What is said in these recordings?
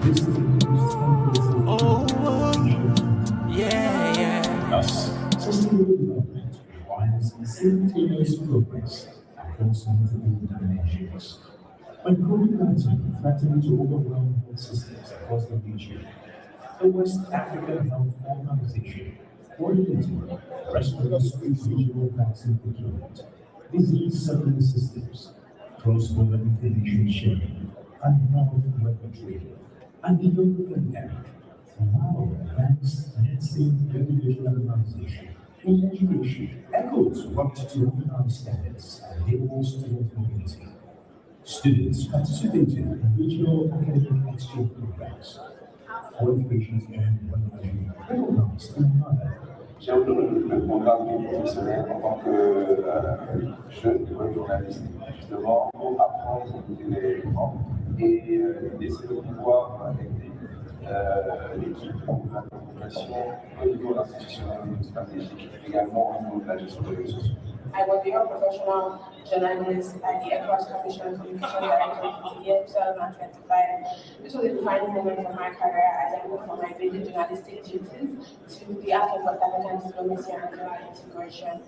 This is the most Thus, sustainable development requires simultaneous progress across multiple dimensions. When COVID-19 threatened to overwhelm health systems across the region, the West African Health Organization coordinated response-based regional vaccine procurement, disease surveillance systems, cross-border information sharing, and health record trading, and the European Bank allow advanced net-safe regulatory harmonization in education. ECHOWAS worked to enhance standards and enable student mobility. Students participated in regional academic exchange programs. Qualifications and recognition recognized in Ghana. J'ai obtenu le programme professionnel en tant que jeune journaliste, justement pour apprendre les formes et d'essayer de pouvoir aider l'équipe en communication au niveau institutionnel et stratégique, également au niveau de la gestion des ressources. I was a young professional journalist at the ECOWAS Commission Communication Director in the year 2025. This was a defining moment of my career as I moved from my basic journalistic duties to the art of West African diplomacy and regional integration.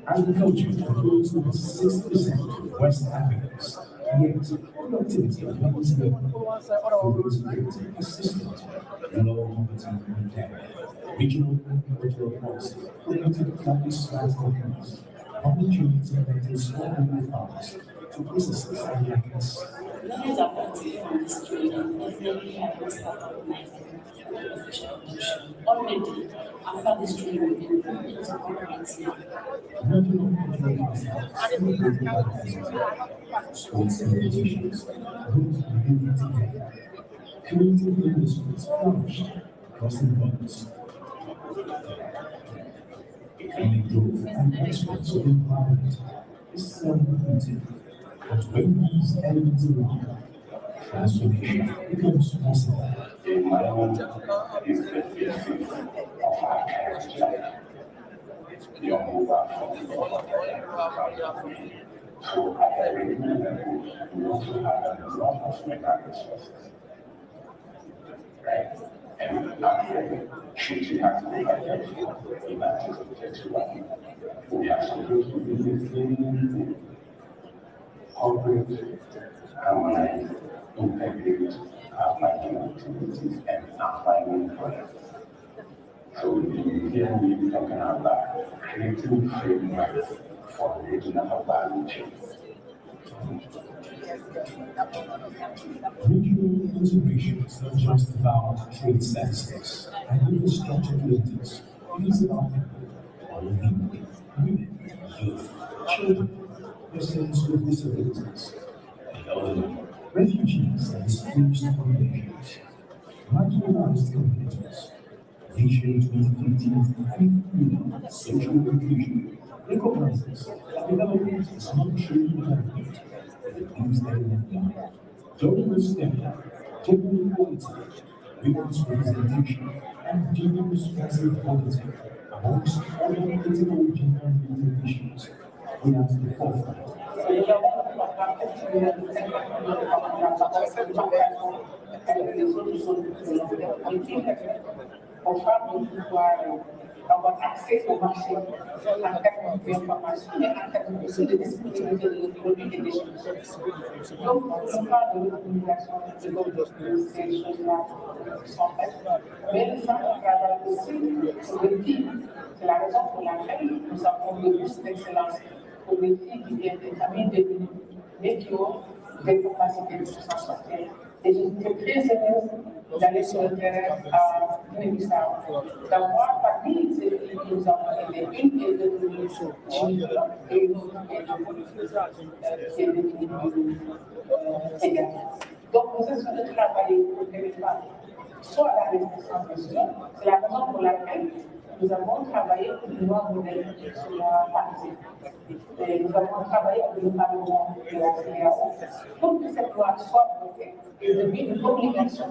Agriculture controls over 6% of West Africans, yet productivity levels food insecurity persistent, low poverty and debt. Regional agricultural policy promoted climate-smart companies, opportunities connected smallholder farmers to businesses and markets. Learners are active on this trade and definitely have not started organizing official issue. Already, after this trade, we've been moving into comprehensive. Regional agricultural sports and competitions groups living together. Creative industries flourished across the borders. Economic growth and exports of environment is self-repeating, but when these elements align, transformation becomes possible. Environment is the basis of our heritage. The ongoing so at every level, we also have a lot of mechanisms, right? And actually, choosing how to make it matters of textual. We are supposed to be listening, corporate, harmonize, integrate our planning activities and applying projects. So here we be talking about creating frameworks for regional value chain. Regional integration is not just about trade statistics and infrastructure buildings. It is about people, women, youth, children, persons with disabilities, elderly, refugees and displaced populations, marginalized communities. Vision 2015's fifth pillar, social inclusion, recognizes that development is not truly development, it includes everyone. Gender standard, gender equality, women's representation, and gender responsibility amongst other critical gender-related issues we are at the forefront. About access to machine and technical information and technical so the disponibility will be conditions. Donc, on parle de l'utilisation de ces choses-là qui sont faites, mais nous sommes en travail aussi sur les filles. C'est la raison pour laquelle nous avons des bourses d'excellence pour les filles qui viennent des familles démunies, mais qui ont des capacités de s'en sortir. Et je suis très heureuse d'aller sur le terrain à Guinée-Bissau, d'avoir parmi ces filles que nous avons aidées, une qui est devenue Chine et une autre qui est devenue Sénégal. Donc nous essayons de travailler pour que les femmes soient à la responsabilisation. C'est la raison pour laquelle nous avons travaillé pour une loi modèle sur la parité. Nous avons travaillé avec le Parlement de la CEDEAO pour que cette loi soit votée et devienne une obligation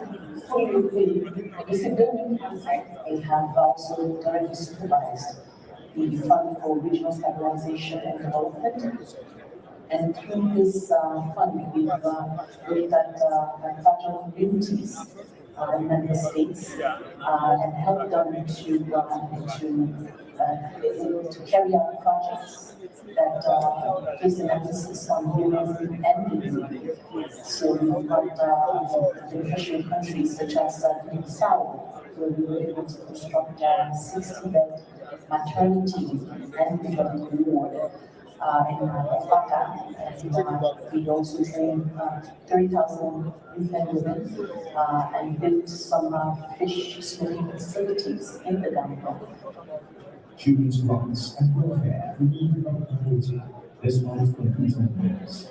pour les pays. Et c'est 2035. They have also directly supervised the Fund for Regional Stabilization and Development, Et nous avons travaillé avec le Parlement de la CEDEAO pour que cette loi soit votée et devienne une obligation pour les pays. Et c'est 2035. and And through this fund, we've looked at fragile communities in member states and helped them to carry out projects that place an emphasis on women and youth. So we've got beneficiary countries such as Guinea-Bissau, where we were able to construct a 60-bed maternity and maternity ward in Fata, and we also trained 30,000 youth and women and built some fish smoking facilities in the Gambia. Children's rights and welfare remain a priority as well as competing events.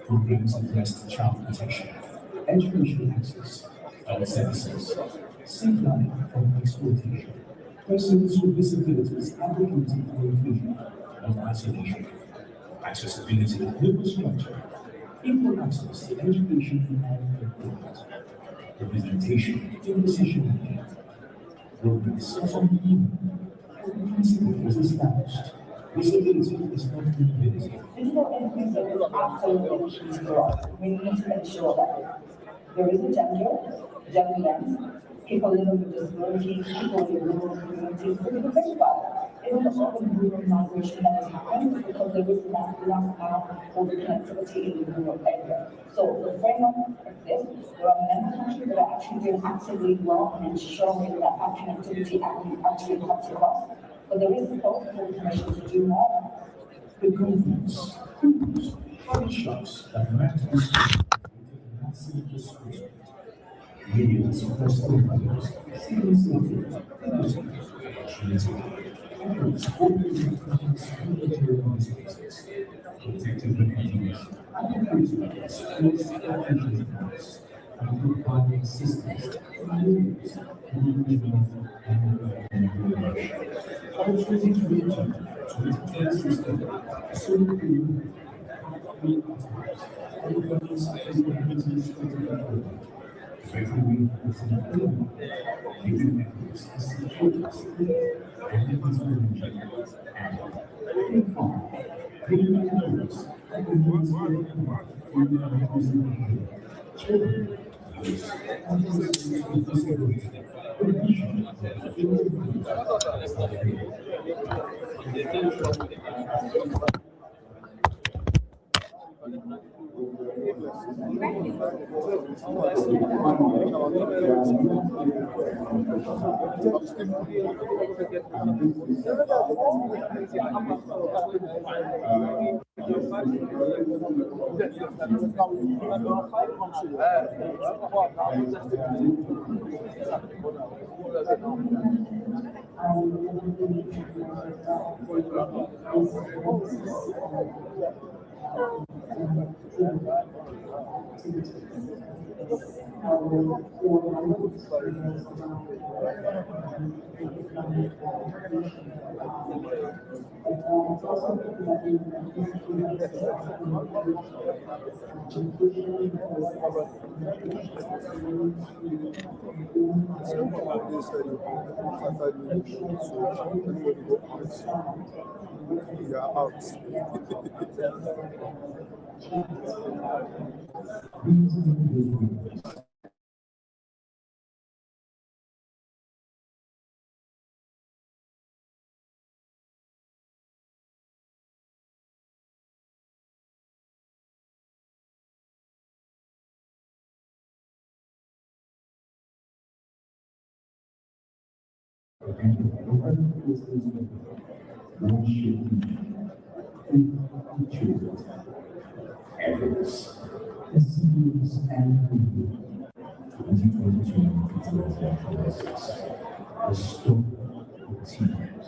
Programs address child protection, educational access, health services, safe life from exploitation, persons with disabilities advocating for inclusion and isolation, accessibility and infrastructure, equal access to education and employment, representation in decision-making, progress of human. Principle was established. Disability is not inability. Digital inclusion is absolutely key for us. We need to ensure that there is a gender lens, people living with disabilities, people in rural communities, because if you think about it, even the urban rural migration that has happened because there is enough for the connectivity in the rural area. So the framework exists. There are many countries that are actually doing actively well and ensuring that connectivity actually comes across. But there is support for the Commission to do more. The governments, schools, coffee shops that met this massive disrespect. Millions of first homeowners, civil safety, community, efforts holding humanitarian spaces, protective refugees, advocating schools and rights, and providing assistance to millions who live in Opportunity to reach out to the care system, so we everybody's capabilities to the effectively facilitating giving members a secure experience and information and bringing members and the children, youth, and persons with disabilities. Efforts, SCUs, and restore teams.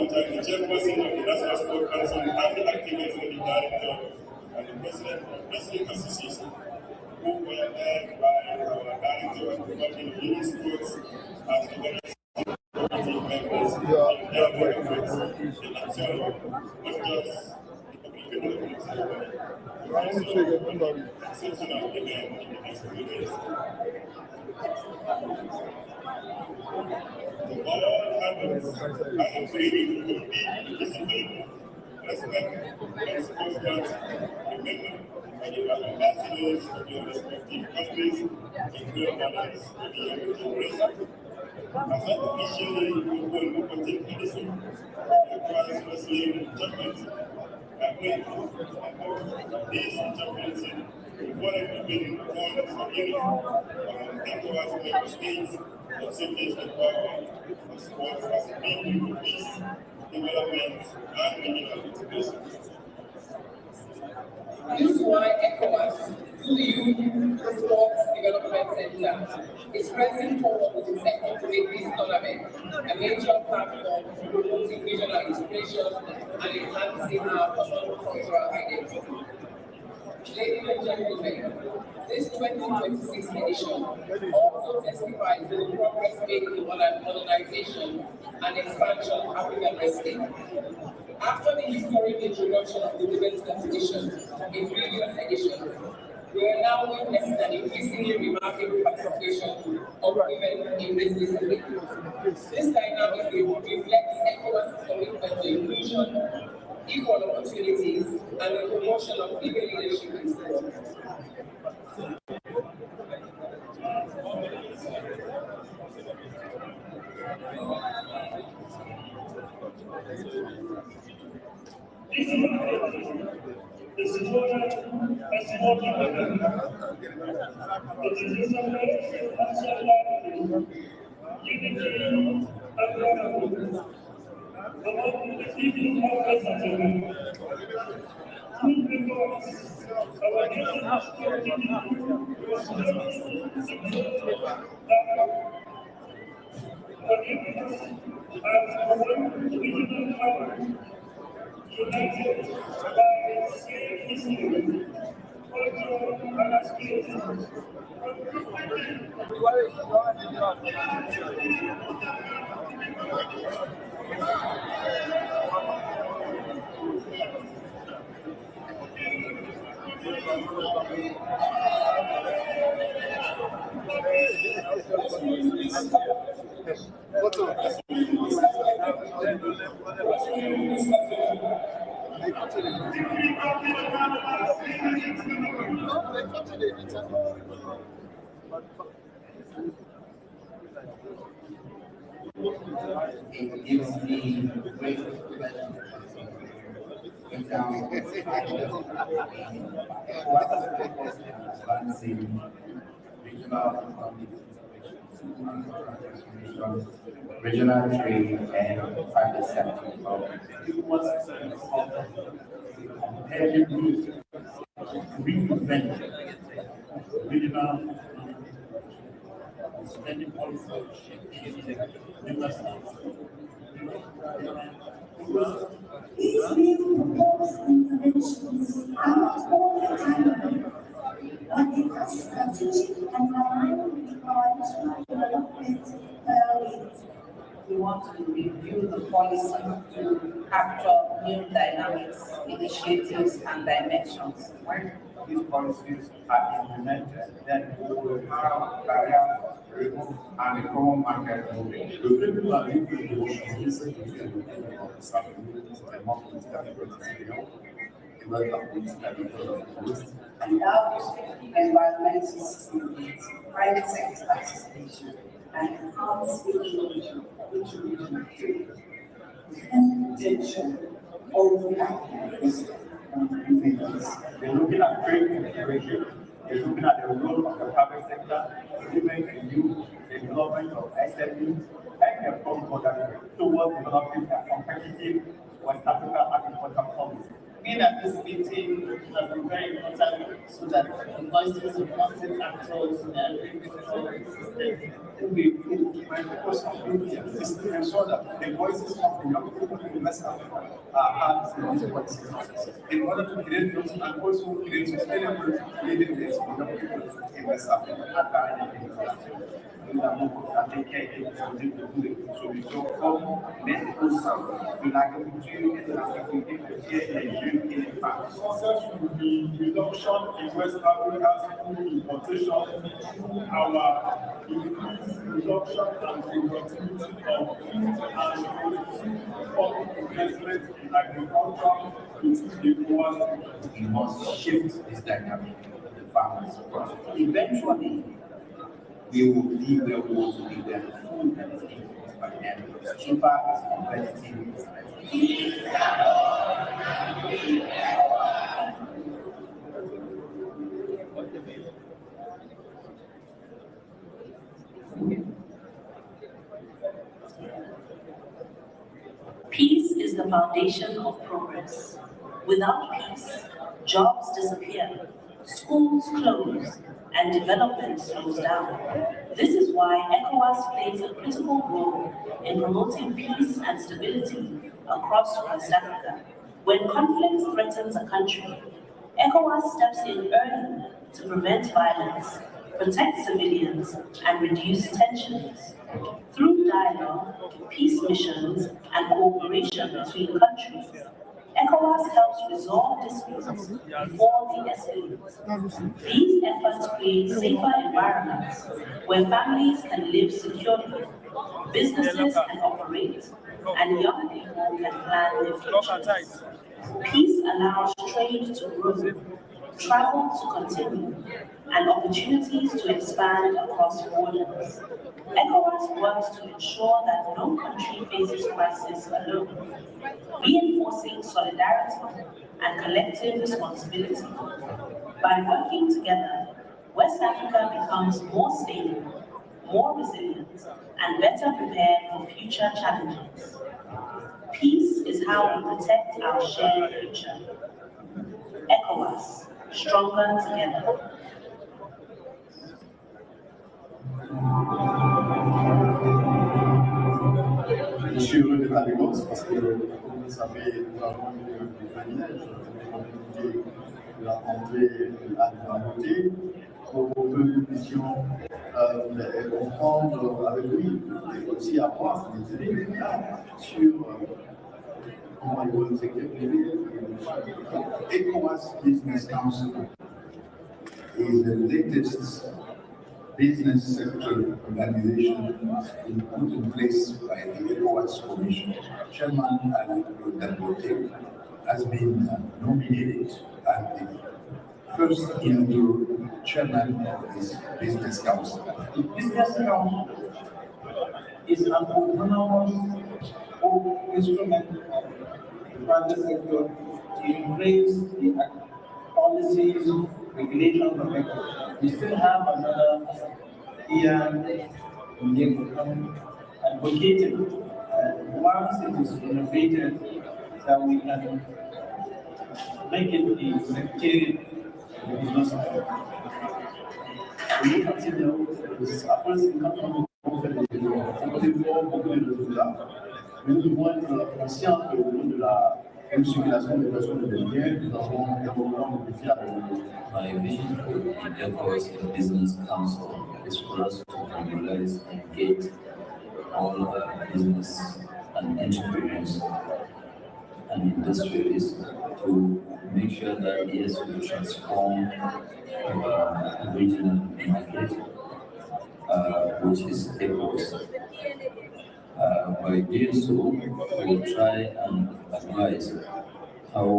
The chairperson of the National Sport Council and the activities of the director and the president of Wrestling Association, who were led by our director of the Department of Youth Sports as the members of their benefits in action, not just the public exceptional event in the next few days. The board handles and creating will be discipline, respect, and sports rights, remember, and the ambassadors of your respective countries and grandmothers to the younger generation. As officially we will take medicine, requires wrestling champions, and win. These champions will be formed for unity among ECOWAS member states and showcase the power of sports as a means of peace, development, and regional integration. This is why ECOWAS, through the Youth Sports Development Center, is pressing forward with its effort to make this tournament a major platform for promoting regional integration and enhancing our cultural identity. Ladies and gentlemen, this 2026 edition also testifies to the progress made in the modernization and expansion of African wrestling. After the historic introduction of the women's competition in previous editions, we are now witnessing an increasingly remarkable participation of women in this discipline. This dynamic reflects ECOWAS's commitment to inclusion, equal opportunities, and the promotion of female leadership in sports. This is what united by same history, culture, and aspirations. It gives me great pleasure to down advancing regional regional trade and private sector development. Reinvent regional spending policy in member states. These new proposed interventions are not only timely, but they are strategic and align with our national development priorities. We want to review the policy to capture new dynamics, initiatives, and dimensions. When these policies are implemented, then we will have barriers removed and a common market moving. Without environmental sustainability, private sector participation, and enhanced regional trade, and potential over We're looking at trade integration, we're looking at the role of the private sector, implementing new development of SMEs, and the cross-border trade towards developing a competitive West Africa agricultural policy. Being at this meeting has been very important so that the voices of market actors in the agricultural system. My focus on India is to ensure that the voices of the young people in West Africa are heard in voices in order to create jobs and also create sustainable living ways for young people in West Africa. Solution comme mettre au centre de l'agriculture et de la sécurité des jeunes et des femmes. Success will be reduction in West Africa's food importation through our increased production and productivity of food and public investment in agriculture with ECOWAS. We must shift this dynamic of the farmers front. Eventually, we will be where we want to be, where the food that is being produced by them is cheaper, is competitive, is Peace is the foundation of progress. Without peace, jobs disappear, schools close, and development slows down. This is why ECOWAS plays a critical role in promoting peace and stability across West Africa. When conflict threatens a country, ECOWAS steps in early to prevent violence, protect civilians, and reduce tensions. Through dialogue, peace missions, and cooperation between countries, ECOWAS helps resolve disputes before they escalate. These efforts create safer environments where families can live securely, businesses can operate, and young people can plan their futures. Peace allows trade to grow, travel to continue, and opportunities to expand across borders. ECOWAS works to ensure that no country faces crisis alone, reinforcing solidarity and collective responsibility. By working together, West Africa becomes more stable, more resilient, and better prepared for future challenges. Peace is how we protect our shared future. ECOWAS, stronger together. Je suis heureux d'être avec vous parce que, comme vous savez, nous avons eu des privilèges, de la rentrée à la beauté pour que nous puissions comprendre avec lui et aussi avoir des idées sur comment évolue le secteur privé. ECOWAS Business Council is the latest business sector organizations been put in place by the ECOWAS Commission. Chairman Dangote has been nominated as the first Hindu chairman of this business council. The business council is an autonomous instrument of the private sector to embrace the policies, regulations, and we still have another here advocated. Once it is innovated, that we can make it the secretariat of the business sector. We consider this approach income nous devons être conscients que au niveau de la circulation des personnes et des biens, nous avons un moment de défi à relever. My vision for the ECOWAS Business Council is for us to mobilize and engage all business and entrepreneurs and industrialists to make sure that yes, we transform the regional market, which is ECOWAS. By doing so, we will try and advise how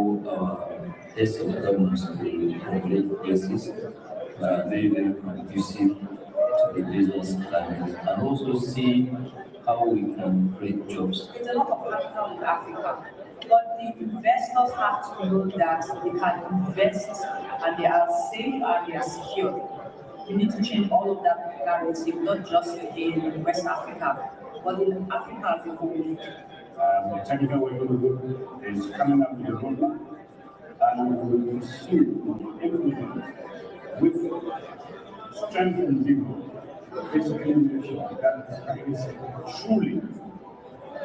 heads of governments will regulate places very, very conducive to the business climate, and also see how we can create jobs. There's a lot of capital in Africa, but the investors have to know that they can invest and they are safe and they are secure. We need to change all of that narrative, not just in West Africa, but in Africa as a whole. Technical work is coming up with the roadmap, and we will pursue everything with strength and vigor. Basically, that is truly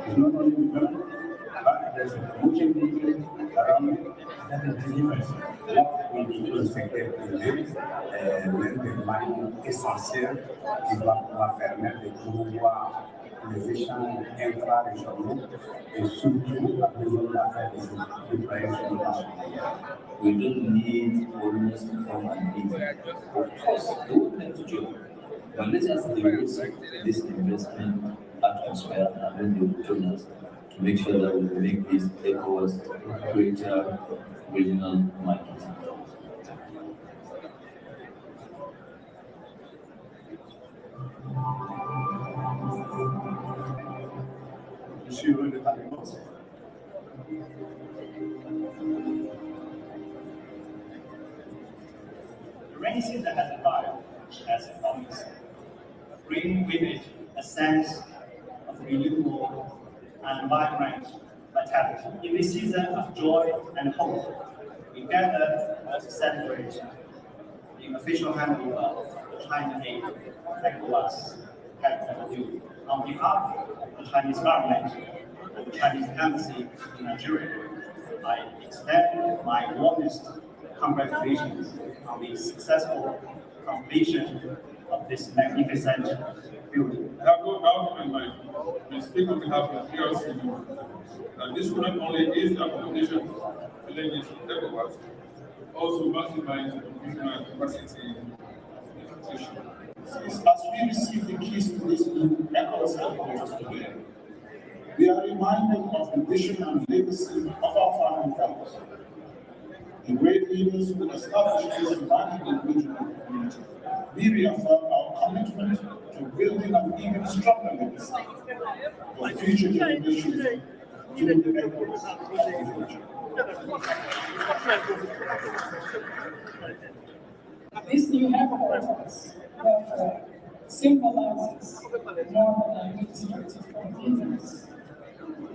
is not only developed, but there's a coaching needed around that delivers what we need to the secteur privé, des moyens essentiels qui doivent pouvoir permettre de promouvoir les échanges intra-régionaux et surtout la besoin d'affaires des déployer sur le marché. We don't need foreigners to come and meet. Of course, they would like to join. But let us de-risk this investment atmosphere and then they will join us to make sure that we make this ECOWAS greater regional market. Monsieur le Parlement. The rainy season has arrived as a promise, bringing with it a sense of renewal and vibrant vitality. In this season of joy and hope, we gather to celebrate the official handover of China Aid ECOWAS headquarters. On behalf of the Chinese government and the Chinese embassy in Nigeria, I extend my warmest congratulations on the successful completion of this magnificent building. I have no doubt in my mind, we speak on behalf of the PLC, that this will not only ease the accommodation challenges of ECOWAS, also maximize the regional capacity of the institution. As we receive the keys to this new ECOWAS headquarters today, we are reminded of the vision and legacy of our founding fathers, the great leaders who established this remarkable regional community. We reaffirm our commitment to building an even stronger legacy for future generations through the ECOWAS of the future. This new headquarters, therefore, symbolizes more than administrative convenience.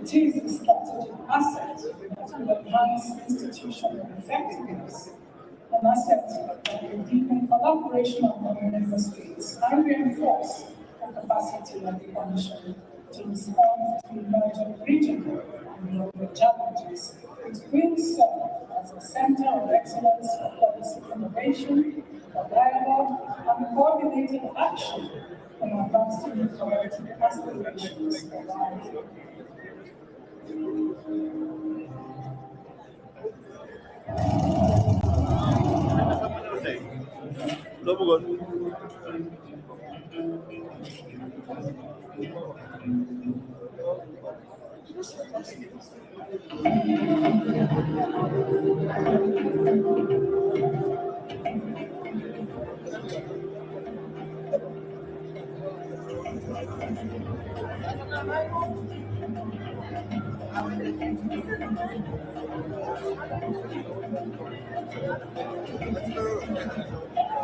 It is a strategic asset that will enhance institutional effectiveness, an asset that will deepen collaboration among member states and reinforce the capacity of the Commission to respond to emerging regional and global challenges. It will serve as a center of excellence for policy innovation, for dialogue, and coordinated action in advancing the priority aspirations of our region.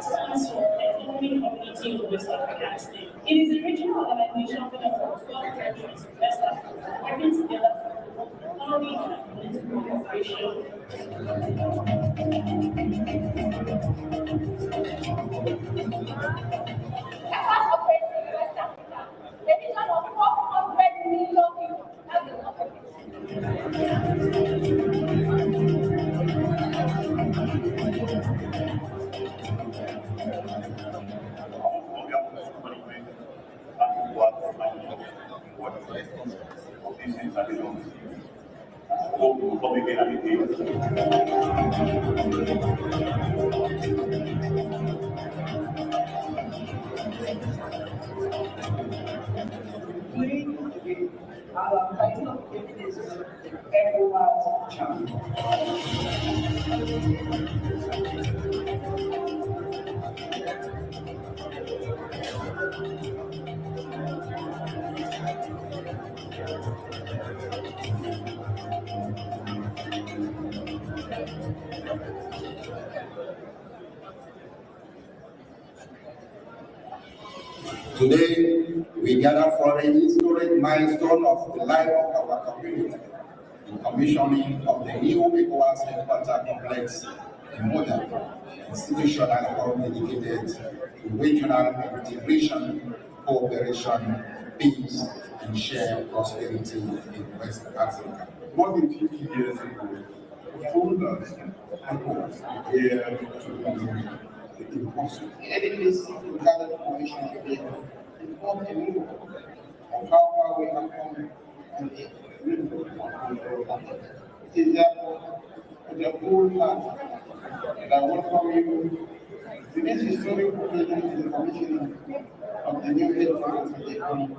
Stands for Economic Community of West African States. It is a regional organization of 12 countries in West Africa, working together for economic and political cooperation. ECOWAS operates in West Africa, a region of 400 million people. That's a lot of people. Playing with our title of is ECOWAS challenge. Today, we gather for a historic milestone of the life of our community, the commissioning of the new ECOWAS headquarters complex, a modern, institutional hub dedicated to regional integration, cooperation, peace, and shared prosperity in West Africa. More than 50 years ago, the founders ECOWAS here to the impossible. Enemies gathered information together and formed a new of how far we have come and the river of the world. It is therefore with a full heart that I welcome you to this historic occasion to the commissioning of the new headquarters of the economic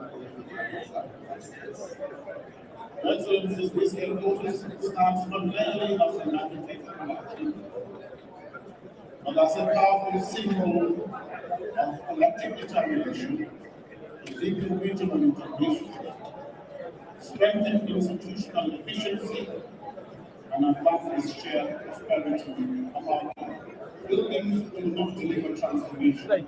Excellencies, this headquarters stands not merely as an architectural achievement, but as a powerful symbol of collective determination to deepen regional integration, strengthen institutional efficiency, and advance the shared prosperity of our people. Buildings do not deliver transformation.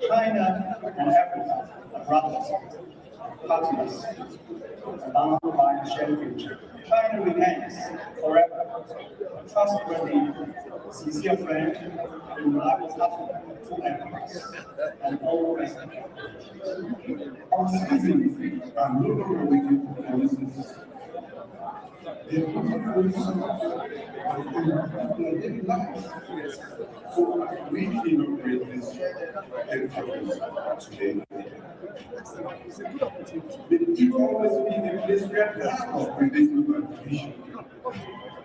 China and Africa are brothers, partners, bound by a shared future. China remains forever a trustworthy, sincere friend and reliable partner to everyone and all residents. Our citizens are no longer waiting for policies. They are looking for results in their daily lives. So we inaugurate this headquarters today. But it always be the place where dialogue prevails over division,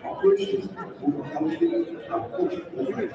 cooperation over conflict, and hope over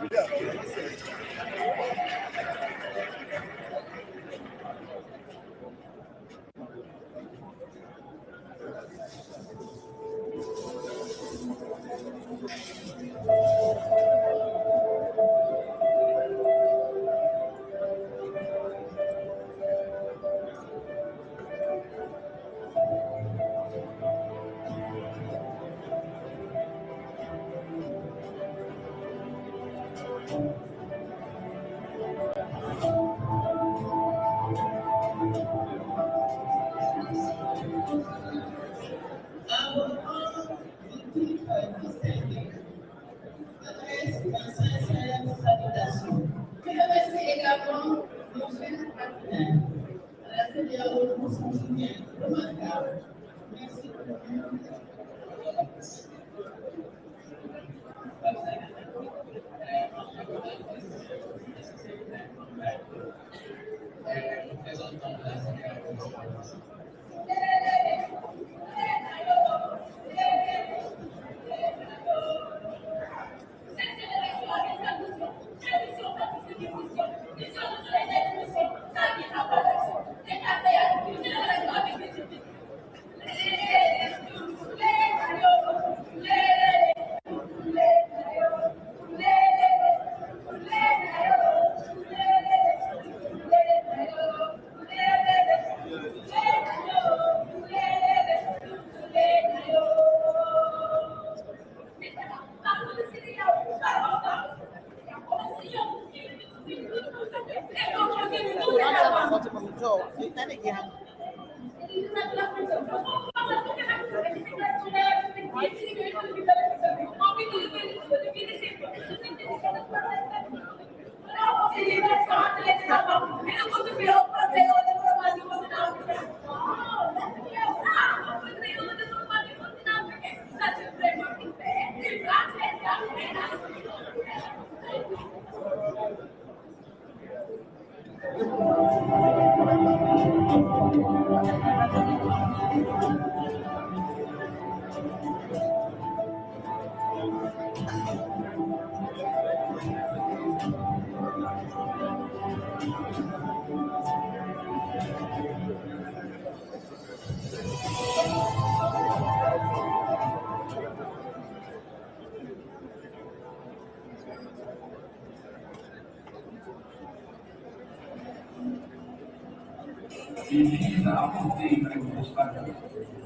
Il vise à apporter une réponse rapide,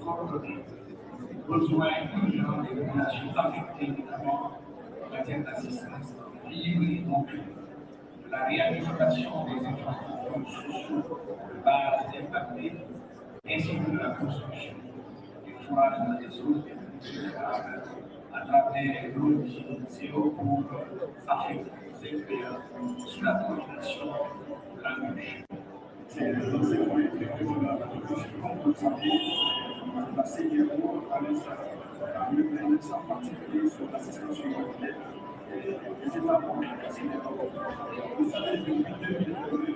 coordonnée, aux besoins urgents des populations affectées, notamment en matière d'assistance livrée non privée, de la réhabilitation des infrastructures sociaux de base impactées, ainsi que de la construction du forages dans des zones vulnérables à travers Lungi, CO pour affecter les secteurs sous la coordination de la gauche. C'est dans ces points que la CIRO a eu une accent particulier sur l'assistance humanitaire et les États membres vous savez, depuis 2022,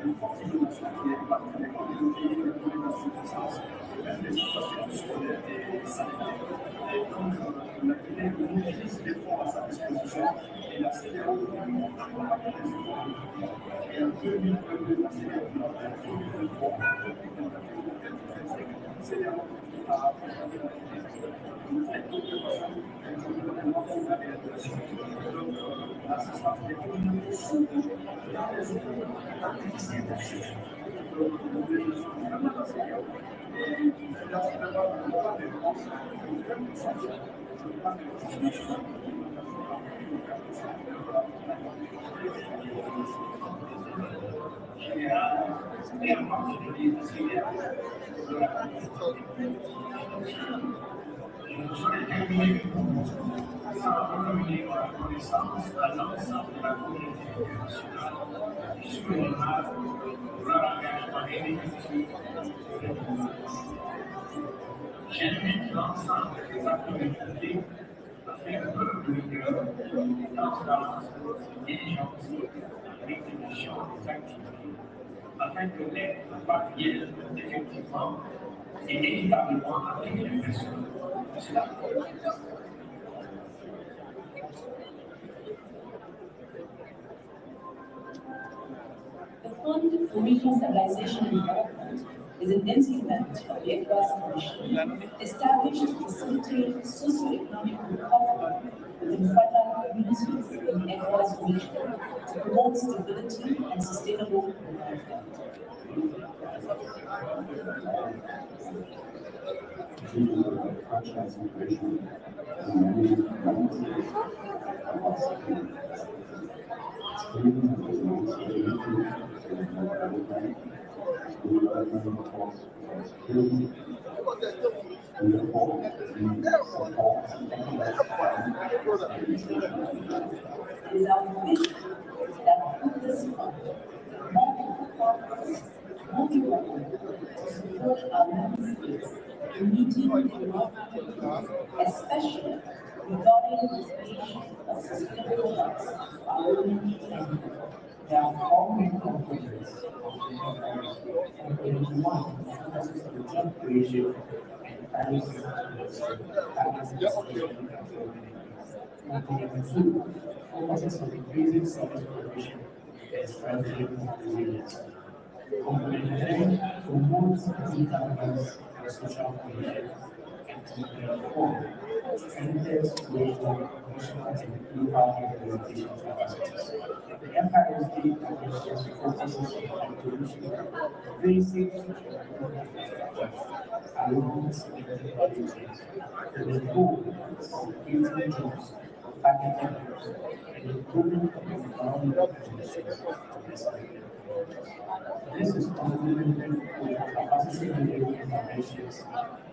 une force de nation qui est particulièrement dédiée pour les assistance, même les infrastructures scolaires et sanitaires. Et donc, la Guinée utilise les fonds à sa disposition et la CIRO a fait des efforts. Et en 2022, la CIRO a 2023, J'invite l'ensemble des acteurs publics à faire preuve de rigueur, de transparence, de diligence dans l'exécution des activités, afin que l'aide parvienne effectivement et équitablement à toutes les personnes de cela. The Fund for Regional Stabilization and Development is an instrument of the ECOWAS Commission established to facilitate socio-economic recovery within fragile communities in the ECOWAS region to promote stability and sustainable development. It is our vision that with this fund, multiple partners, multi-level, to support our member states in meeting development goals, especially regarding the creation of sustainable jobs for our women and youth. There are four main components of the efforts. Component one focuses on the job creation and private sector Component two focuses on increasing service provision and strengthening resilience. Component three promotes e-governance and social cohesion. And component four strengthens regional, national, and local implementation capacities. The FRSD focuses on introducing basic infrastructure along selected value chains with the goal of creating jobs, targeted jobs, and improvement of the environment. This is complemented with capacity building interventions,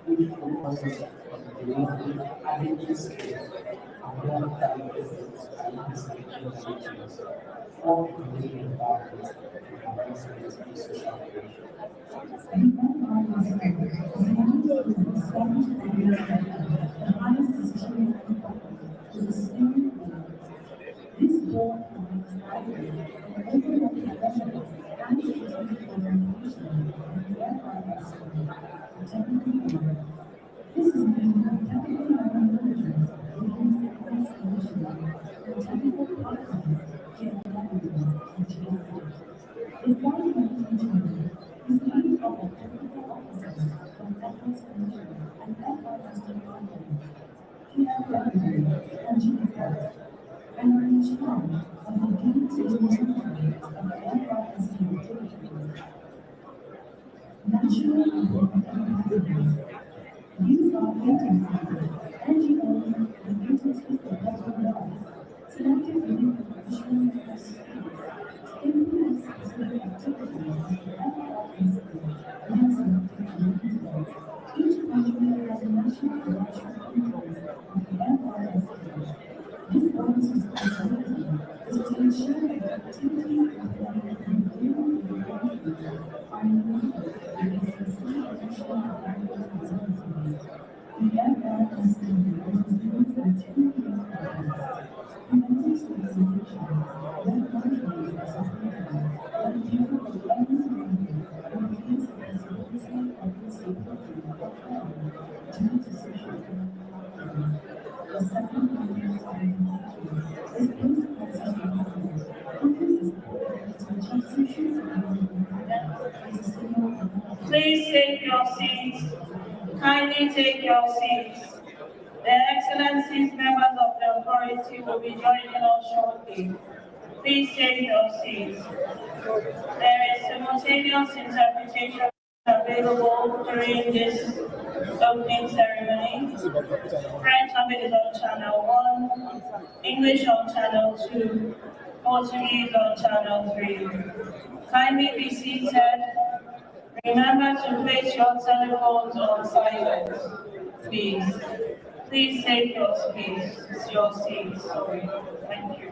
which focuses on developing adequate skills and more talented and individuals for economic empowerment and advancement in social cohesion. This board provides guidance and overall professionals and strategic orientation and thereby excellence for technical learning. This is meant that technical learning managers begins the first initiative for technical competence, GFWs, and GSs. This guidance teaching is made up of technical officers from FS Commission and FRS companies, GFWs, and GSs. And are in charge of the day-to-day management of FRS activities. National and local. These are agencies, NGOs, and agencies for better lives, selected within the professional universities to implement specific activities of FRS and selected communities. Each country has a national direction controls of the FRS. This board's responsibility is to ensure that the activities employed in the daily activities are in line with the specific national development priorities. The FRS is responsible for 2 years programs. Preventive specification, when countries are supported, but due to the unemployment or case of disability or disability or harm due to social problems. The second year's organization is based on social problems. Focus is to achieve social and sustainable development. Please take your seats. Kindly take your seats. Their Excellencies, members of the authority will be joining us shortly. Please take your seats. There is simultaneous interpretation available during this opening ceremony. French language is on channel 1, English on channel 2, Portuguese on channel 3. Kindly be seated. Remember to place your telephones on silent, please. Please take your space, your seat. Sorry. Thank you.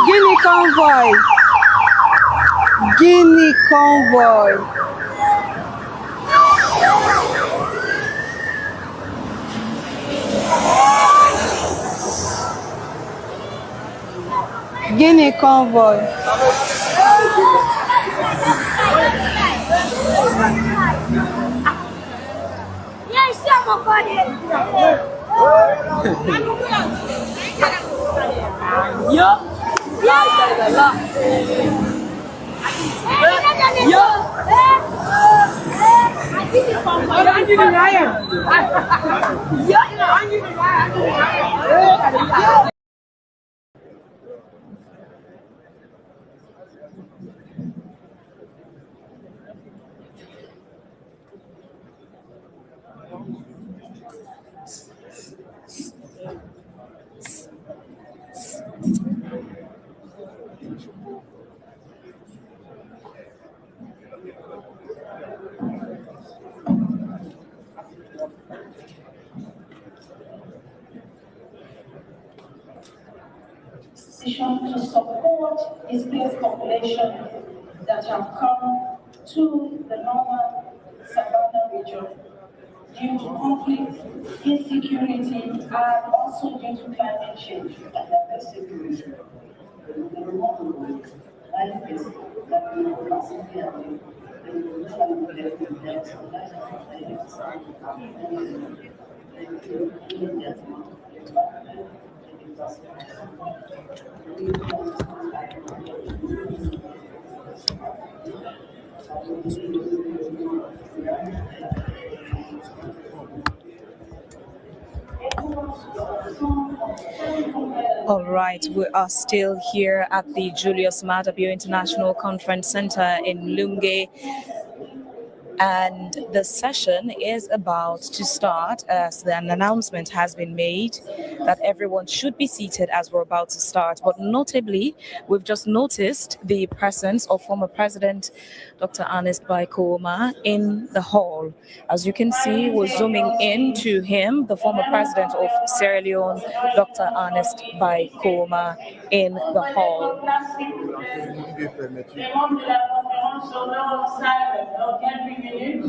Guinea convoy. Guinea convoy. Guinea convoy. To support displaced population that have come to the northern savannah region due to conflict, insecurity, and also due to climate change and diversity. The remarkable life is that we are passively and All right, we are still here at the Julius Maada Bio International Conference Center in Lungi. And the session is about to start as an announcement has been made that everyone should be seated as we're about to start. But notably, we've just noticed the presence of former President Dr. Ernest Bai Koroma in the hall. As you can see, we're zooming into him, the former President of Sierra Leone, Dr. Ernest Bai Koroma, in the hall.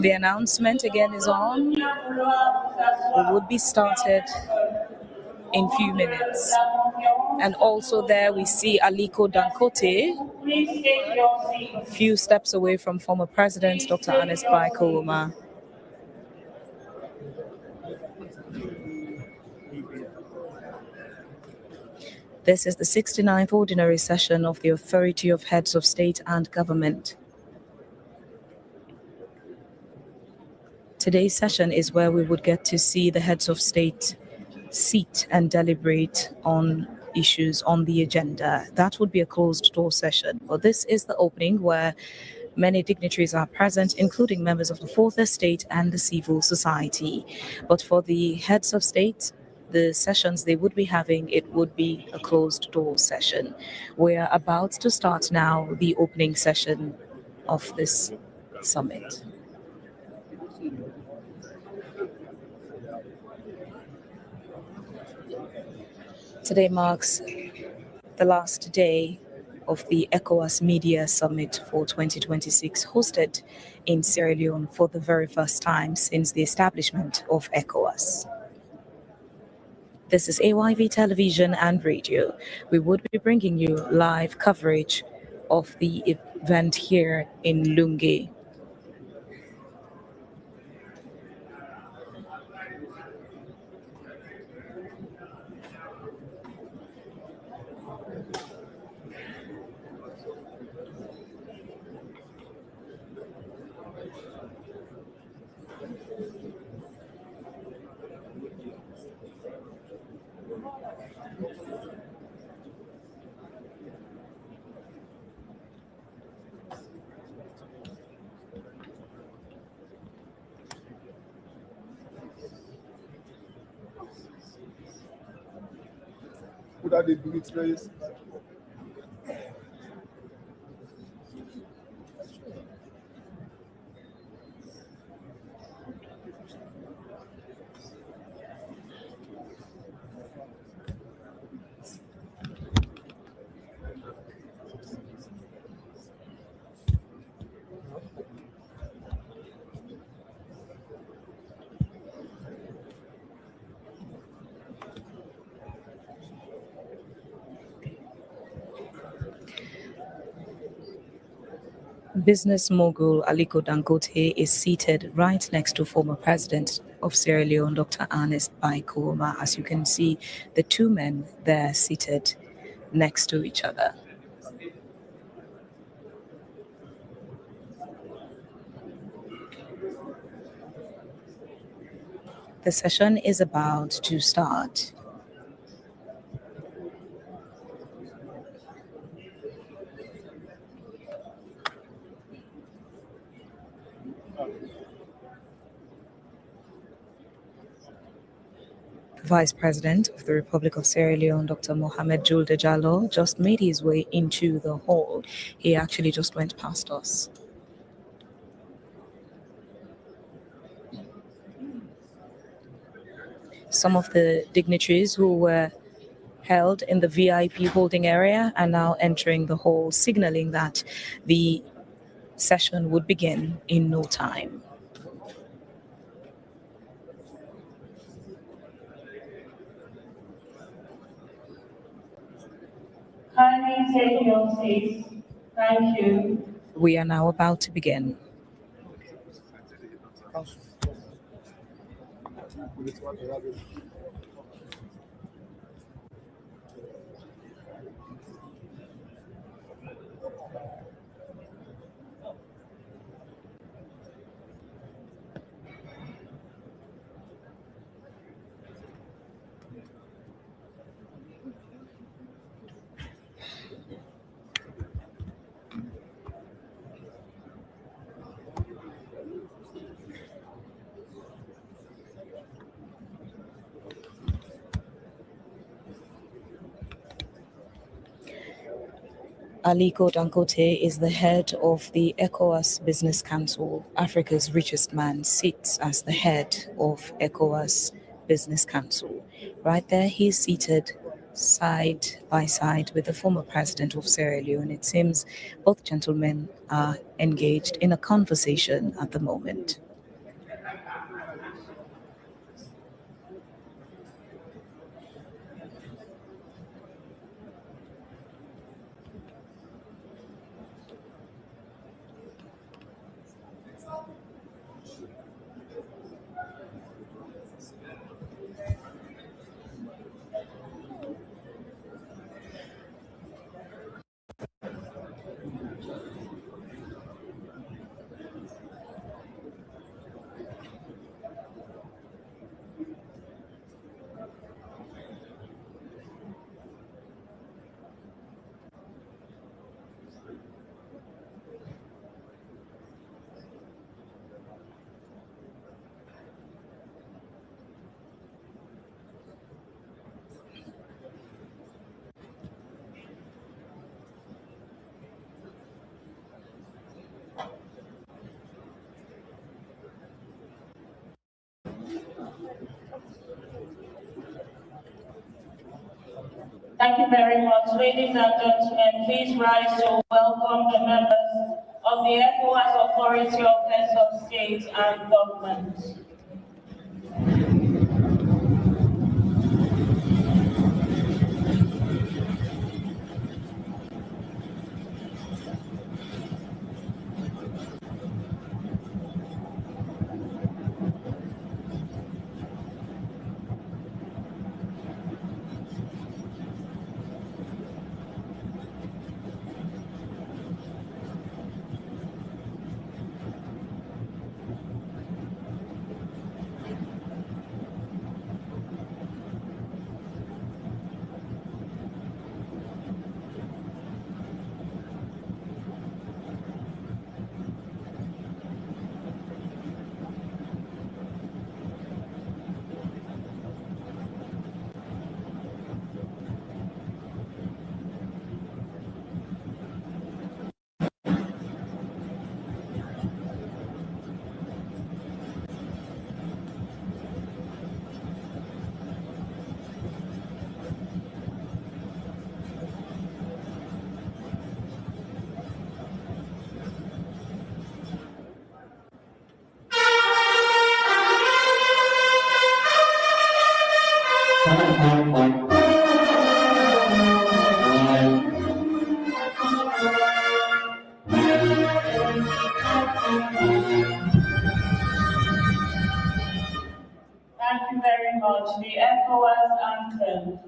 The announcement again is on. We would be started in few minutes. And also there we see Aliko Dangote, a few steps away from former President Dr. Ernest Bai Koroma. This is the 69th ordinary session of the Authority of Heads of State and Government. Today's session is where we would get to see the heads of state sit and deliberate on issues on the agenda. That would be a closed door session. But this is the opening where many dignitaries are present, including members of the Fourth Estate and the civil society. But for the heads of state, the sessions they would be having, it would be a closed door session. We are about to start now the opening session of this summit. Today marks the last day of the ECOWAS Media Summit for 2026, hosted in Sierra Leone for the very first time since the establishment of ECOWAS. This is AYV Television and Radio. We would be bringing you live coverage of the event here in Lungi. What are they doing today? Business mogul Aliko Dangote is seated right next to former President of Sierra Leone, Dr. Ernest Bai Koroma. As you can see, the two men there seated next to each other. The session is about to start. Vice President of the Republic of Sierra Leone, Dr. Mohamed Julde Jallo, just made his way into the hall. He actually just went past us. Some of the dignitaries who were held in the VIP holding area are now entering the hall, signaling that the session would begin in no time. Kindly take your seats. Thank you. We are now about to begin. Aliko Dangote is the head of the ECOWAS Business Council. Africa's richest man sits as the head of ECOWAS Business Council. Right there, he's seated side by side with the former president of Sierra Leone. It seems both gentlemen are engaged in a conversation at the moment. Thank you very much. Ladies and gentlemen, please rise to welcome the members of the ECOWAS Authority of Heads of State and Government. Thank you very much. The ECOWAS anthem.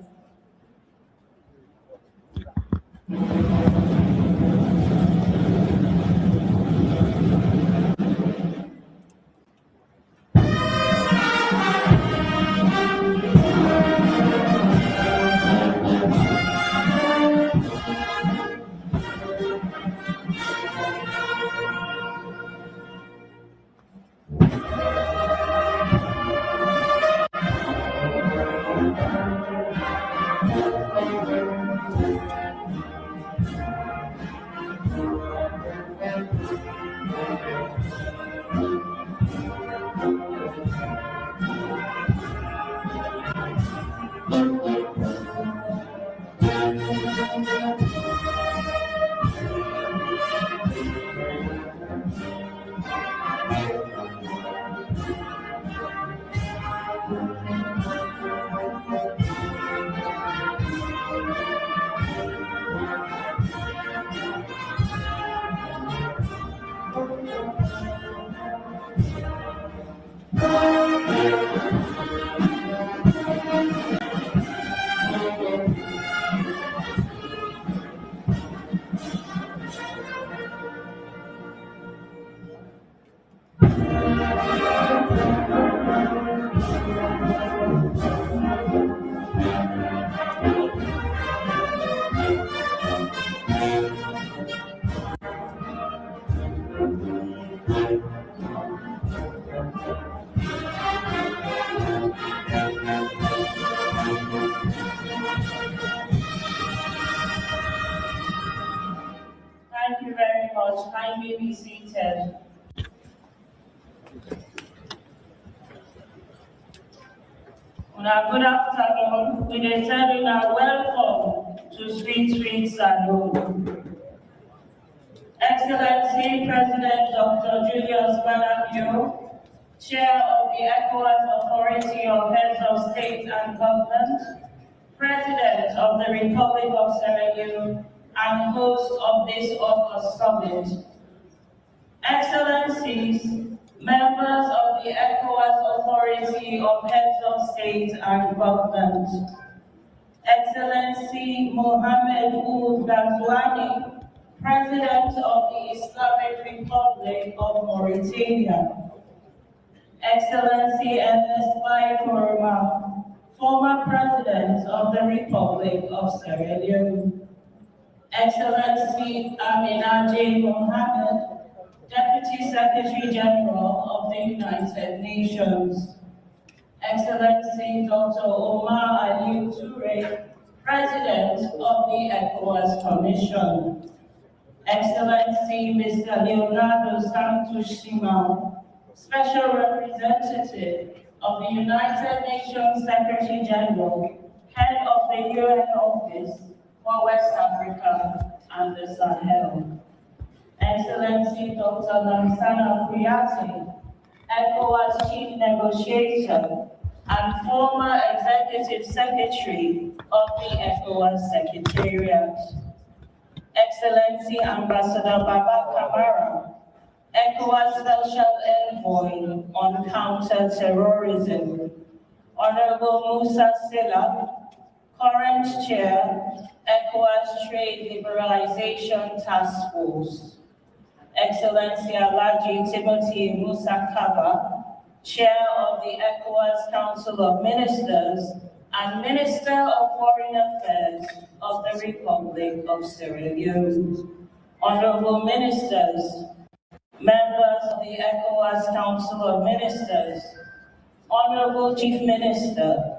much. Kindly be seated. Good afternoon. We tell you now, welcome to Sweet Salon. Excellency President Dr. Julius Malakio, Chair of the ECOWAS Authority of Heads of State and Government, President of the Republic of Sierra Leone, and host of this August Summit. Excellencies, members of the ECOWAS Authority of Heads of State and Government, Excellency Mohamed Ould Ghazouani, President of the Islamic Republic of Mauritania, Excellency Ernest Bai Koroma, former President of the Republic of Sierra Leone, Excellency Amina J. Mohammed, Deputy Secretary General of the United Nations, Excellency Dr. Omar Aliou Toure, President of the ECOWAS Commission, Excellency Mr. Leonardo Santos Simão, Special Representative of the United Nations Secretary General, Head of the UN Office for West Africa and the Sahel, Excellency Dr. Lansana Kouyaté, ECOWAS Chief Negotiator and former Executive Secretary of the ECOWAS Secretariat, Excellency Ambassador Baba Kamara, ECOWAS Special Envoy on Counter-Terrorism, Honorable Musa Silla, current Chair, ECOWAS Trade Liberalization Task Force, Excellency Alhaji Timothy Musa Kaba, Chair of the ECOWAS Council of Ministers and Minister of Foreign Affairs of the Republic of Sierra Leone, Honorable Ministers, members of the ECOWAS Council of Ministers, Honorable Chief Minister,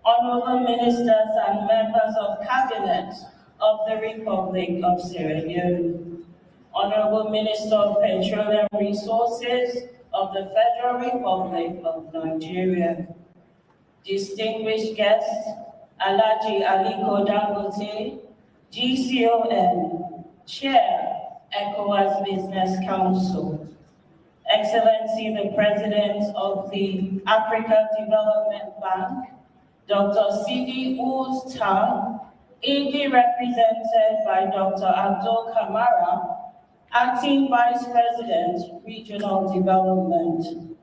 Honorable Ministers and members of Cabinet of the Republic of Sierra Leone, Honorable Minister of Petroleum Resources of the Federal Republic of Nigeria, distinguished guests, Alhaji Aliko Dangote, GCON, Chair, ECOWAS Business Council, Excellency the President of the African Development Bank, Dr. Sidi Ould Tah, ably represented by Dr. Abdul Kamara, Acting Vice President, Regional Development,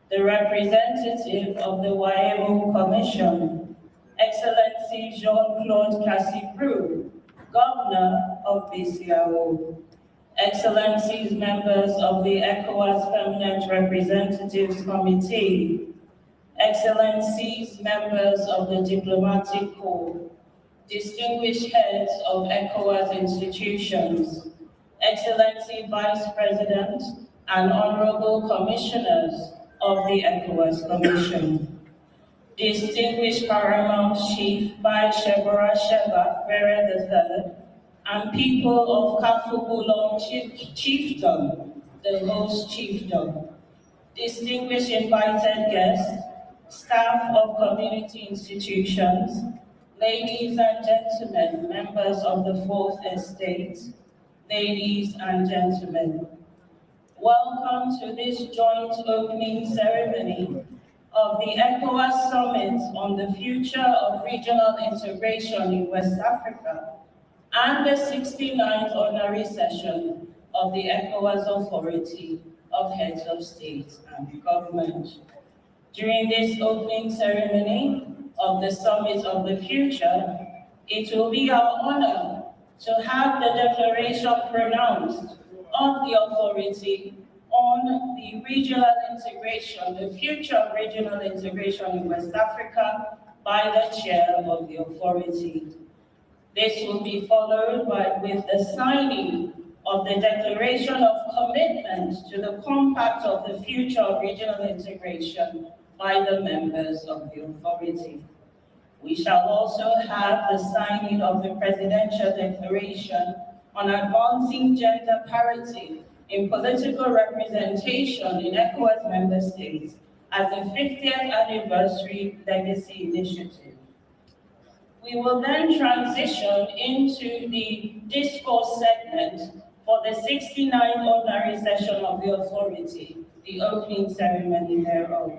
the representative of the WAEMO Commission, Excellency Jean-Claude Cassiprou, Governor of BCAO, Excellencies, members of the ECOWAS Permanent Representatives Committee, Excellencies, members of the Diplomatic Corps, distinguished heads of ECOWAS institutions, Excellency Vice President and Honorable Commissioners of the ECOWAS Commission, distinguished Paramount Chief Bai Shebora Sheba Bere III, and people of Kafubulong Chiefdom, the host chiefdom, distinguished invited guests, staff of community institutions, ladies and gentlemen, members of the Fourth Estate, ladies and gentlemen. Welcome to this joint opening ceremony of the ECOWAS Summit on the Future of Regional Integration in West Africa and the 69th Ordinary Session of the ECOWAS Authority of Heads of State and Government. During this opening ceremony of the Summit of the Future, it will be our honor to have the declaration pronounced of the authority on the regional integration, the future of regional integration in West Africa by the chair of the authority. This will be followed with the signing of the Declaration of Commitment to the Compact of the Future of Regional Integration by the members of the authority. We shall also have the signing of the Presidential Declaration on advancing gender parity in political representation in ECOWAS member states as the 50th anniversary legacy initiative. We will then transition into the discourse segment for the 69th ordinary session of the authority, the opening ceremony thereof.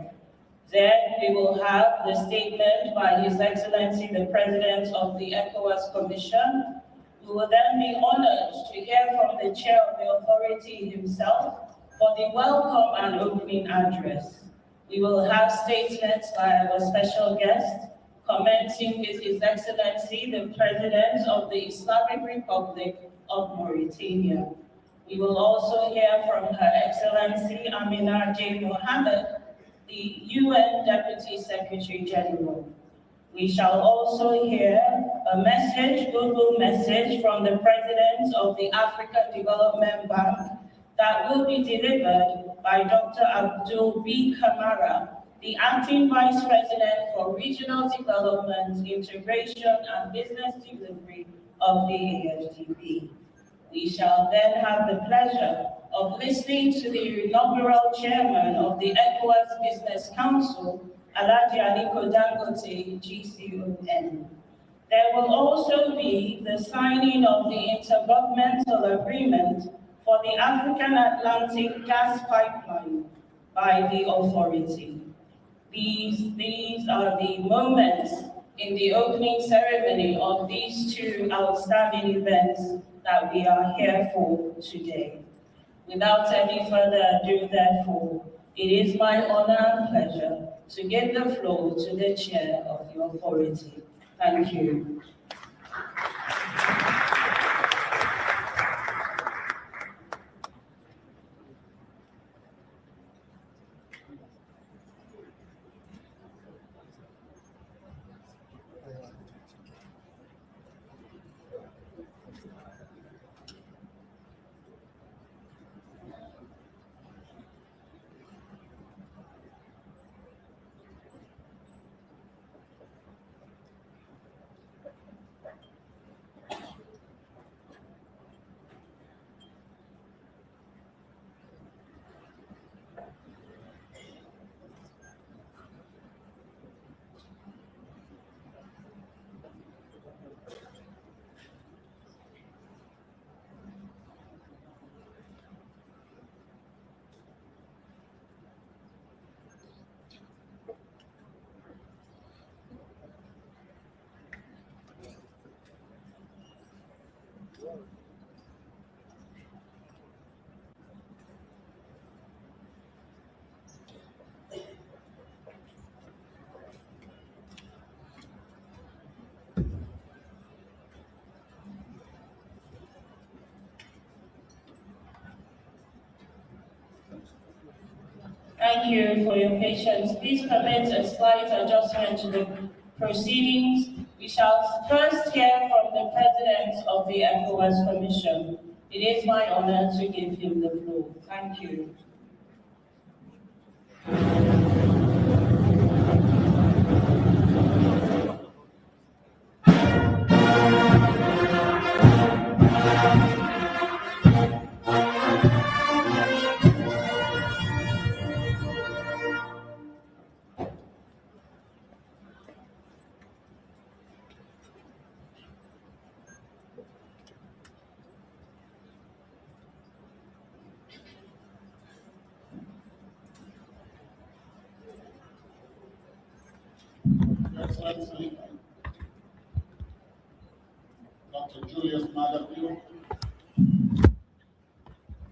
Then we will have the statement by His Excellency the President of the ECOWAS Commission. We will then be honored to hear from the Chair of the authority himself for the welcome and opening address. We will have statements by our special guest, commencing with His Excellency the President of the Islamic Republic of Mauritania. We will also hear from Her Excellency Amina J. Mohammed, the UN Deputy Secretary General. We shall also hear a message, Google message from the President of the Africa Development Bank that will be delivered by Dr. Abdul B. Kamara, the Acting Vice President for Regional Development, Integration and Business Delivery of the AFDB. We shall then have the pleasure of listening to the inaugural chairman of the ECOWAS Business Council, Alhaji Aliko Dangote, GCON. There will also be the signing of the intergovernmental agreement for the African Atlantic Gas Pipeline by the authority. These are the moments in the opening ceremony of these two outstanding events that we are here for today. Without any further ado, therefore, it is my honor and pleasure to give the floor to the Chair of the authority. Thank you. Thank you for your patience. Please permit a slight adjustment to the proceedings. We shall first hear from the President of the ECOWAS Commission. It is my honor to give him the floor. Thank you. Excellency, Dr. Julius Madapio,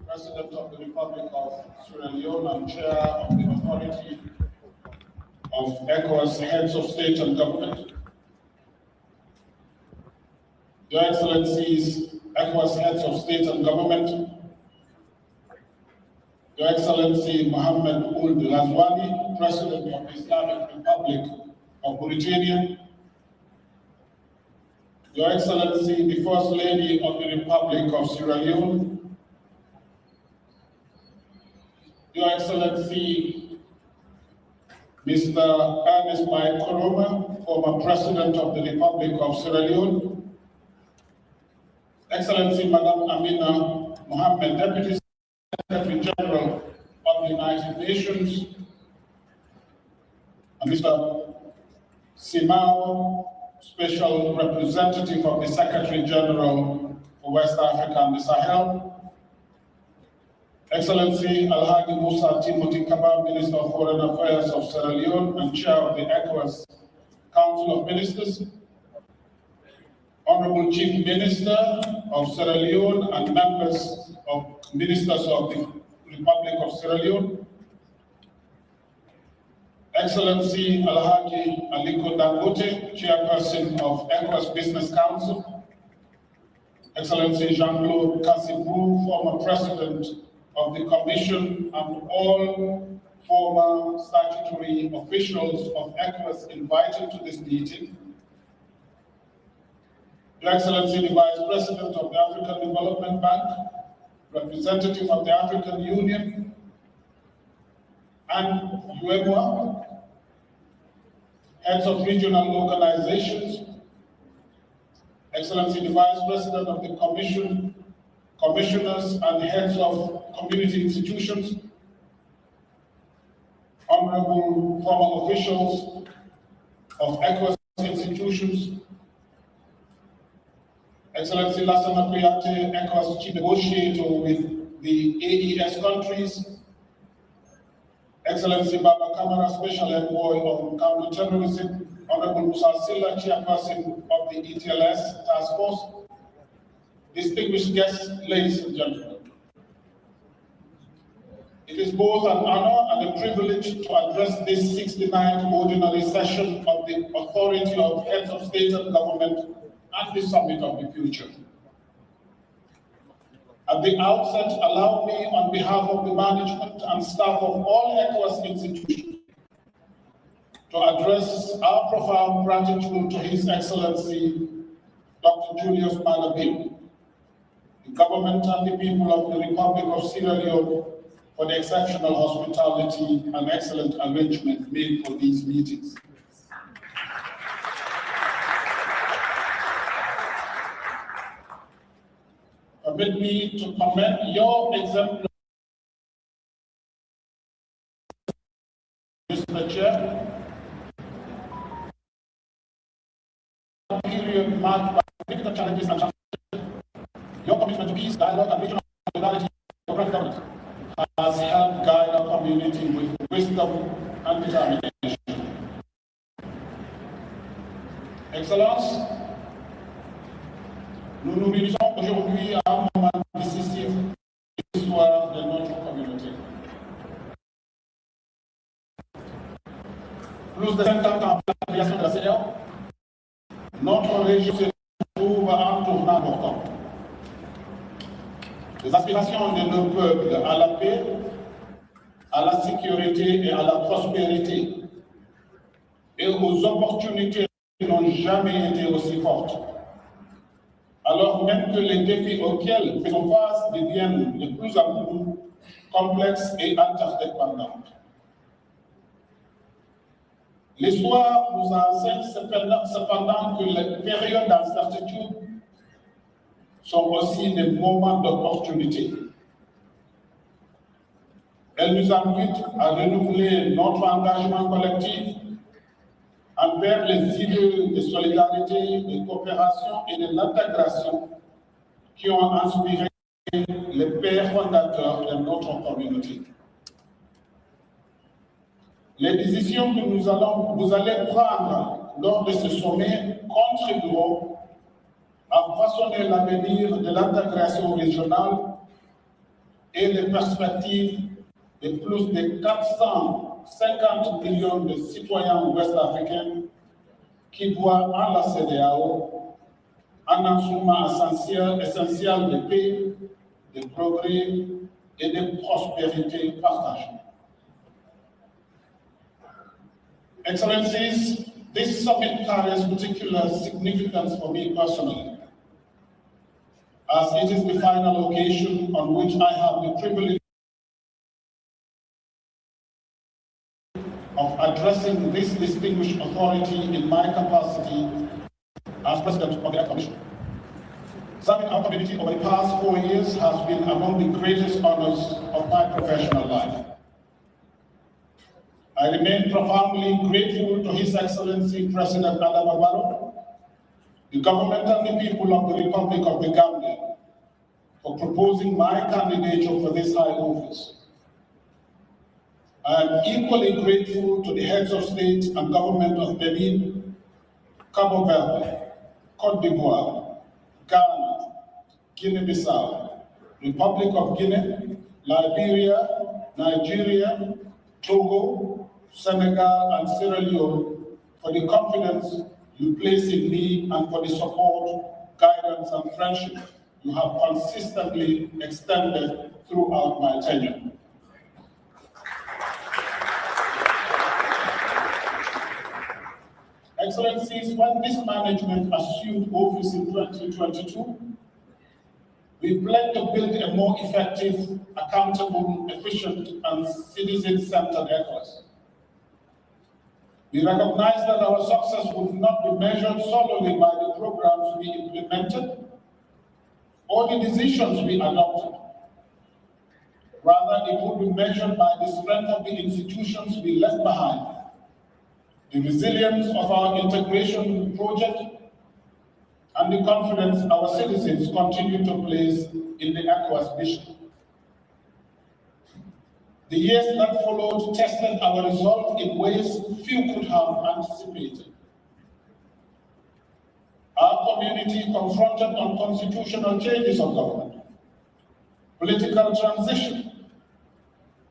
President of the Republic of Sierra Leone and Chair of the Authority of ECOWAS Heads of State and Government, Your Excellencies, ECOWAS Heads of State and Government, Your Excellency Mohammed Ould Razwani, President of the Islamic Republic of Mauritania, Your Excellency, the First Lady of the Republic of Sierra Leone, Your Excellency, Mr. Ernest Bai Koroma, former President of the Republic of Sierra Leone, Excellency Madam Amina Mohammed, Deputy Secretary General of the United Nations, and Mr. Simao, Special Representative of the Secretary General for West Africa and the Sahel, Excellency Alhaji Musa Timothy Kaba, Minister of Foreign Affairs of Sierra Leone and Chair of the ECOWAS Council of Ministers, Honorable Chief Minister of Sierra Leone and members of Ministers of the Republic of Sierra Leone, Excellency Alhaji Aliko Dangote, Chairperson of ECOWAS Business Council, Excellency Jean-Claude Cassibou, former President of the Commission, and all former statutory officials of ECOWAS invited to this meeting, Your Excellency the Vice President of the African Development Bank, representative of the African Union, and UEMOA, heads of regional organizations, Excellency the Vice President of the Commission, commissioners and heads of community institutions, honorable former officials of ECOWAS institutions, Excellency Lassana Kouyaté, ECOWAS chief negotiator with the AES countries, Excellency Baba Kamara, Special Envoy on Counterterrorism, Honorable Musa Silla, Chairperson of the ETLS Task Force, distinguished guests, ladies and gentlemen. It is both an honor and a privilege to address this 69th ordinary session of the Authority of Heads of State and Government at the Summit of the Future. At the outset, allow me, on behalf of the management and staff of all ECOWAS institutions, to address our profound gratitude to His Excellency, Dr. Julius Malabim, the government and the people of the Republic of Sierra Leone for the exceptional hospitality and excellent arrangement made for these meetings. Permit me to commend your exemplary, Mr. Chair, period marked by significant challenges and challenges. Your commitment to peace, dialogue, and regional solidarity for government has helped guide our community with wisdom and determination. Excellence, nous nous réunissons aujourd'hui à un moment décisif de l'histoire de notre communauté. Plus de 50 ans après la création de la CEDEAO, notre région se trouve à un tournant important. Les aspirations de nos peuples à la paix, à la sécurité et à la prospérité et aux opportunités n'ont jamais été aussi fortes. Alors même que les défis auxquels nous faisons face deviennent de plus en plus complexes et interdépendants. L'histoire nous enseigne cependant que les périodes d'incertitude sont aussi des moments d'opportunité. Elle nous invite à renouveler notre engagement collectif envers les idées de solidarité, de coopération et de l'intégration qui ont inspiré les pères fondateurs de notre communauté. Les décisions que vous allez prendre lors de ce sommet contribueront à façonner l'avenir de l'intégration régionale et les perspectives de plus de 450 millions de citoyens ouest-africains qui voient en la CEDEAO un instrument essentiel de paix, de progrès et de prospérité partagée. Excellencies, this summit carries particular significance for me personally, as it is the final occasion on which I have the privilege of addressing this distinguished authority in my capacity as President of the Commission. Serving our community over the past 4 years has been among the greatest honors of my professional life. I remain profoundly grateful to His Excellency President Adama Barrow, the government and the people of the Republic of the Gambia for proposing my candidature for this high office. I am equally grateful to the heads of state and government of Benin, Cabo Verde, Cote d'Ivoire, Ghana, Guinea-Bissau, Republic of Guinea, Liberia, Nigeria, Togo, Senegal, and Sierra Leone for the confidence you place in me and for the support, guidance, and friendship you have consistently extended throughout my tenure. Excellencies, when this management assumed office in 2022, we pledged to build a more effective, accountable, efficient, and citizen-centered ECOWAS. We recognize that our success would not be measured solely by the programs we implemented or the decisions we adopted. Rather, it would be measured by the strength of the institutions we left behind, the resilience of our integration project, and the confidence our citizens continue to place in the ECOWAS vision. The years that followed tested our resolve in ways few could have anticipated. Our community confronted unconstitutional changes of government, political transition,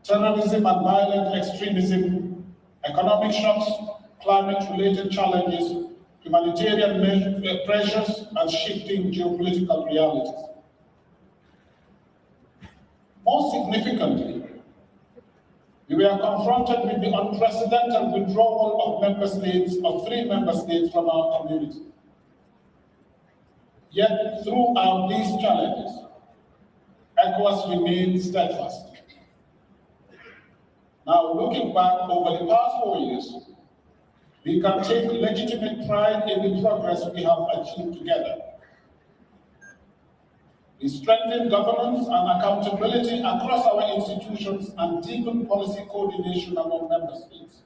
terrorism and violent extremism, economic shocks, climate-related challenges, humanitarian pressures, and shifting geopolitical realities. More significantly, we were confronted with the unprecedented withdrawal of 3 member states from our community. Yet, throughout these challenges, ECOWAS remained steadfast. Now, looking back over the past 4 years, we can take legitimate pride in the progress we have achieved together. We strengthened governance and accountability across our institutions and deepened policy coordination among member states.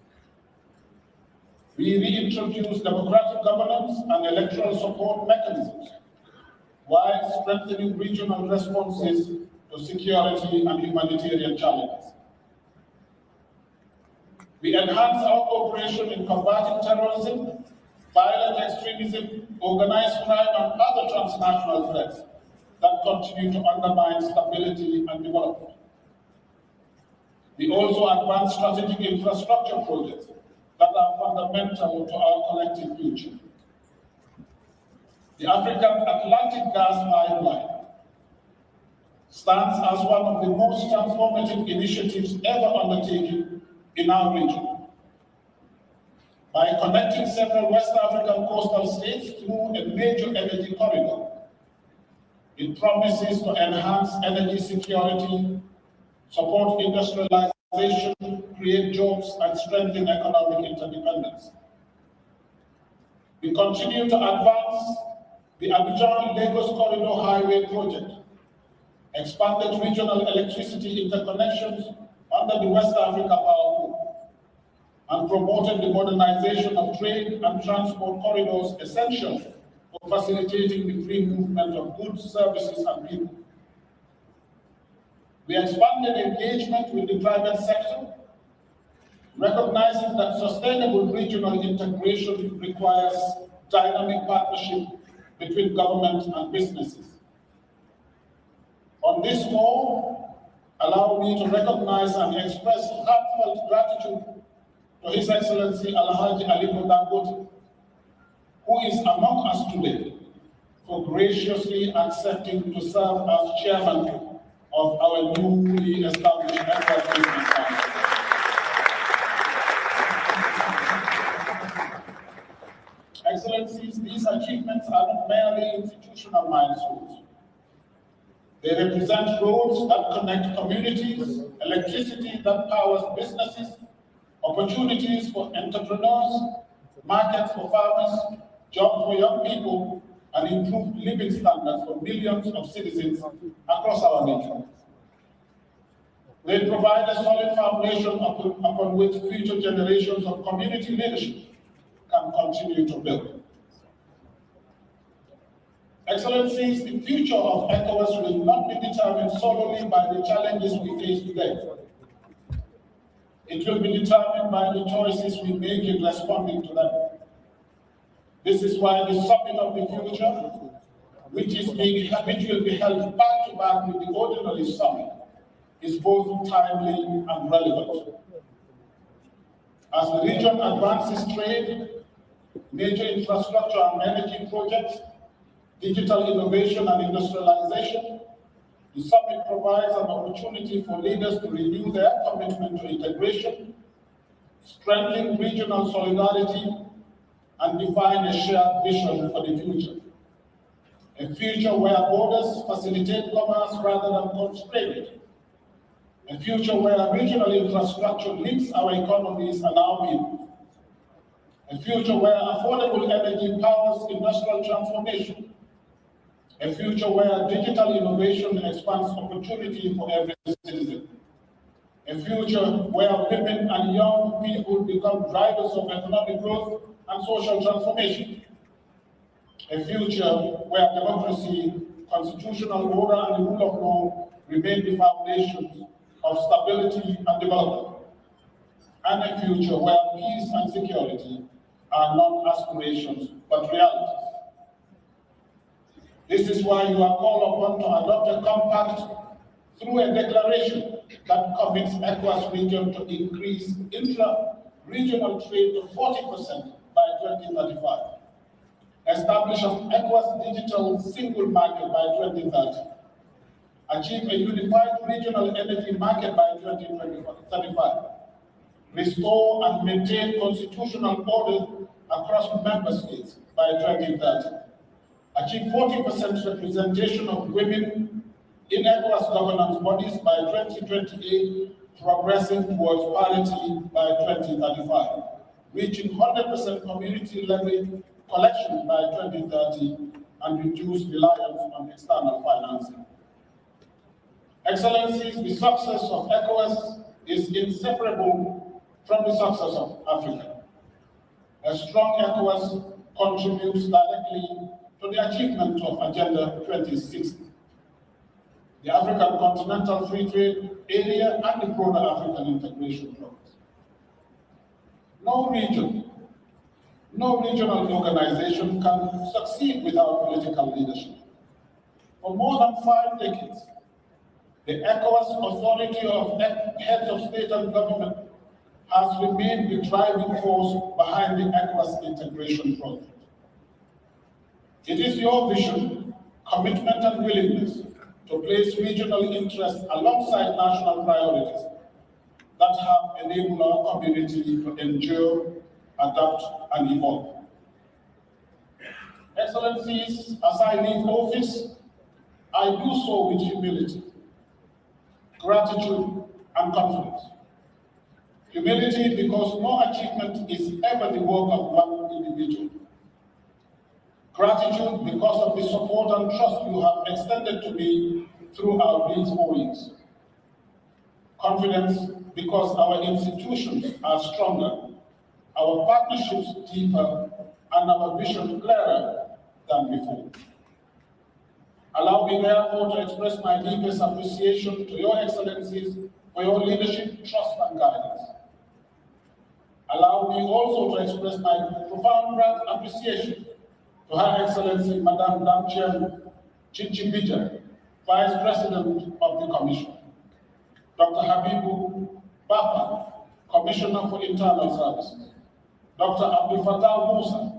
We reintroduced democratic governance and electoral support mechanisms, while strengthening regional responses to security and humanitarian challenges. We enhanced our cooperation in combating terrorism, violent extremism, organized crime, and other transnational threats that continue to undermine stability and development. We also advanced strategic infrastructure projects that are fundamental to our collective future. The African Atlantic Gas Pipeline stands as one of the most transformative initiatives ever undertaken in our region. By connecting several West African coastal states through a major energy corridor, it promises to enhance energy security, support industrialization, create jobs, and strengthen economic interdependence. We continue to advance the Abidjan-Lagos Corridor Highway project, expanded regional electricity interconnections under the West Africa Power Pool, and promoted the modernization of trade and transport corridors essential for facilitating the free movement of goods, services, and people. We expanded engagement with the private sector, recognizing that sustainable regional integration requires dynamic partnership between government and businesses. On this score, allow me to recognize and express heartfelt gratitude to His Excellency Alhaji Aliko Dangote, who is among us today, for graciously accepting to serve as chairman of our newly established ECOWAS Business Council. Excellencies, these achievements are not merely institutional milestones. They represent roads that connect communities, electricity that powers businesses, opportunities for entrepreneurs, markets for farmers, jobs for young people, and improved living standards for millions of citizens across our region. They provide a solid foundation upon which future generations of community leadership can continue to build. Excellencies, the future of ECOWAS will not be determined solely by the challenges we face today. It will be determined by the choices we make in responding to them. This is why the Summit of the Future, which will be held back-to-back with the ordinary summit, is both timely and relevant. As the region advances trade, major infrastructure and energy projects, digital innovation and industrialization, the summit provides an opportunity for leaders to renew their commitment to integration, strengthen regional solidarity, and define a shared vision for the future. A future where borders facilitate commerce rather than constrain it. A future where regional infrastructure links our economies and our people. A future where affordable energy powers industrial transformation. A future where digital innovation expands opportunity for every citizen. A future where women and young people become drivers of economic growth and social transformation. A future where democracy, constitutional order, and the rule of law remain the foundations of stability and development. And a future where peace and security are not aspirations, but realities. This is why you are called upon to adopt a compact through a declaration that commits ECOWAS region to increase intra-regional trade to 40% by 2035. Establish an ECOWAS digital single market by 2030. Achieve a unified regional energy market by 2035. Restore and maintain constitutional order across member states by 2030. Achieve 40% representation of women in ECOWAS governance bodies by 2028, progressing towards parity by 2035, reaching 100% community level collection by 2030, and reduce reliance on external financing. Excellencies, the success of ECOWAS is inseparable from the success of Africa. A strong ECOWAS contributes directly to the achievement of Agenda 2060, the African Continental Free Trade Area, and the broader African integration progress. No region, no regional organization can succeed without political leadership. For more than 5 decades, the ECOWAS authority of heads of state and government has remained the driving force behind the ECOWAS integration project. It is your vision, commitment, and willingness to place regional interests alongside national priorities that have enabled our community to endure, adapt, and evolve. Excellencies, as I leave office, I do so with humility, gratitude, and confidence. Humility because no achievement is ever the work of one individual. Gratitude because of the support and trust you have extended to me throughout these 4 years. Confidence because our institutions are stronger, our partnerships deeper, and our vision clearer than before. Allow me therefore to express my deepest appreciation to your excellencies for your leadership, trust, and guidance. Allow me also to express my profound appreciation to Her Excellency Madame Damchian Chinchibija, Vice President of the Commission, Dr. Habibu Bapa, Commissioner for Internal Services, Dr. Abdul Fattah Musa,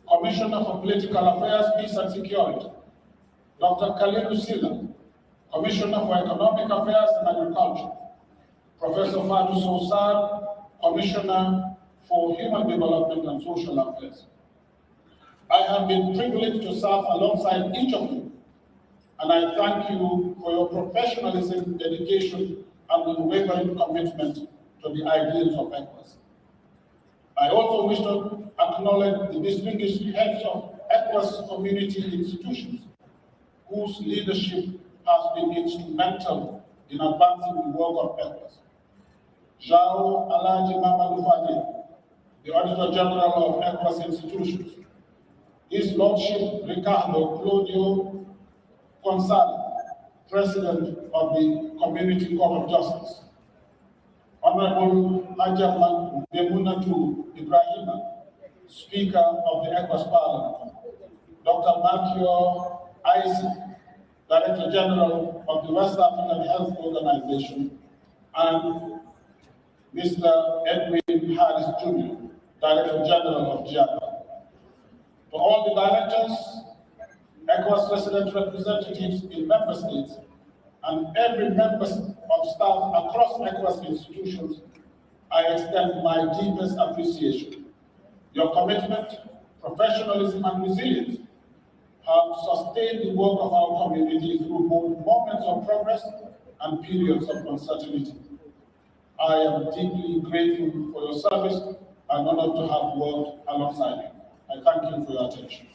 Commissioner for Political Affairs, Peace and Security, Dr. Khalil Silla, Commissioner for Economic Affairs and Agriculture, Professor Fatu Sosar, Commissioner for Human Development and Social Affairs. I have been privileged to serve alongside each of you, and I thank you for your professionalism, dedication, and unwavering commitment to the ideals of ECOWAS. I also wish to acknowledge the distinguished heads of ECOWAS community institutions whose leadership has been instrumental in advancing the work of ECOWAS. João Alaji Mamadou Fadil, the Auditor General of ECOWAS institutions. His Lordship Ricardo Claudio Gonzalez, President of the Community Court of Justice. Honorable Hajaman Bemunatu Ibrahima, Speaker of the ECOWAS Parliament. Dr. Makio Isaac, Director General of the West African Health Organization, and Mr. Edwin Harris Jr., Director General of GIAPA. To all the directors, ECOWAS resident representatives in member states, and every member of staff across ECOWAS institutions, I extend my deepest appreciation. Your commitment, professionalism, and resilience have sustained the work of our community through both moments of progress and periods of uncertainty. I am deeply grateful for your service and honored to have worked alongside you. I thank you for your attention.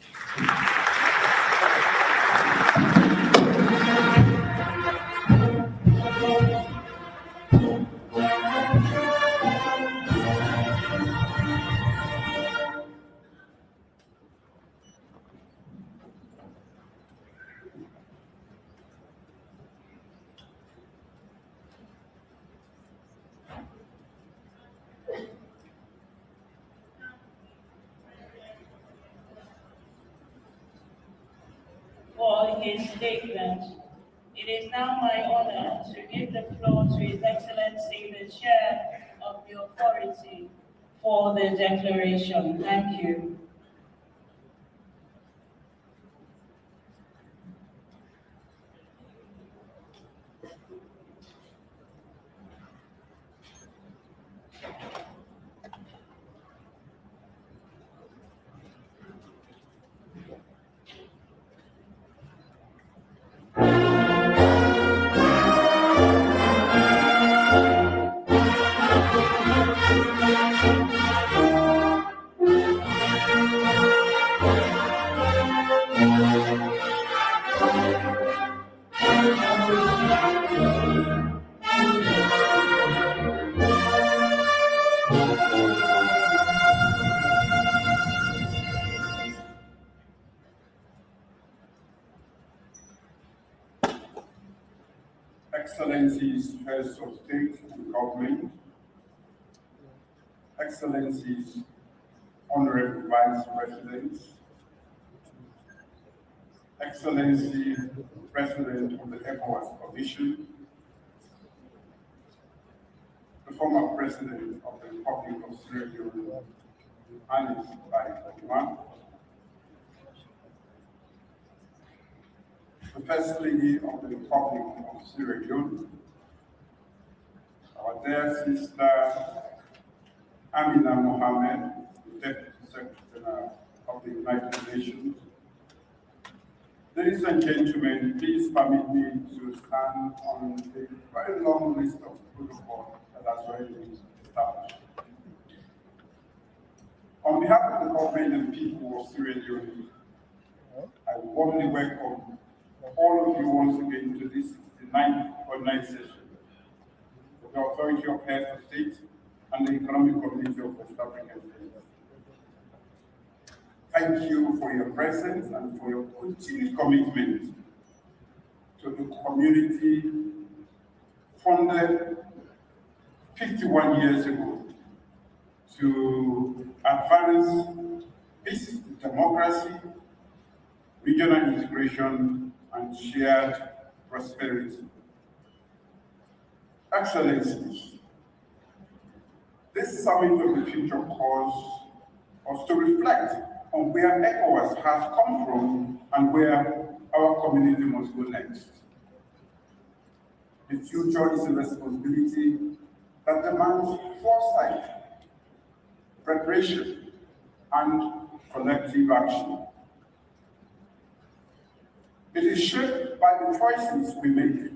For his statement. It is now my honor to give the floor to His Excellency, the Chair of the Authority, for the declaration. Thank you. Excellencies, Heads of State and Government, Excellencies, Honorable Vice Presidents, Excellency, President of the ECOWAS Commission, the former President of the Republic of Sierra Leone, Anis Bai, the First Lady of the Republic of Sierra Leone, our dear sister Amina Mohammed, the Deputy Secretary of the United Nations. Ladies and gentlemen, please permit me to stand on the very long list of protocol that has already been established. On behalf of the government and people of Sierra Leone, I warmly welcome all of you once again to this 69th online session of the Authority of Heads of State and the Economic Community of West African States. Thank you for your presence and for your continued commitment to the community founded 51 years ago to advance peace, democracy, regional integration, and shared prosperity. Excellencies, this Summit of the Future calls us to reflect on where ECOWAS has come from and where our community must go next. The future is a responsibility that demands foresight, preparation, and collective action. It is shaped by the choices we make,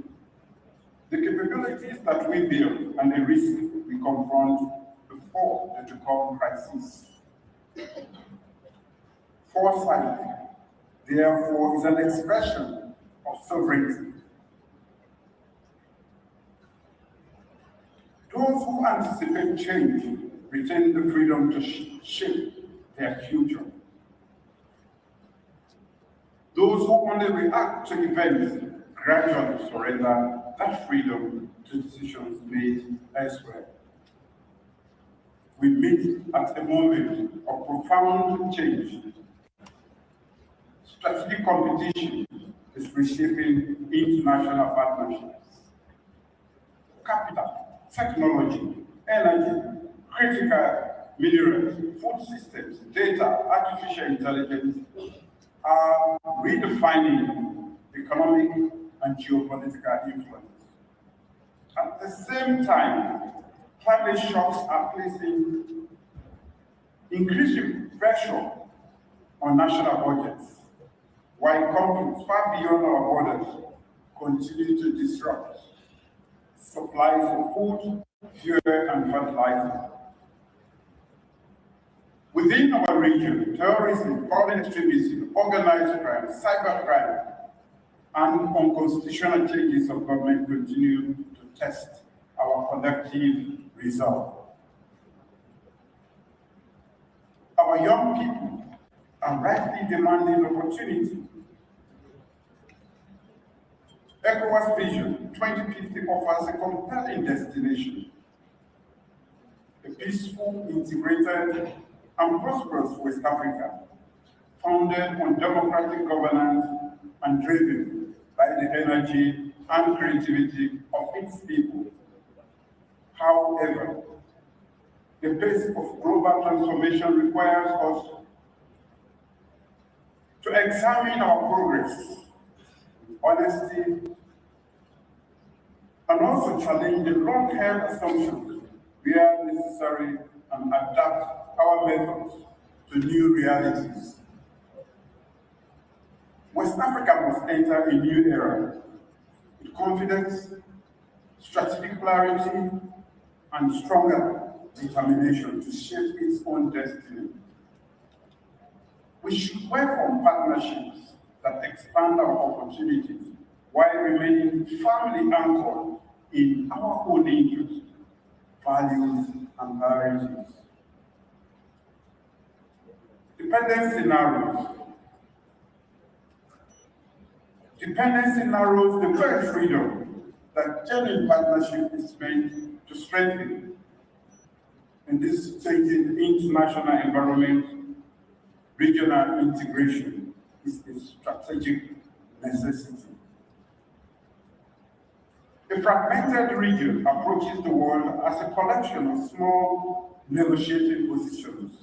the capabilities that we build, and the risks we confront before they become crises. Foresight therefore, is an expression of sovereignty. Those who anticipate change retain the freedom to shape their future. Those who only react to events gradually surrender that freedom to decisions made elsewhere. We meet at a moment of profound change. Strategic competition is reshaping international partnerships. Capital, technology, energy, critical minerals, food systems, data, artificial intelligence are redefining economic and geopolitical influence. At the same time, climate shocks are placing increasing pressure on national budgets, while conflicts far beyond our borders continue to disrupt supplies of food, fuel, and fertilizer. Within our region, terrorism, foreign extremism, organized crime, cybercrime, and unconstitutional changes of government continue to test our collective resolve. Our young people are rightly demanding opportunity. ECOWAS Vision 2050 offers a compelling destination, a peaceful, integrated, and prosperous West Africa, founded on democratic governance and driven by the energy and creativity of its people. However, the pace of global transformation requires us to examine our progress, honesty, and also challenge the long-held assumptions where necessary and adapt our methods to new realities. West Africa must enter a new era with confidence, strategic clarity, and stronger determination to shape its own destiny. We should welcome partnerships that expand our opportunities while remaining firmly anchored in our own interests, values, and priorities. Dependence narrows the very freedom that genuine partnership is meant to strengthen. In this changing international environment, regional integration is a strategic necessity. A fragmented region approaches the world as a collection of small negotiating positions.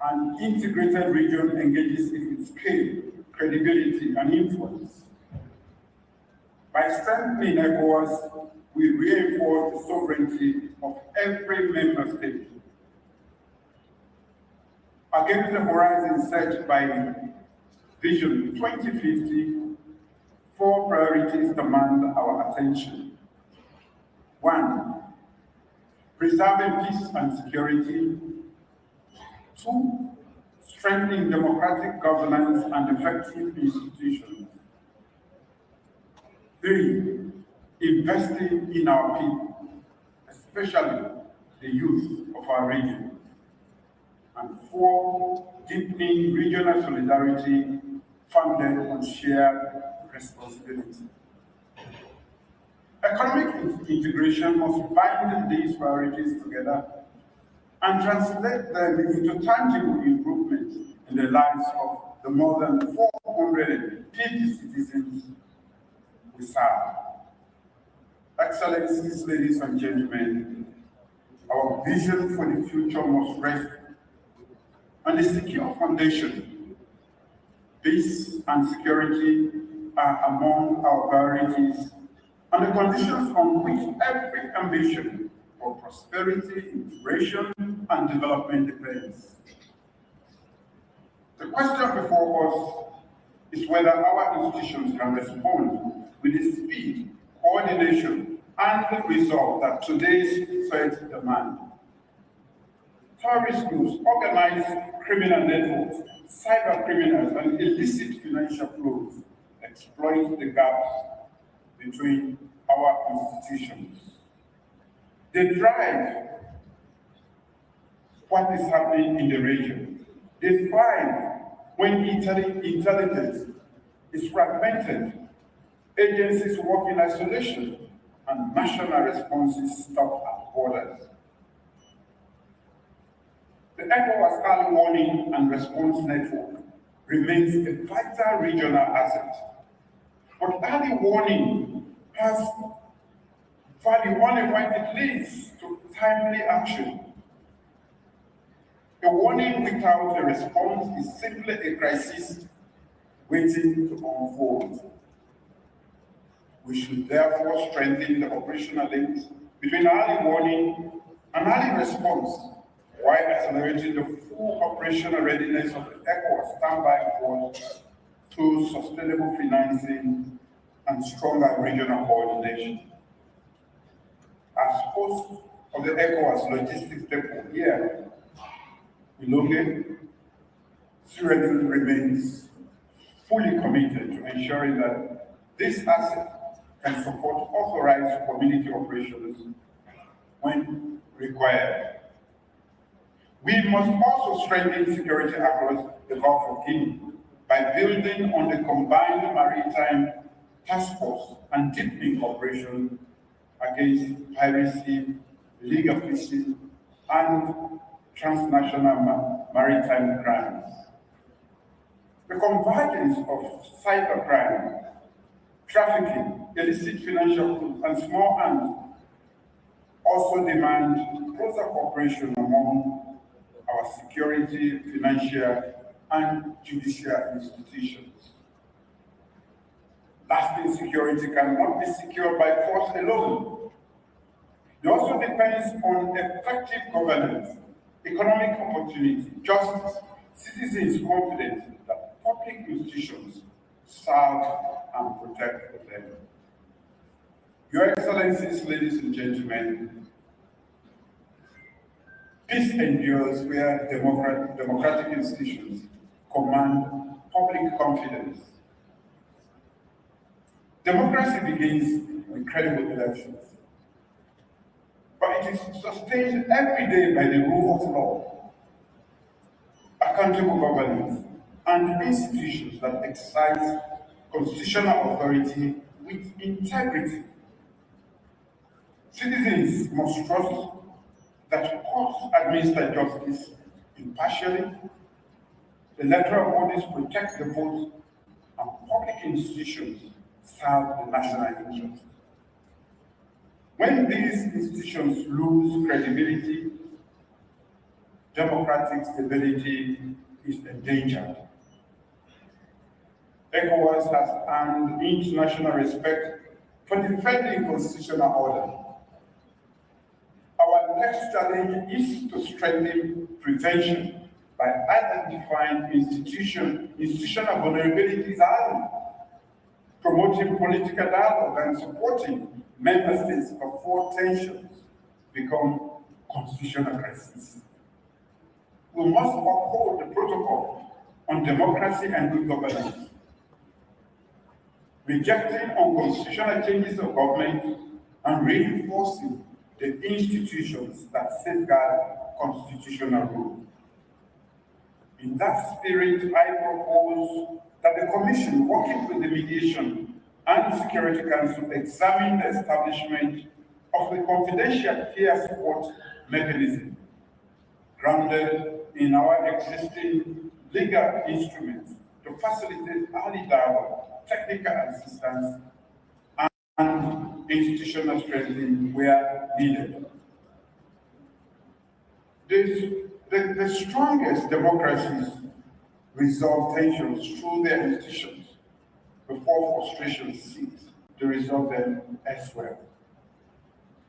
An integrated region engages in scale, credibility, and influence. By strengthening ECOWAS, we reinforce the sovereignty of every member state. Against the horizon set by Vision 2050, 4 priorities demand our attention. 1, preserving peace and security. 2, strengthening democratic governance and effective institutions. 3, investing in our people, especially the youth of our region. And 4, deepening regional solidarity founded on shared responsibility. Economic integration must bind these priorities together and translate them into tangible improvements in the lives of the more than 450 citizens we serve. Excellencies, ladies and gentlemen, our vision for the future must rest on a secure foundation. Peace and security are among our priorities and the conditions on which every ambition for prosperity, integration, and development depends. The question before us is whether our institutions can respond with the speed, coordination, and resolve that today's threats demand. terrorist groups, organized criminal networks, cyber criminals, and illicit financial flows exploit the gaps between our institutions. They drive what is happening in the region. They thrive when intelligence is fragmented, agencies work in isolation, and national responses stop at borders. The ECOWAS Early Warning and Response Network remains a vital regional asset. But early warning has value only when it leads to timely action. A warning without a response is simply a crisis waiting to unfold. We should therefore strengthen the operational links between early warning and early response, while accelerating the full operational readiness of the ECOWAS standby force through sustainable financing and stronger regional coordination. As host of the ECOWAS logistics depot here in Lungi, Sierra Leone remains fully committed to ensuring that this asset can support authorized community operations when required. We must also strengthen security across the Gulf of Guinea by building on the combined maritime task force and deepening cooperation against piracy, illegal fishing, and transnational maritime crimes. The convergence of cybercrime, trafficking, illicit financial flows, and small arms also demand closer cooperation among our security, financial, and judicial institutions. Lasting security cannot be secured by force alone. It also depends on effective governance, economic opportunity, justice, citizens' confidence that public institutions serve and protect them. Your Excellencies, ladies and gentlemen, peace endures where democratic institutions command public confidence. Democracy begins with credible elections, but it is sustained every day by the rule of law, accountable governance, and institutions that exercise constitutional authority with integrity. Citizens must trust that courts administer justice impartially, electoral bodies protect the vote, and public institutions serve the national interest. When these institutions lose credibility, democratic stability is endangered. ECOWAS has earned international respect for defending constitutional order. Our next challenge is to strengthen prevention by identifying institutional vulnerabilities early, promoting political dialogue, and supporting member states before tensions become constitutional crises. We must uphold the protocol on democracy and good governance, rejecting unconstitutional changes of government and reinforcing the institutions that safeguard constitutional rule. In that spirit, I propose that the Commission, working with the Mediation and Security Council, examine the establishment of the confidential peer support mechanism grounded in our existing legal instruments to facilitate early dialogue, technical assistance, and institutional strengthening where needed. The strongest democracies resolve tensions through their institutions before frustrations seek to resolve them elsewhere.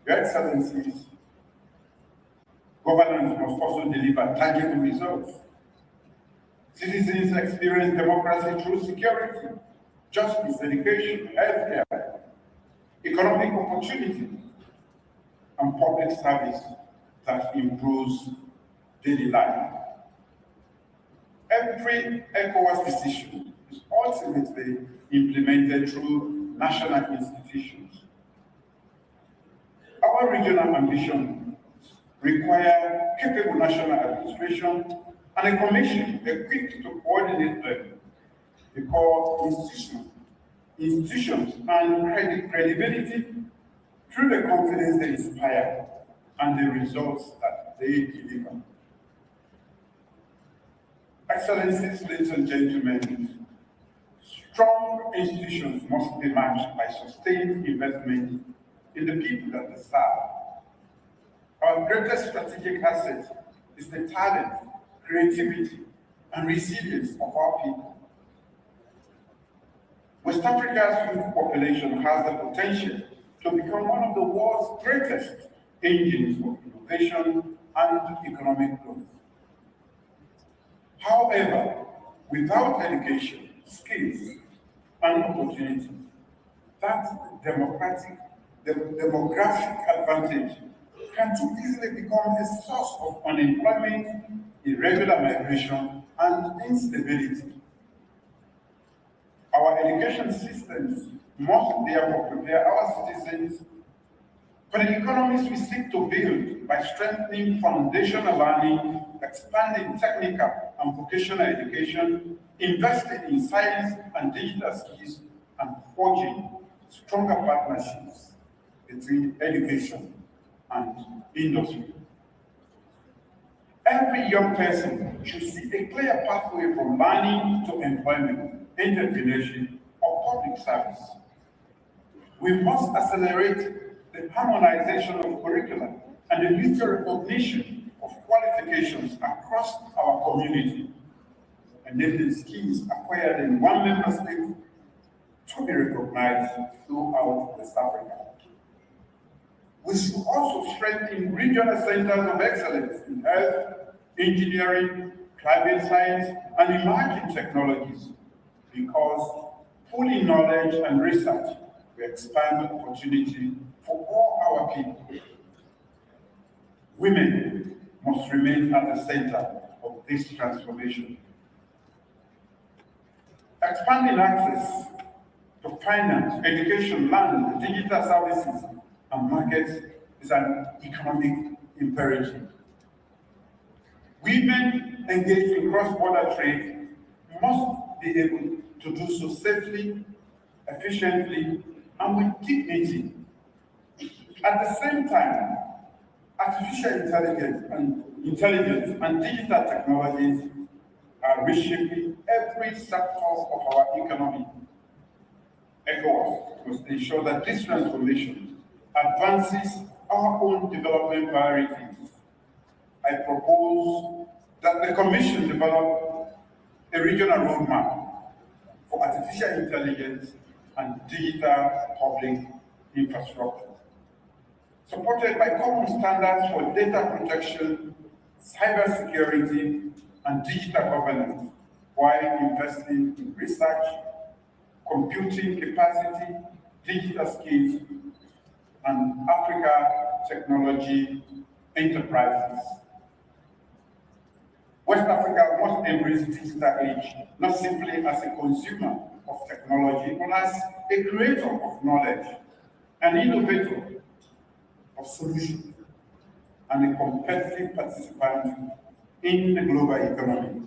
Your Excellencies, governance must also deliver tangible results. Citizens experience democracy through security, justice, education, healthcare, economic opportunity, and public service that improves daily life. Every ECOWAS decision is ultimately implemented through national institutions. Our regional ambitions require capable national administration and a commission equipped to coordinate them, because institutions and credibility through the confidence they inspire and the results that they deliver. Excellencies, ladies and gentlemen, strong institutions must be matched by sustained investment in the people that they serve. Our greatest strategic asset is the talent, creativity, and resilience of our people. West Africa's youth population has the potential to become one of the world's greatest engines of innovation and economic growth. However, without education, skills, and opportunity, that demographic advantage can too easily become a source of unemployment, irregular migration, and instability. Our education systems must therefore prepare our citizens for the economies we seek to build by strengthening foundational learning, expanding technical and vocational education, investing in science and digital skills, and forging stronger partnerships between education and industry. Every young person should see a clear pathway from learning to employment, entrepreneurship, or public service. We must accelerate the harmonization of curricula and the mutual recognition of qualifications across our community, enabling skills acquired in one member state to be recognized throughout West Africa. We should also strengthen regional centers of excellence in health, engineering, climate science, and emerging technologies, because pooling knowledge and research will expand opportunity for all our people. Women must remain at the center of this transformation. Expanding access to finance, education, land, digital services, and markets is an economic imperative. Women engaged in cross-border trade must be able to do so safely, efficiently, and with dignity. At the same time, artificial intelligence and digital technologies are reshaping every sector of our economy. ECOWAS must ensure that this transformation advances our own development priorities. I propose that the Commission develop a regional roadmap for artificial intelligence and digital public infrastructure, supported by common standards for data protection, cybersecurity, and digital governance, while investing in research, computing capacity, digital skills, and Africa technology enterprises. West Africa must embrace digital age, not simply as a consumer of technology, but as a creator of knowledge, an innovator of solutions, and a competitive participant in the global economy.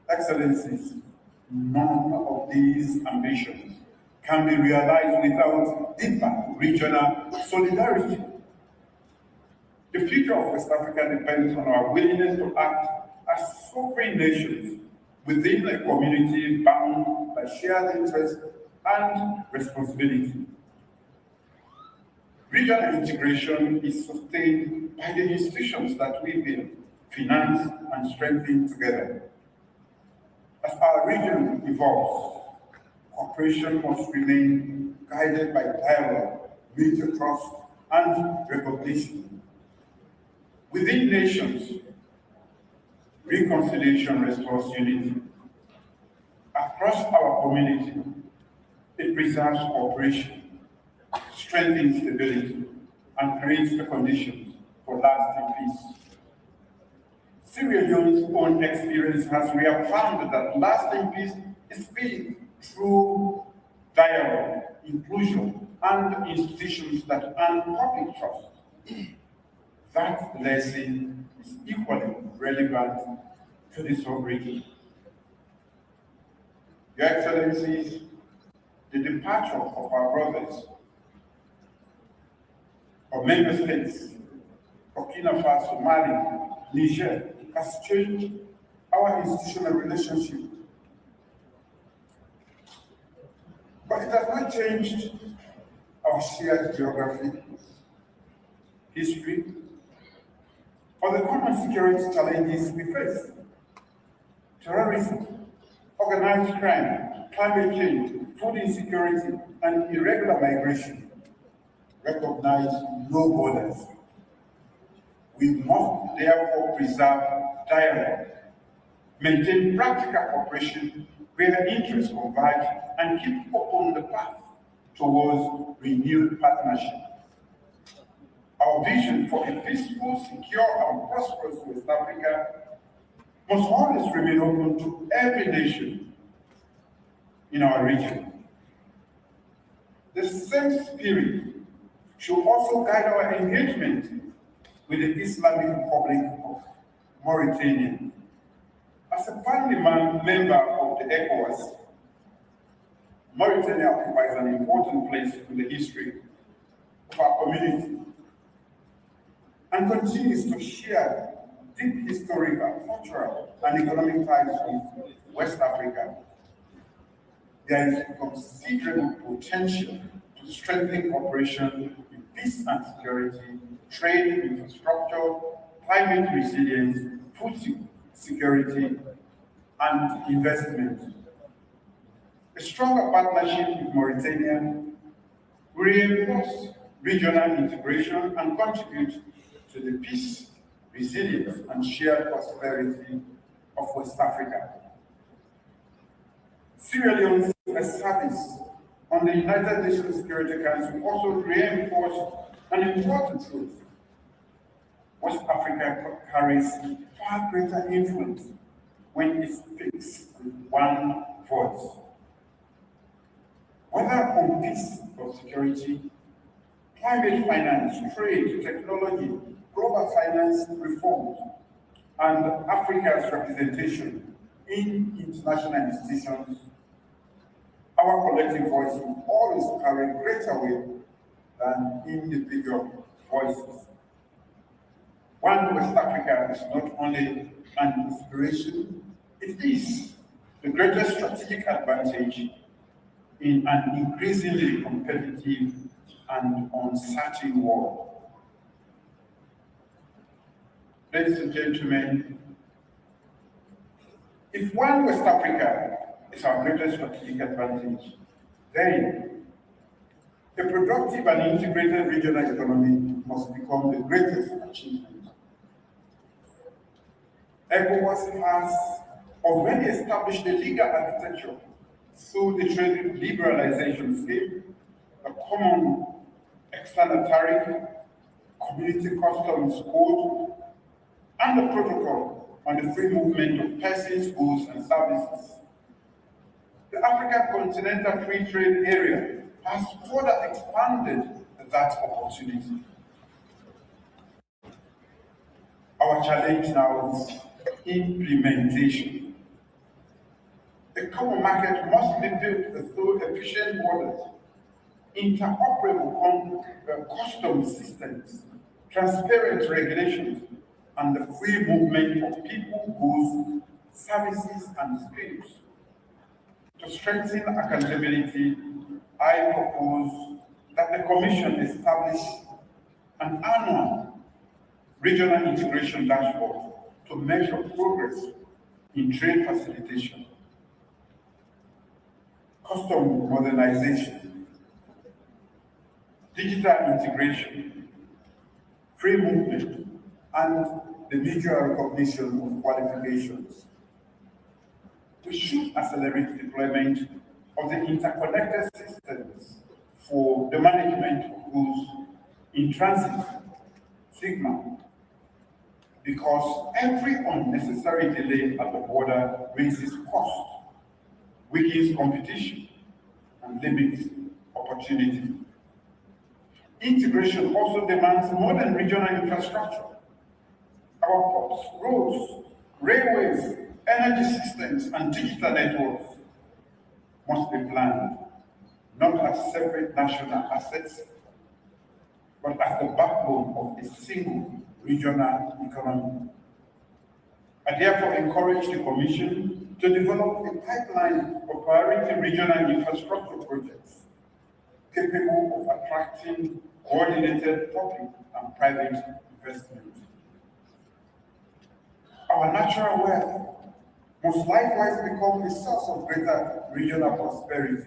Excellencies, none of these ambitions can be realized without deeper regional solidarity. The future of West Africa depends on our willingness to act as sovereign nations within a community bound by shared interests and responsibility. Regional integration is sustained by the institutions that we build, finance, and strengthen together. As our region evolves, cooperation must remain guided by dialogue, mutual trust, and recognition. Within nations, reconciliation restores unity. Across our community, it preserves cooperation, strengthens stability, and creates the conditions for lasting peace. Sierra Leone's own experience has reaffirmed that lasting peace is built through dialogue, inclusion, and institutions that earn public trust. That lesson is equally relevant to this region. Your Excellencies, the departure of our brothers of member states, Burkina Faso, Mali, Niger, has changed our institutional relationship. But it has not changed our shared geography, history, or the common security challenges we face. Terrorism, organized crime, climate change, food insecurity, and irregular migration recognize no borders. We must therefore preserve dialogue, maintain practical cooperation where interests converge, and keep open the path towards renewed partnership. Our vision for a peaceful, secure, and prosperous West Africa must always remain open to every nation in our region. The same spirit should also guide our engagement with the Islamic Republic of Mauritania. As a founding member of the ECOWAS, Mauritania occupies an important place in the history of our community and continues to share deep historical, cultural, and economic ties with West Africa. There is considerable potential to strengthen cooperation in peace and security, trade, infrastructure, climate resilience, food security, and investment. A stronger partnership with Mauritania will reinforce regional integration and contribute to the peace, resilience, and shared prosperity of West Africa. Sierra Leone's service on the United Nations Security Council also reinforced an important truth. West Africa carries far greater influence when it speaks with one voice. Whether on peace or security, climate finance, trade, technology, global finance reforms, and Africa's representation in international institutions, our collective voices always carry greater weight than individual voices. One West Africa is not only an inspiration, it is the greatest strategic advantage in an increasingly competitive and uncertain world. Ladies and gentlemen, if one West Africa is our greatest strategic advantage, then a productive and integrated regional economy must become the greatest achievement. ECOWAS has already established a legal architecture through the trade liberalization scheme, a common external tariff, community customs code, and the protocol on the free movement of persons, goods, and services. The African Continental Free Trade Area has further expanded that opportunity. Our challenge now is implementation. The common market must be built through efficient borders, interoperable customs systems, transparent regulations, and the free movement of people, goods, services, and skills. To strengthen accountability, I propose that the Commission establish an annual regional integration dashboard to measure progress in trade facilitation, custom modernization, digital integration, free movement, and the mutual recognition of qualifications. We should accelerate deployment of the interconnected systems for the management of goods in transit, SIGMA, because every unnecessary delay at the border raises cost, weakens competition, and limits opportunity. Integration also demands modern regional infrastructure. Our ports, roads, railways, energy systems, and digital networks must be planned, not as separate national assets, but as the backbone of a single regional economy. I therefore encourage the Commission to develop a pipeline of priority regional infrastructure projects capable of attracting coordinated public and private investment. Our natural wealth must likewise become a source of greater regional prosperity.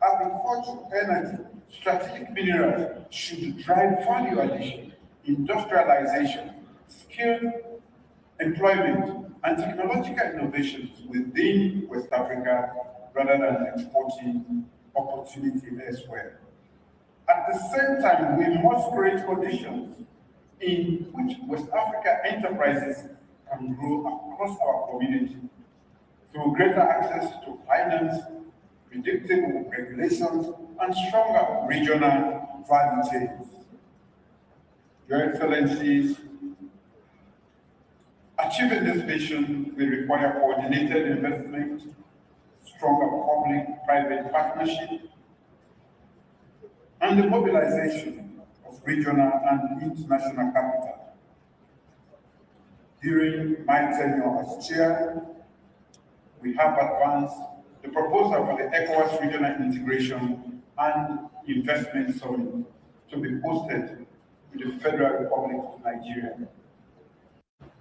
Agriculture, energy, strategic minerals should drive value addition, industrialization, skilled employment, and technological innovations within West Africa rather than exporting opportunity elsewhere. At the same time, we must create conditions in which West Africa enterprises can grow across our community through greater access to finance, predictable regulations, and stronger regional value chains. Your Excellencies, achieving this vision will require coordinated investment, stronger public-private partnership, and the mobilization of regional and international capital. During my tenure as chair, we have advanced the proposal for the ECOWAS Regional Integration and Investment Summit to be hosted in the Federal Republic of Nigeria.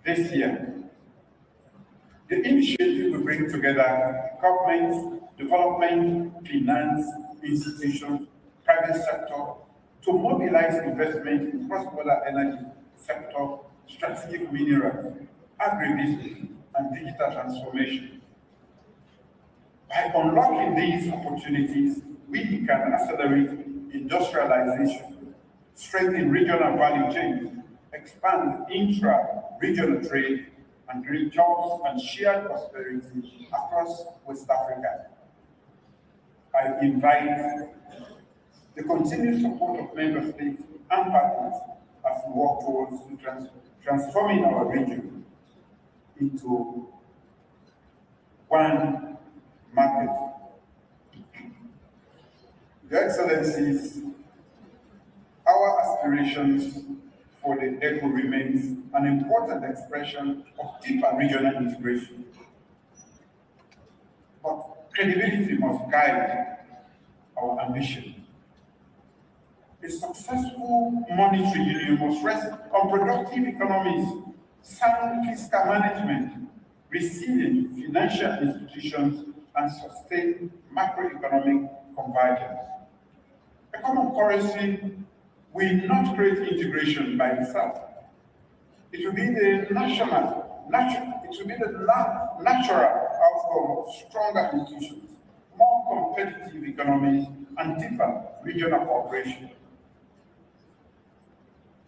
This year, the initiative will bring together governments, development, finance, institutions, private sector to mobilize investment in cross-border energy sector, strategic minerals, agribusiness, and digital transformation. By unlocking these opportunities, we can accelerate industrialization, strengthen regional value chains, expand intra-regional trade, and create jobs and shared prosperity across West Africa. I invite the continued support of member states and partners as we work towards transforming our region into one market. Your Excellencies, our aspirations for the ECO remains an important expression of deeper regional integration. But credibility must guide our ambition. A successful monetary union must rest on productive economies, sound fiscal management, resilient financial institutions, and sustained macroeconomic convergence. A common currency will not create integration by itself. It will be the natural outcome of stronger institutions, more competitive economies, and deeper regional cooperation.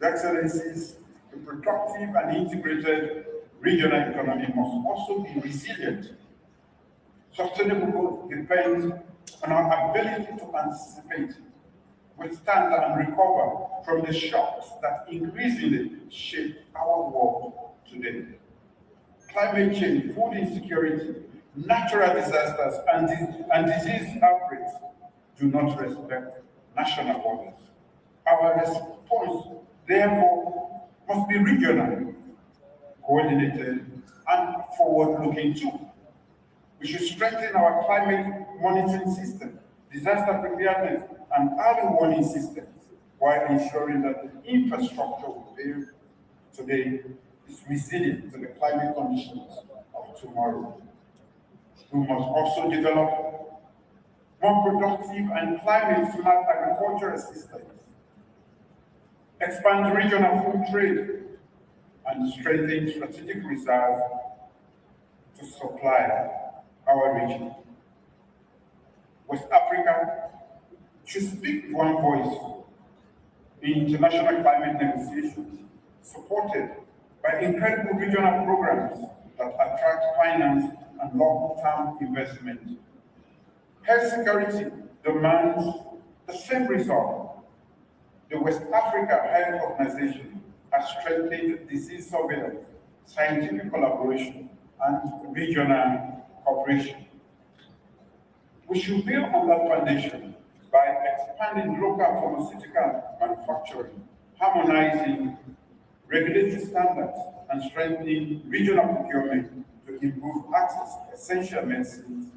Your Excellencies, a productive and integrated regional economy must also be resilient. Sustainable growth depends on our ability to anticipate, withstand, and recover from the shocks that increasingly shape our world today. Climate change, food insecurity, natural disasters, and disease outbreaks do not respect national borders. Our response, therefore, must be regional, coordinated, and forward-looking too. We should strengthen our climate monitoring system, disaster preparedness, and early warning systems, while ensuring that the infrastructure we build today is resilient to the climate conditions of tomorrow. We must also develop more productive and climate-smart agricultural systems, expand regional food trade, and strengthen strategic reserves to supply our region. West Africa should speak with one voice in international climate negotiations, supported by incredible regional programs that attract finance and long-term investment. Health security demands the same result. The West Africa Health Organization has strengthened disease surveillance, scientific collaboration, and regional cooperation. We should build on that foundation by expanding local pharmaceutical manufacturing, harmonizing regulatory standards, and strengthening regional procurement to improve access to essential medicines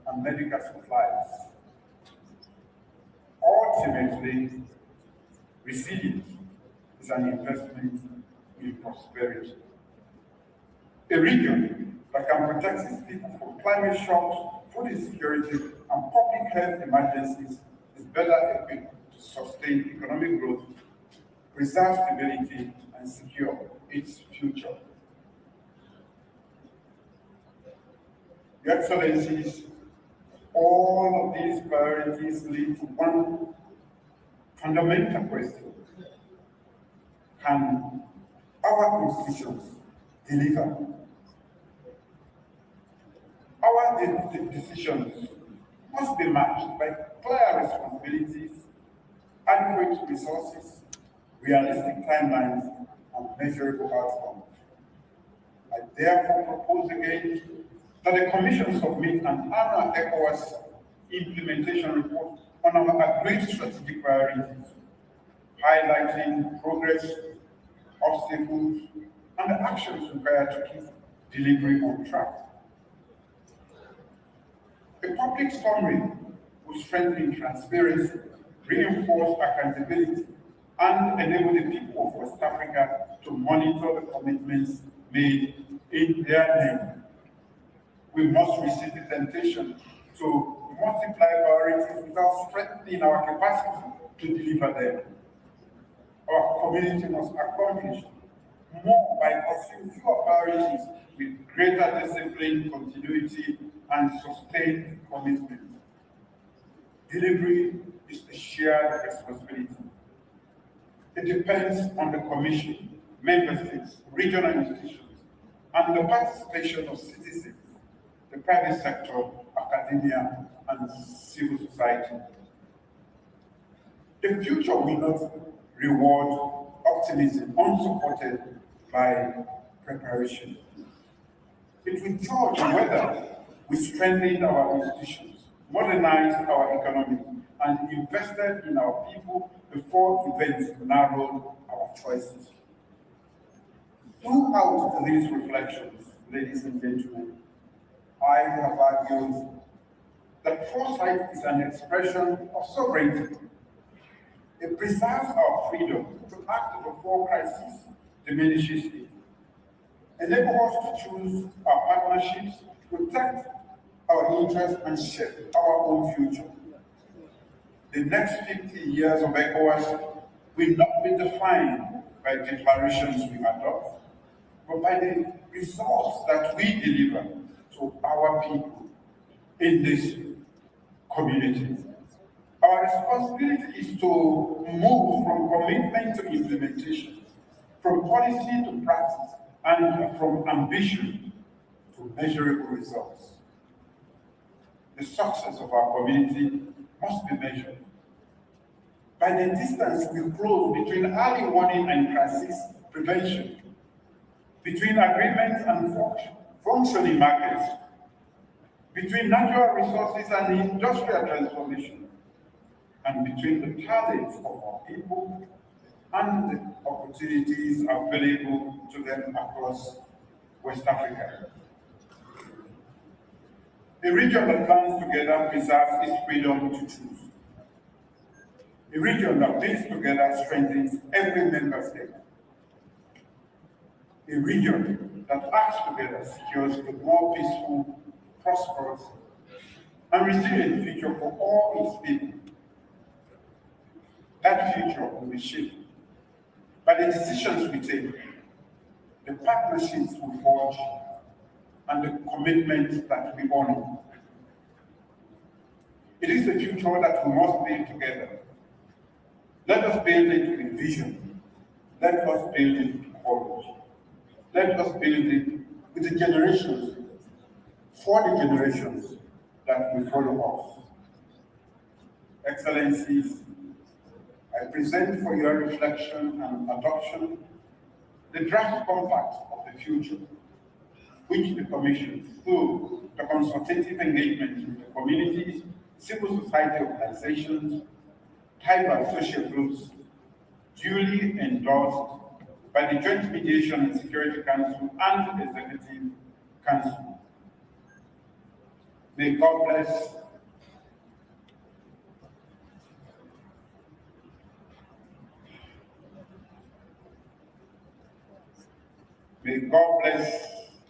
and medical supplies. Ultimately, resilience is an investment in prosperity. A region that can protect its people from climate shocks, food insecurity, and public health emergencies is better equipped to sustain economic growth, preserve stability, and secure its future. Your Excellencies, all of these priorities lead to one fundamental question. Can our institutions deliver? Our decisions must be matched by clear responsibilities, adequate resources, realistic timelines, and measurable outcomes. I therefore propose again that the Commission submit an annual ECOWAS implementation report on our agreed strategic priorities, highlighting progress, obstacles, and the actions required to keep delivery on track. A public summary will strengthen transparency, reinforce accountability, and enable the people of West Africa to monitor the commitments made in their name. We must resist the temptation to multiply priorities without strengthening our capacity to deliver them. Our community must accomplish more by pursuing fewer priorities with greater discipline, continuity, and sustained commitment. Delivery is a shared responsibility. It depends on the Commission, member states, regional institutions, and the participation of citizens, the private sector, academia, and civil society. The future will not reward optimism unsupported by preparation. It will judge whether we strengthened our institutions, modernized our economy, and invested in our people before events narrowed our choices. Throughout these reflections, ladies and gentlemen, I have argued that foresight is an expression of sovereignty. It preserves our freedom to act before crisis diminishes it. Enable us to choose our partnerships, protect our interests, and shape our own future. The next 50 years of ECOWAS will not be defined by declarations we adopt, but by the results that we deliver to our people in this community. Our responsibility is to move from commitment to implementation, from policy to practice, and from ambition to measurable results. The success of our community must be measured by the distance we close between early warning and crisis prevention, between agreements and functioning markets, between natural resources and industrial transformation, and between the talents of our people and the opportunities available to them across West Africa. A region that plans together preserves its freedom to choose. A region that builds together strengthens every member state. A region that acts together secures a more peaceful, prosperous, and resilient future for all its people. That future will be shaped by the decisions we take, the partnerships we forge, and the commitments that we honor. It is a future that we must build together. Let us build it with vision. Let us build it with courage. let us build it with the generations, for the generations that will follow us. Excellencies, I present for your reflection and adoption the draft compact of the future, which the Commission, through the consultative engagement with the communities, civil society organizations, diverse social groups, duly endorsed by the Joint Mediation and Security Council and the Executive Council. May God bless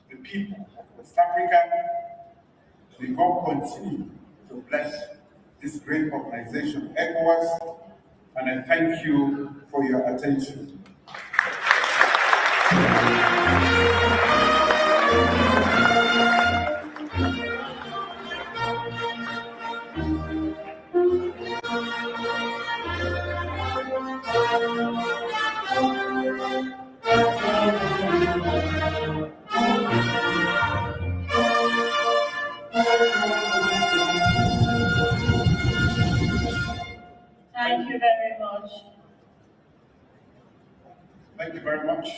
the people of West Africa. May God continue to bless this great organization, ECOWAS, and I thank you for your attention. Thank you very much. Thank you very much.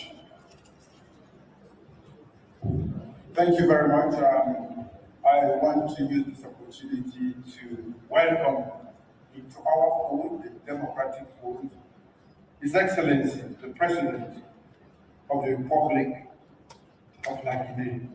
Thank you very much. I want to use this opportunity to welcome into our fold, the democratic fold, His Excellency, the President of the Republic of Guinea.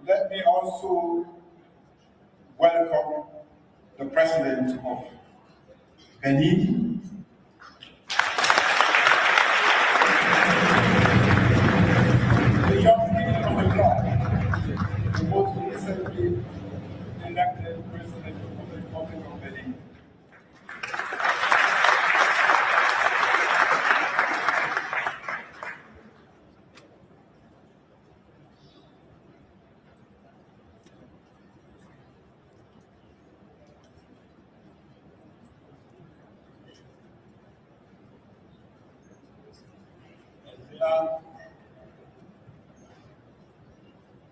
Let me also welcome the President of Benin, the young king of the block, the most recently elected President of the Republic of Benin.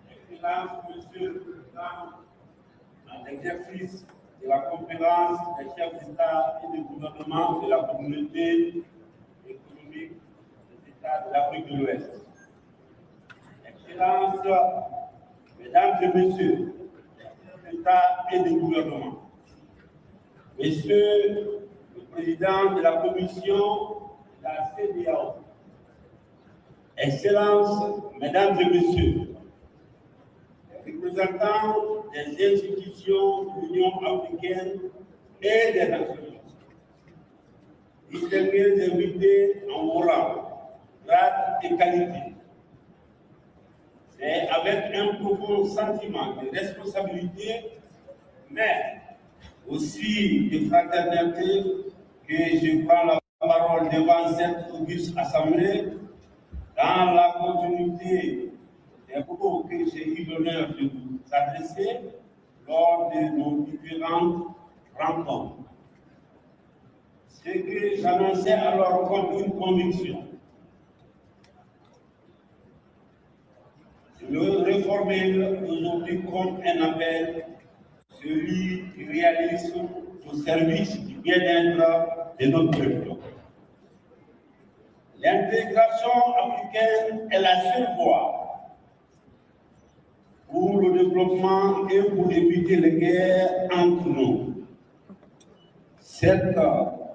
Excellence, Monsieur le Président, en exercice de la conférence des chefs d'État et de gouvernement de la communauté économique des États de l'Afrique de l'Ouest. Excellences, Mesdames et Messieurs, d'État et de gouvernement, Monsieur le Président de la Commission de la CEDEAO, Excellences, Mesdames et Messieurs, représentants des institutions de l'Union africaine et des Nations Unies, distingués invités en vos rangs, grade et qualité. C'est avec un profond sentiment de responsabilité, mais aussi de fraternité, que je prends la parole devant cette auguste assemblée dans la continuité des propos que j'ai eu l'honneur de vous adresser lors de nos différentes rencontres. Ce que j'annonçais alors comme une conviction, je le reformule aujourd'hui comme un appel, celui du réalisme au service du bien-être de notre peuple. L'intégration africaine est la seule voie pour le développement et pour éviter les guerres entre nous. Cette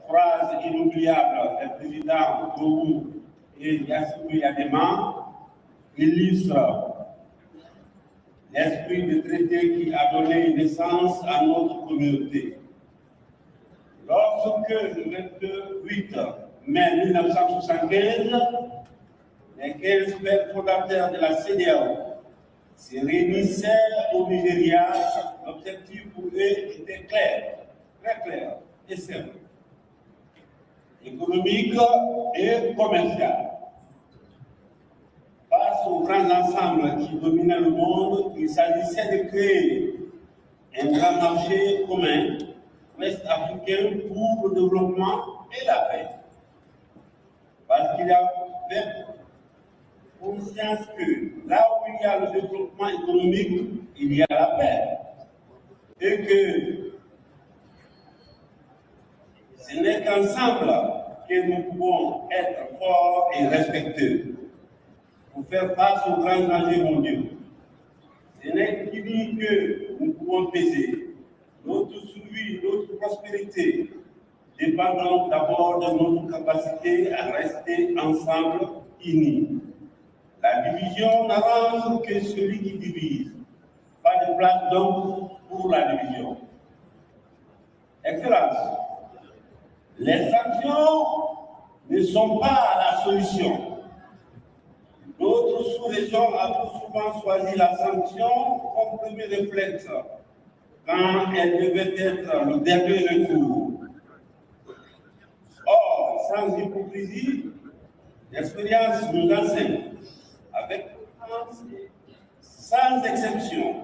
phrase inoubliable du président Togo et Yassou Yadema illustre l'esprit du traité qui a donné naissance à notre communauté. Lorsque le 28 mai 1975, les 15 pères fondateurs de la CEDEAO se réunissaient au Nigeria, l'objectif pour eux était clair, très clair et simple, économique et commercial. Face aux grands ensembles qui dominaient le monde, il s'agissait de créer un grand marché commun ouest-africain pour le développement et la paix. Parce qu'il y avait conscience que là où il y a le développement économique, il y a la paix. Et que ce n'est qu'ensemble que nous pouvons être forts et respectueux pour faire face aux grands enjeux mondiaux. Ce n'est qu'unis que nous pouvons peser. Notre survie, notre prospérité dépendent d'abord de notre capacité à rester ensemble, unis. La division n'arrange que celui qui divise. Pas de place donc pour la division. Excellence, les sanctions ne sont pas la solution. Notre sous-région a trop souvent choisi la sanction comme premier réflexe quand elle devait être le dernier recours. Or, sans hypocrisie, l'expérience nous enseigne, avec sans exception,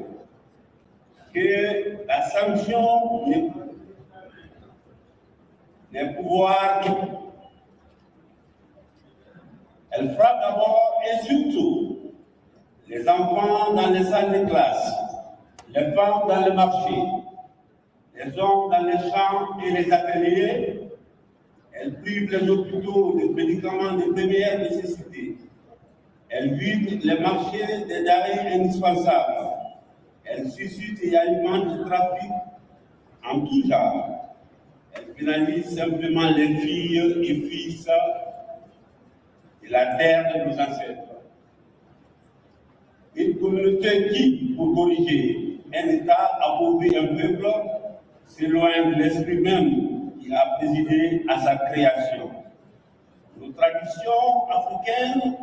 que la sanction n'est pouvoir. Elle frappe d'abord et surtout les enfants dans les salles de classe, les femmes dans le marché, les hommes dans les champs et les ateliers. Elle prive les hôpitaux de médicaments de première nécessité. Elle vide les marchés des denrées indispensables. Elle suscite et alimente le trafic en tout genre. Elle pénalise simplement les filles et fils de la terre de nos ancêtres. Une communauté qui, pour corriger un État, appauvrit un peuple, s'éloigne de l'esprit même qui a présidé à sa création. Nos traditions africaines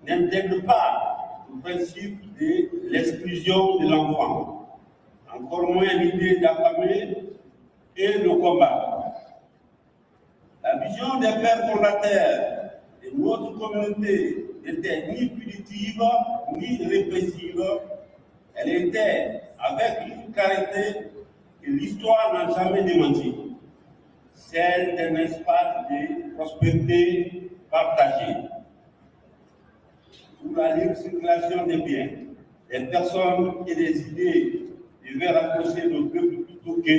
n'intègrent pas le principe de l'exclusion de l'enfant, encore moins l'idée d'affamer et le combat. La vision des pères fondateurs de notre communauté n'était ni punitive ni répressive, elle était avec une caractère que l'histoire n'a jamais démenti, celle d'un espace de prospérité partagée, où la libre circulation des biens, des personnes et des idées devaient rapprocher nos peuples plutôt que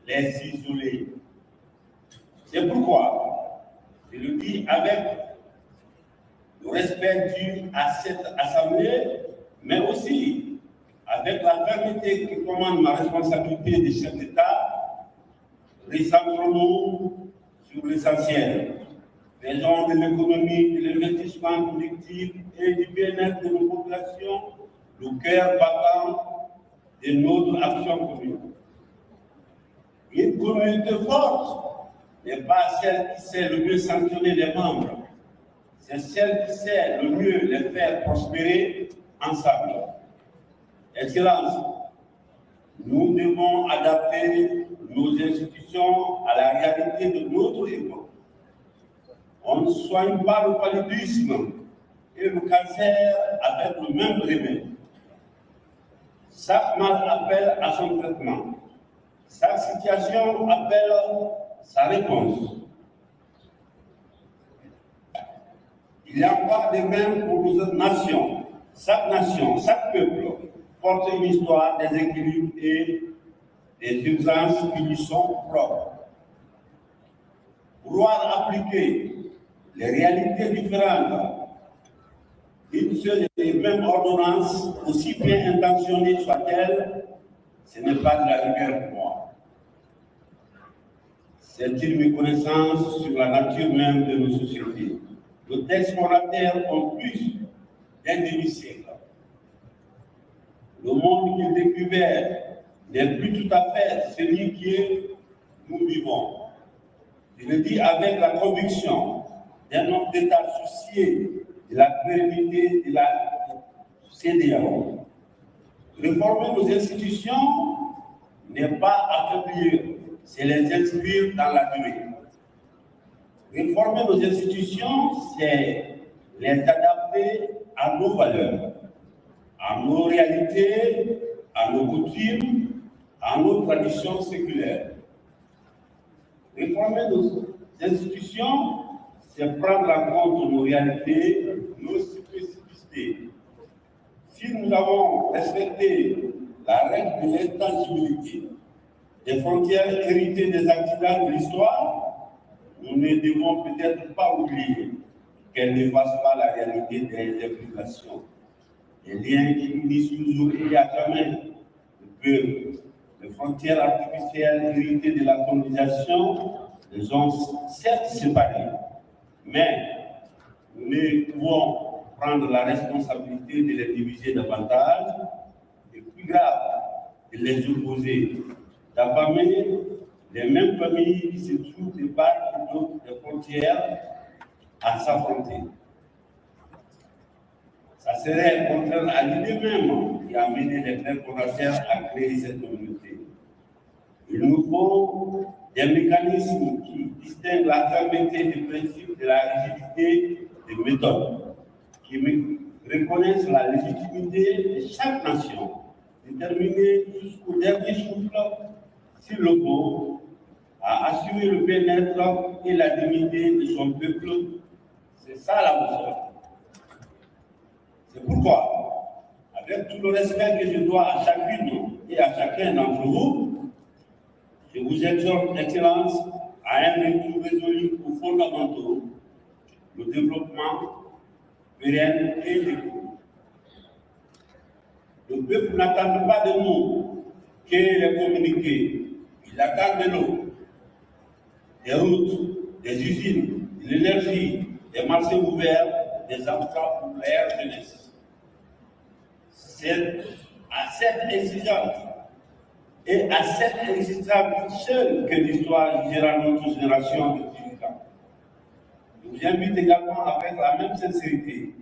les isoler. C'est pourquoi je le dis avec le respect dû à cette assemblée, mais aussi avec la fermeté qui commande ma responsabilité de chef d'État, recentrons-nous sur l'essentiel. Faisons de l'économie, de l'investissement collectif et du bien-être de nos populations le cœur battant de notre action commune. Une communauté forte n'est pas celle qui sait le mieux sanctionner les membres, c'est celle qui sait le mieux les faire prospérer ensemble. Excellence, nous devons adapter nos institutions à la réalité de notre époque. On ne soigne pas le paludisme et le cancer avec le même remède. Chaque mal appelle à son traitement. Chaque situation appelle sa réponse. Il en va de même pour nos nations. Chaque peuple porte une histoire, des équilibres et des urgences qui lui sont propres. Vouloir appliquer les réalités différentes d'une seule et même ordonnance, aussi bien intentionnée soit-elle, ce n'est pas de la rigueur pour moi. C'est une méconnaissance sur la nature même de nos sociétés. Le texte fondateur ont plus d'un demi-siècle. Le monde qu'il découvert n'est plus tout à fait celui que nous vivons. Je le dis avec la conviction d'un homme d'État soucié de la pérennité de la CEDEAO Réformer nos institutions n'est pas affaiblir, c'est les inscrire dans la durée. Réformer nos institutions, c'est les adapter à nos valeurs, à nos réalités, à nos coutumes, à nos traditions séculaires. Réformer nos institutions, c'est prendre en compte nos réalités, nos spécificités. Si nous avons respecté la règle de l'intangibilité, des frontières héritées des accidents de l'histoire, nous ne devons peut-être pas oublier qu'elles n'effacent pas la réalité des implications. Les liens qui unissent toujours et à jamais le peuple, les frontières artificielles héritées de la colonisation les ont certes séparés, mais nous ne pouvons prendre la responsabilité de les diviser davantage, et plus grave, de les opposer, d'affamer les mêmes familles qui se trouvent de part et d'autre des frontières à s'affronter. Ça serait contraire à l'idée même qui a amené les pères fondateurs à créer cette communauté. Il nous faut des mécanismes qui distinguent la fermeté des principes de la rigidité des méthodes, qui reconnaissent la légitimité de chaque nation, déterminée jusqu'au dernier souffle, s'il le faut, à assurer le bien-être et la dignité de son peuple. C'est ça la boussole. C'est pourquoi, avec tout le respect que je dois à chacune et à chacun d'entre vous, je vous exhorte, Excellence, à un retour résolu aux fondamentaux, le développement pérenne et l'économie. Le peuple n'attend pas de nous que les communiqués, il attend de nous des routes, des usines, de l'énergie, des marchés ouverts, des emplois pour leur jeunesse. C'est à cette exigence et à cette exigence seule que l'histoire jugera notre génération de dirigeants. Je vous invite également avec la même sincérité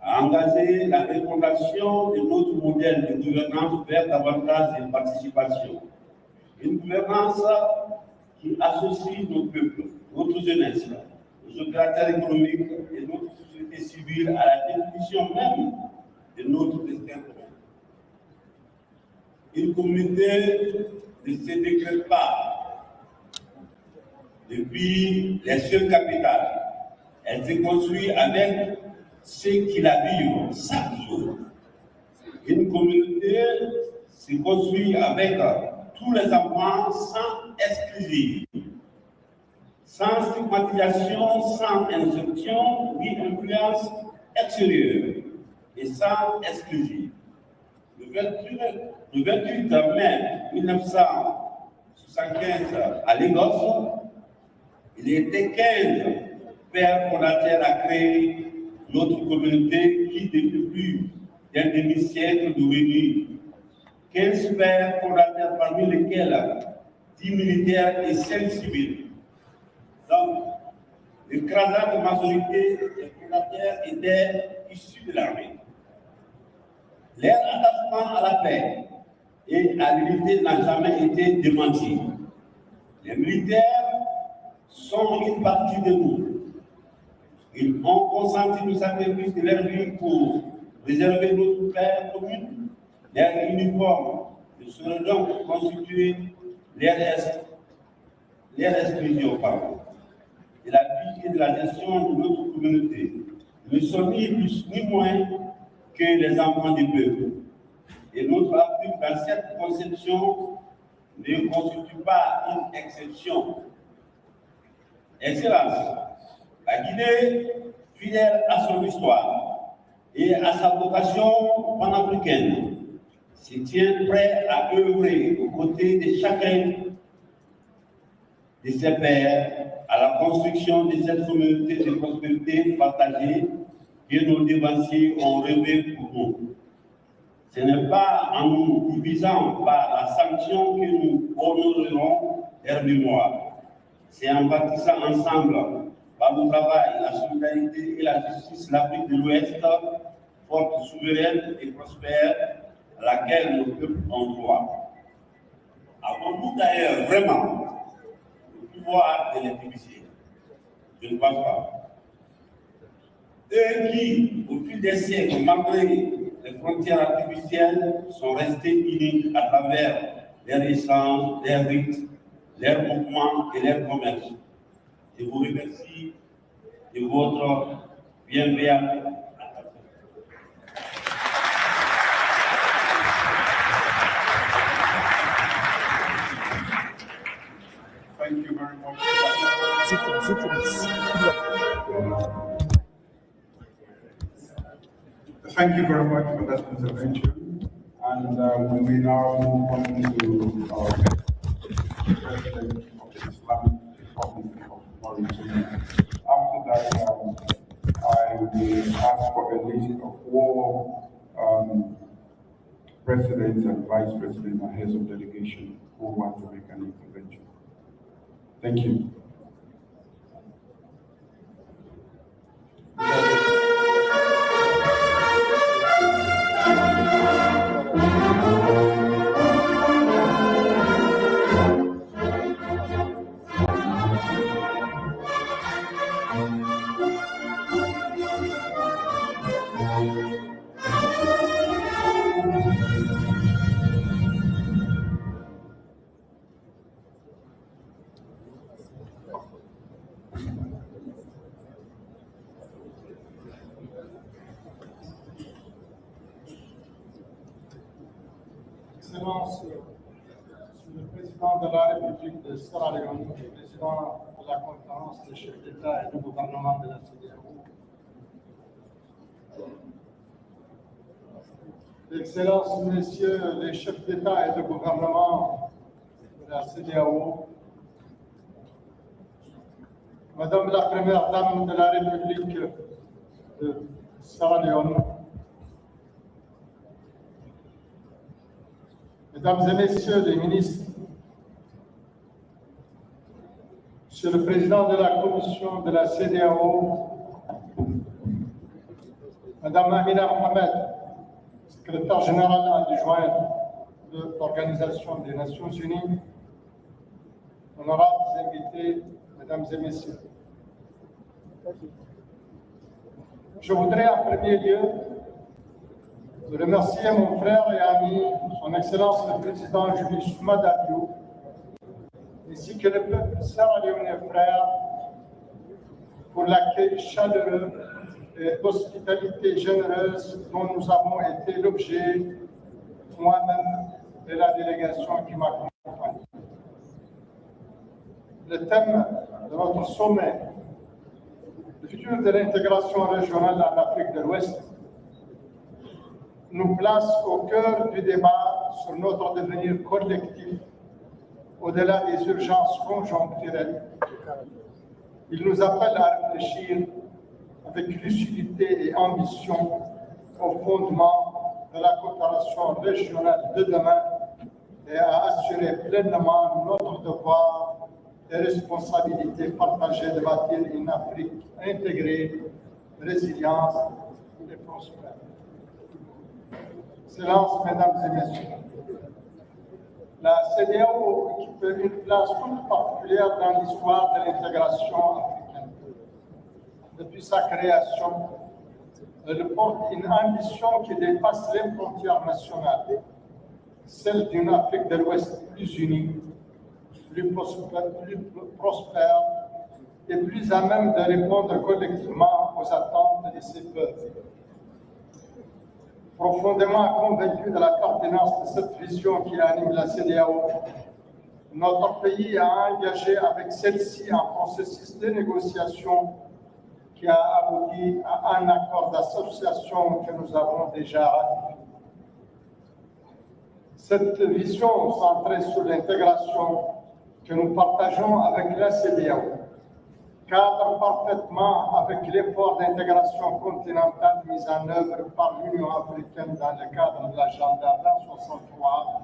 à engager la refondation de notre modèle de gouvernance vers davantage de participation. Une gouvernance qui associe nos peuples, notre jeunesse, nos opérateurs économiques et notre société civile à la définition même de notre destin commun. Une communauté ne se décrète pas depuis les seules capitales. Elle se construit avec ceux qui la vivent chaque jour. Une communauté se construit avec tous les enfants sans exclusive, sans stigmatisation, sans injonction ni influence extérieure et sans exclusive. Le 28 mai 1975 à Lagos, il était 15 pères fondateurs à créer notre communauté qui, depuis plus d'un demi-siècle devenue 15 pères fondateurs, parmi lesquels 10 militaires et 5 civils. Donc, l'écrasante majorité des fondateurs étaient issus de l'armée. Leur attachement à la paix et à l'unité n'a jamais été démenti. Les militaires sont une partie de nous. Ils ont consenti le sacrifice de leur vie pour préserver notre paix commune. Leur uniforme ne serait donc constitué leur exclusion de la vie et de la gestion de notre communauté. Ils ne sont ni plus ni moins que les enfants du peuple. Et notre Afrique, dans cette conception, ne constitue pas une exception. Excellence, la Guinée, fidèle à son histoire et à sa vocation panafricaine, se tient prêt à œuvrer aux côtés de chacun de ses pairs à la construction de cette communauté de prospérité partagée que nos devanciers ont rêvé pour nous. Ce n'est pas en nous divisant par la sanction que nous honorerons leur mémoire. C'est en bâtissant ensemble, par le travail, la solidarité et la justice, l'Afrique de l'Ouest, forte, souveraine et prospère, à laquelle nos peuples ont droit. Avons-nous d'ailleurs vraiment le pouvoir de les diviser? Je ne pense pas. Eux qui, au fil des siècles, malgré les frontières artificielles, sont restés unis à travers leurs échanges, leurs rites, leurs mouvements et leurs commerces. Je vous remercie de votre bienveillance. Thank you very much. Thank you very much for that intervention. And we will now move on to our President of the Islamic Republic of Mauritania. After that, I will ask for a list of all presidents and vice presidents and heads of delegation who want to make an intervention. Thank you. Excellence, Monsieur le Président de la République de Sierra Leone, Président de la conférence des chefs d'État et de gouvernement de la CEDEAO, Excellences, Messieurs les chefs d'État et de gouvernement de la CEDEAO, Madame la Première Dame de la République de Sierra Leone, Mesdames et Messieurs les ministres, Monsieur le Président de la Commission de la CEDEAO, Madame Amina Mohamed, secrétaire générale adjointe de l'Organisation des Nations Unies, honorables invités, Mesdames et Messieurs. Je voudrais en premier lieu remercier mon frère et ami, son Excellence le Président Julius Madabio, ainsi que le peuple sierra-léonais frère, pour l'accueil chaleureux et l'hospitalité généreuse dont nous avons été l'objet, moi-même et la délégation qui m'accompagne. Le thème de notre sommet, le futur de l'intégration régionale en Afrique de l'Ouest, nous place au cœur du débat sur notre devenir collectif, au-delà des urgences conjoncturelles. Il nous appelle à réfléchir avec lucidité et ambition au fondement de la coopération régionale de demain et à assurer pleinement notre devoir et responsabilité partagée de bâtir une Afrique intégrée, résiliente et prospère. Excellences, Mesdames et Messieurs, la CEDEAO occupe une place toute particulière dans l'histoire de l'intégration africaine. Depuis sa création, elle porte une ambition qui dépasse les frontières nationales, celle d'une Afrique de l'Ouest plus unie, plus prospère et plus à même de répondre collectivement aux attentes de ses peuples. Profondément convaincu de la pertinence de cette vision qui anime la CEDEAO, notre pays a engagé avec celle-ci un processus de négociation qui a abouti à un accord d'association que nous avons déjà ratifié. Cette vision centrée sur l'intégration que nous partageons avec la CEDEAO cadre parfaitement avec l'effort d'intégration continentale mis en œuvre par l'Union africaine dans le cadre de l'agenda 2063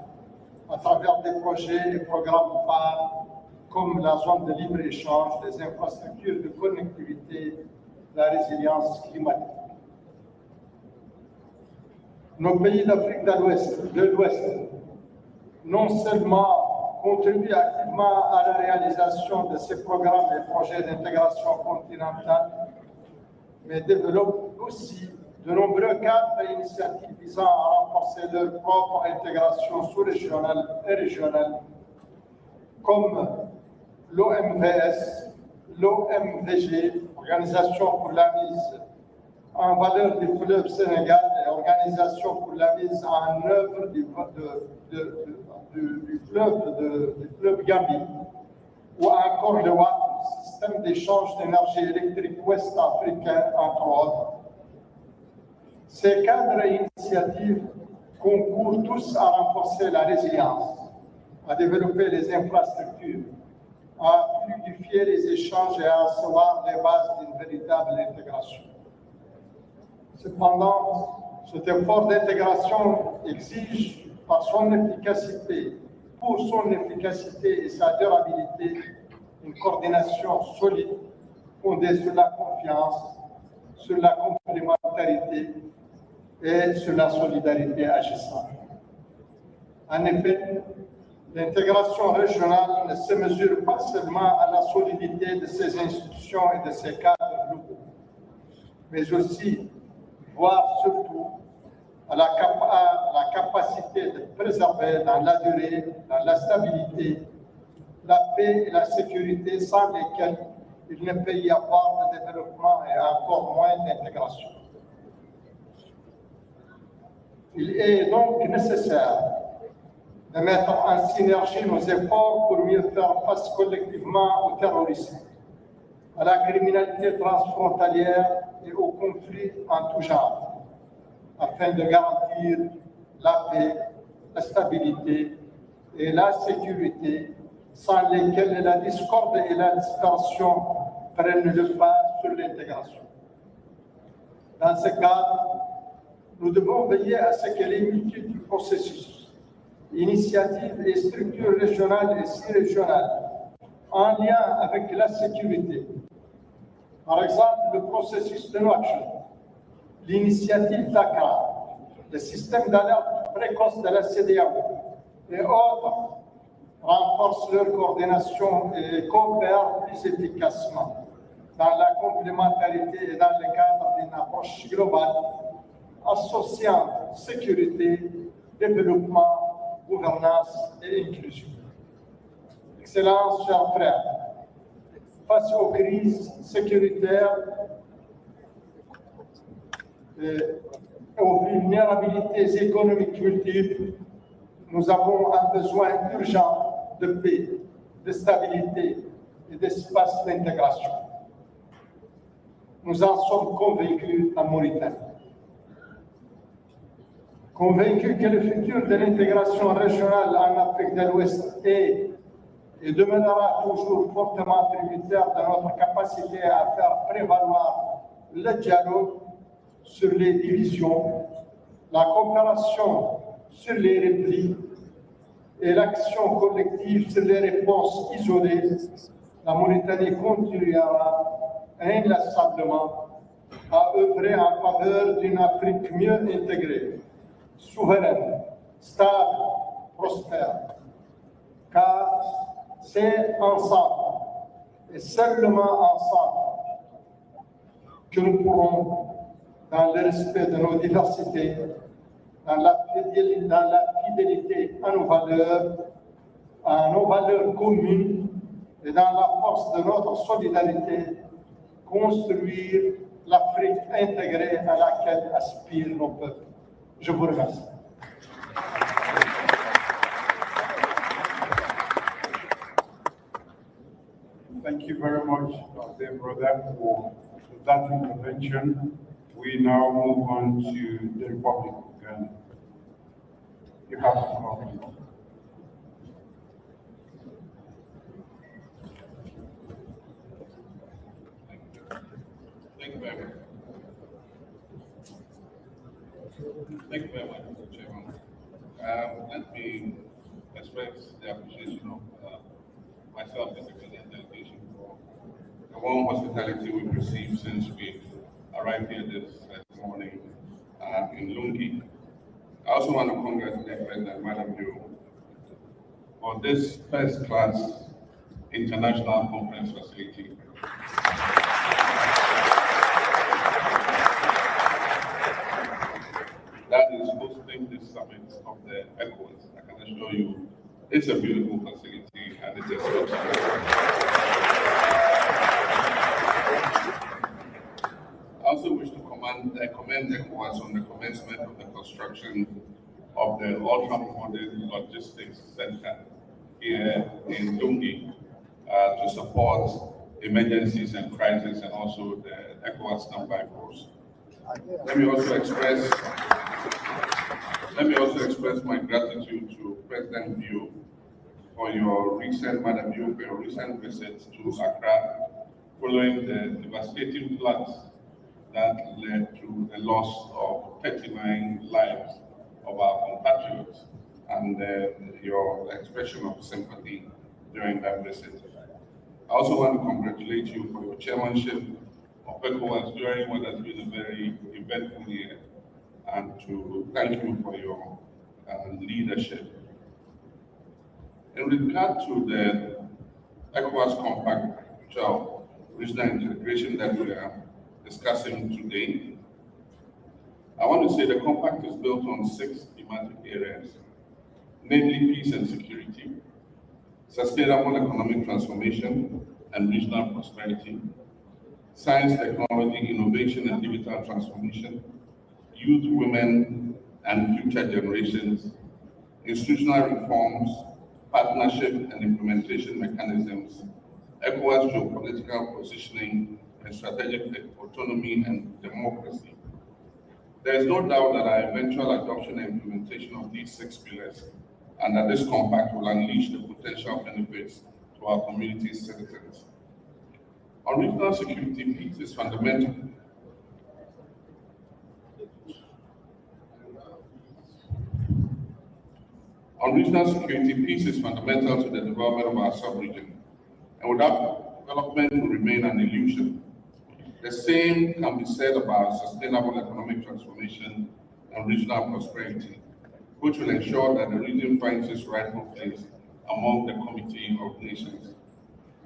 à travers des projets et programmes phares comme la zone de libre-échange, les infrastructures de connectivité, la résilience climatique. nos pays d'Afrique de l'Ouest non seulement contribuent activement à la réalisation de ces programmes et projets d'intégration continentale, mais développent aussi de nombreux cadres et initiatives visant à renforcer leur propre intégration sous-régionale et régionale, comme l'OMVS, l'OMVG, Organisation pour la mise en valeur du fleuve Sénégal et Organisation pour la mise en œuvre du fleuve Gambie, ou encore le WAP, Système d'échange d'énergie électrique ouest-africain, entre autres. Ces cadres et initiatives concourent tous à renforcer la résilience, à développer les infrastructures, à fluidifier les échanges et à asseoir les bases d'une véritable intégration. Cependant, cet effort d'intégration exige, pour son efficacité et sa durabilité, une coordination solide fondée sur la confiance, sur la complémentarité et sur la solidarité agissante. En effet, l'intégration régionale ne se mesure pas seulement à la solidité de ses institutions et de ses cadres locaux, mais aussi, voire surtout, à la capacité de préserver dans la durée, dans la stabilité, la paix et la sécurité sans lesquelles il ne peut y avoir de développement et encore moins d'intégration. Il est donc nécessaire de mettre en synergie nos efforts pour mieux faire face collectivement au terrorisme, à la criminalité transfrontalière et aux conflits en tout genre, afin de garantir la paix, la stabilité et la sécurité, sans lesquelles la discorde et la dispersion prennent le pas sur l'intégration. Dans ce cadre, nous devons veiller à ce que les multiples processus, initiatives et structures régionales et sous-régionales en lien avec la sécurité, par exemple le processus de Nouakchott, l'initiative Dakar, le système d'alerte précoce de la CEDEAO et autres, renforcent leur coordination et coopèrent plus efficacement dans la complémentarité et dans le cadre d'une approche globale associant sécurité, développement, gouvernance et inclusion. Excellences, chers frères, face aux crises sécuritaires et aux vulnérabilités économiques multiples, nous avons un besoin urgent de paix, de stabilité et d'espace d'intégration. Nous en sommes convaincus en Mauritanie. Convaincus que le futur de l'intégration régionale en Afrique de l'Ouest est et demeurera toujours fortement tributaire de notre capacité à faire prévaloir le dialogue sur les divisions, la coopération sur les replis et l'action collective sur les réponses isolées, la Mauritanie continuera inlassablement à œuvrer en faveur d'une Afrique mieux intégrée, souveraine, stable, prospère. Car c'est ensemble, et seulement ensemble, que nous pourrons, dans le respect de nos diversités, dans la fidélité à nos valeurs communes et dans la force de notre solidarité, construire l'Afrique intégrée à laquelle aspirent nos peuples. Je vous remercie. Thank you very much, dear brother, for that intervention. We now move on to the Republic of Ghana. You have the floor. Thank you very much. Thank you very much, Mr. Chairman. Let me express the appreciation of myself and the Ghanaian delegation for the warm hospitality we've received since we arrived here this morning in Lungi. I also want to congratulate President Madam Yu for this first-class international conference facility. That is hosting this summit of the ECOWAS. I can assure you, it's a beautiful facility and it's a I also wish to commend ECOWAS on the commencement of the construction of the ultra-modern logistics center here in Lungi to support emergencies and crises, and also the ECOWAS standby force. Let me also express my gratitude to President Yu for your recent visit to Accra, following the devastating floods that led to the loss of 39 lives of our compatriots, and your expression of sympathy during that visit. I also want to congratulate you for your chairmanship of ECOWAS during what has been a very eventful year, and to thank you for your leadership. In regard to the ECOWAS Compact regional integration that we are discussing today, I want to say the compact is built on 6 thematic areas, namely peace and security, sustainable economic transformation and regional prosperity, science, technology, innovation and digital transformation, youth, women and future generations, institutional reforms, partnership and implementation mechanisms, ECOWAS geopolitical positioning and strategic autonomy and democracy. There is no doubt that our eventual adoption and implementation of these 6 pillars, and that this compact will unleash the potential benefits to our community's citizens. On regional security, peace is fundamental. On regional security, peace is fundamental to the development of our sub-region, and without development will remain an illusion. The same can be said about sustainable economic transformation and regional prosperity, which will ensure that the region finds its rightful place among the Committee of Nations.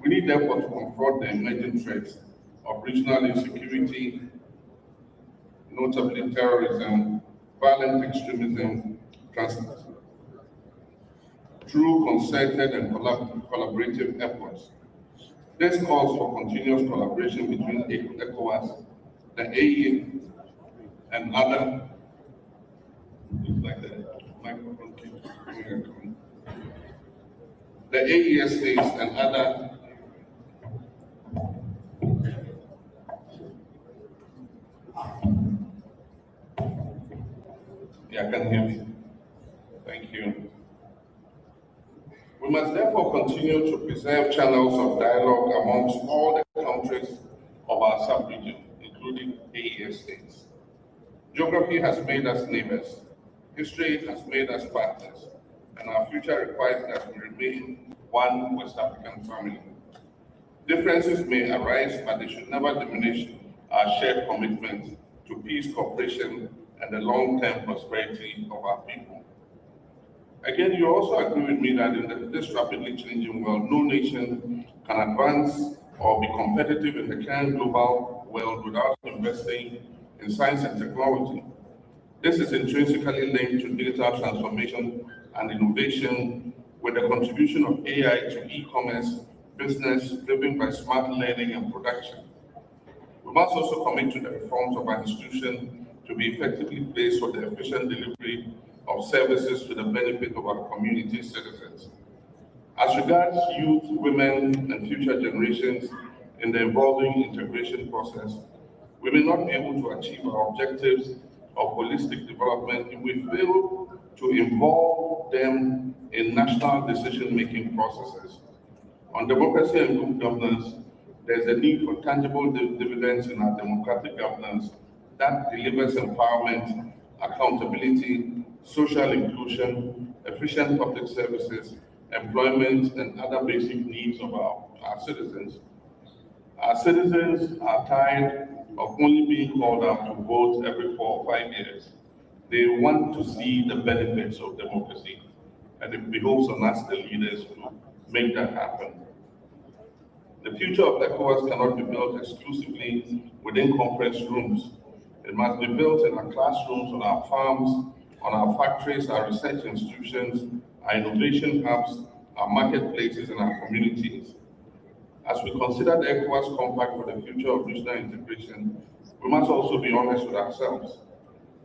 We need therefore to confront the emerging threats of regional insecurity, notably terrorism, violent extremism, through concerted and collaborative efforts. This calls for continuous collaboration between ECOWAS, the AE, and other, the AESAs and other Yeah, can hear me. Thank you. We must therefore continue to preserve channels of dialogue amongst all the countries of our sub-region, including AES states. Geography has made us neighbors. History has made us partners, and our future requires that we remain one West African family. Differences may arise, but they should never diminish our shared commitment to peace, cooperation, and the long-term prosperity of our people. Again, you also agree with me that in this rapidly changing world, no nation can advance or be competitive in the current global world without investing in science and technology. This is intrinsically linked to digital transformation and innovation, with the contribution of AI to e-commerce business driven by smart learning and production. We must also commit to the reforms of our institution to be effectively placed for the efficient delivery of services to the benefit of our community citizens. As regards youth, women, and future generations in the evolving integration process, we may not be able to achieve our objectives of holistic development if we fail to involve them in national decision-making processes. On democracy and good governance, there's a need for tangible dividends in our democratic governance that delivers empowerment, accountability, social inclusion, efficient public services, employment, and other basic needs of our citizens. Our citizens are tired of only being called out to vote every 4 or 5 years. They want to see the benefits of democracy, and it behoves on us, the leaders, to make that happen. The future of ECOWAS cannot be built exclusively within conference rooms. It must be built in our classrooms, on our farms, on our factories, our research institutions, our innovation hubs, our marketplaces, and our communities. As we consider the ECOWAS Compact for the future of regional integration, we must also be honest with ourselves.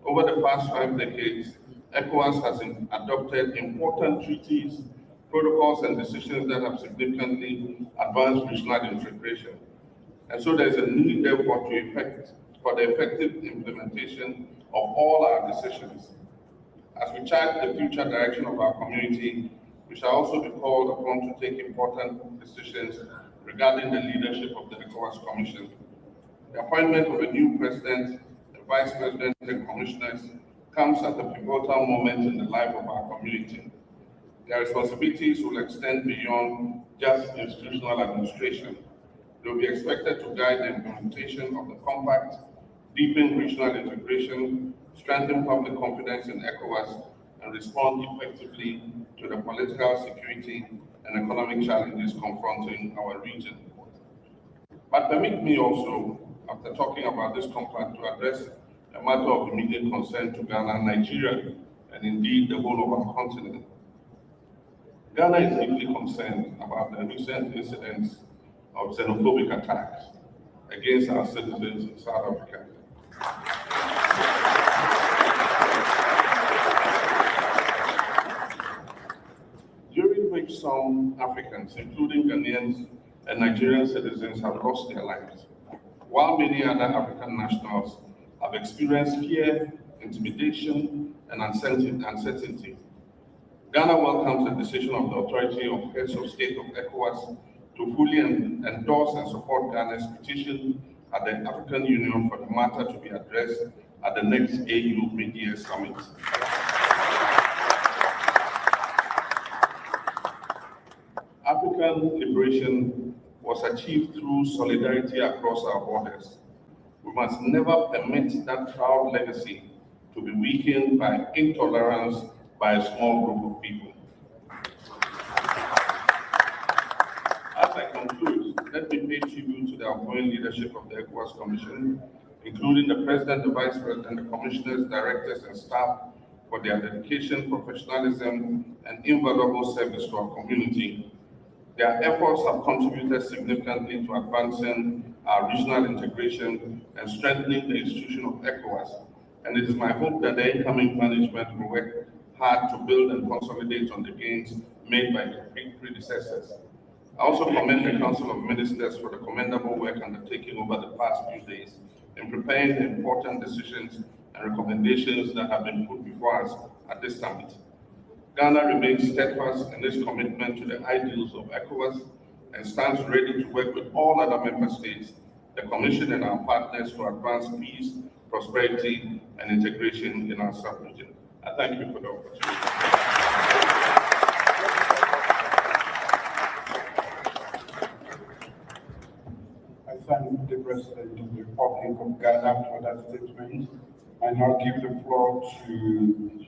Over the past 5 decades, ECOWAS has adopted important treaties, protocols, and decisions that have significantly advanced regional integration. And so there's a need, therefore, for the effective implementation of all our decisions. As we chart the future direction of our community, we shall also be called upon to take important decisions regarding the leadership of the ECOWAS Commission. The appointment of a new president, a vice president, and commissioners comes at a pivotal moment in the life of our community. Their responsibilities will extend beyond just institutional administration. They will be expected to guide the implementation of the Compact, deepen regional integration, strengthen public confidence in ECOWAS, and respond effectively to the political, security, and economic challenges confronting our region. But permit me also, after talking about this compact, to address a matter of immediate concern to Ghana, Nigeria, and indeed the whole of our continent. Ghana is deeply concerned about the recent incidents of xenophobic attacks against our citizens in South Africa. During which some Africans, including Ghanaians and Nigerian citizens, have lost their lives, while many other African nationals have experienced fear, intimidation, and uncertainty. Ghana welcomes the decision of the authority of heads of state of ECOWAS to fully endorse and support Ghana's petition at the African Union for the matter to be addressed at the next AU Mid-Year Summit. African liberation was achieved through solidarity across our borders. We must never permit that proud legacy to be weakened by intolerance by a small group of people. As I conclude, let me pay tribute to the outgoing leadership of the ECOWAS Commission, including the President, the Vice President, the Commissioners, Directors, and staff for their dedication, professionalism, and invaluable service to our community. Their efforts have contributed significantly to advancing our regional integration and strengthening the institution of ECOWAS. And it is my hope that the incoming management will work hard to build and consolidate on the gains made by their predecessors. I also commend the Council of Ministers for the commendable work undertaken over the past few days in preparing the important decisions and recommendations that have been put before us at this summit. Ghana remains steadfast in its commitment to the ideals of ECOWAS and stands ready to work with all other member states, the Commission, and our partners to advance peace, prosperity, and integration in our sub-region. I thank you for the opportunity. I thank the President of the Republic of Ghana for that statement. I now give the floor to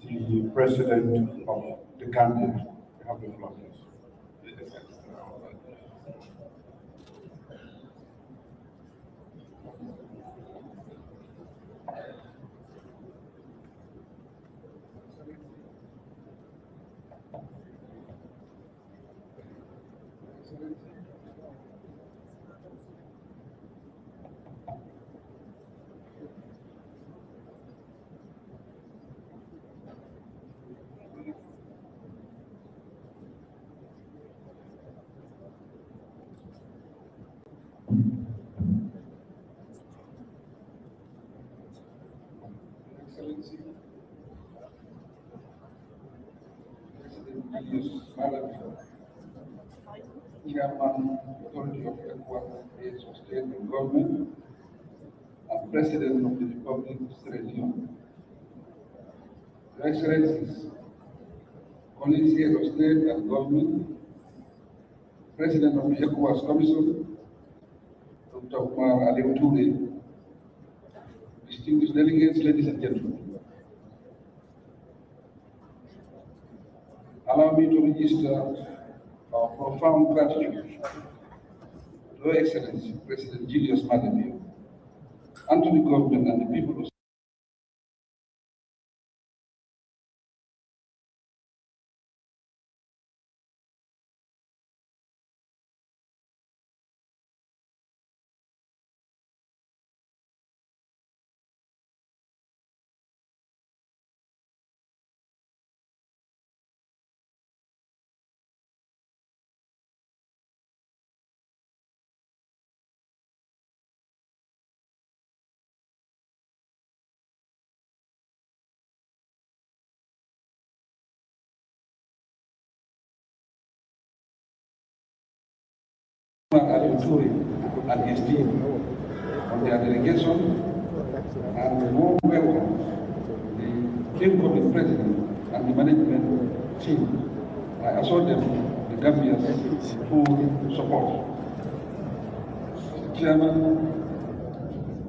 the President of the Gambia. You have the floor, please. Excellency, President Julius Malema, Chairman, Authority of ECOWAS Affairs of State and Government, and President of the Republic of Sierra Leone. Your Excellencies, colleagues here of State and Government, President of the ECOWAS Commission, Dr. Umar Ali Toure, distinguished delegates, ladies and gentlemen. allow me to register our profound gratitude to Your Excellency, President Julius Madam, and to the government and the people of and his team on their delegation, and warm welcome the incoming president and the management team. I assure them the Gambia's full support. Chairman,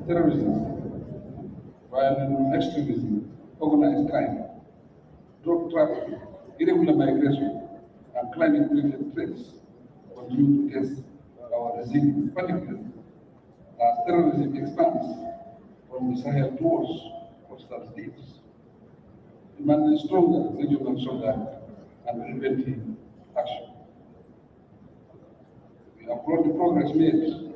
terrorism, violent extremism, organized crime, drug trafficking, irregular migration, and climate-related threats continue to test our resilience, particularly as terrorism expands from the Sahel towards coastal states, demanding stronger regional solidarity and preventive action. We applaud the progress made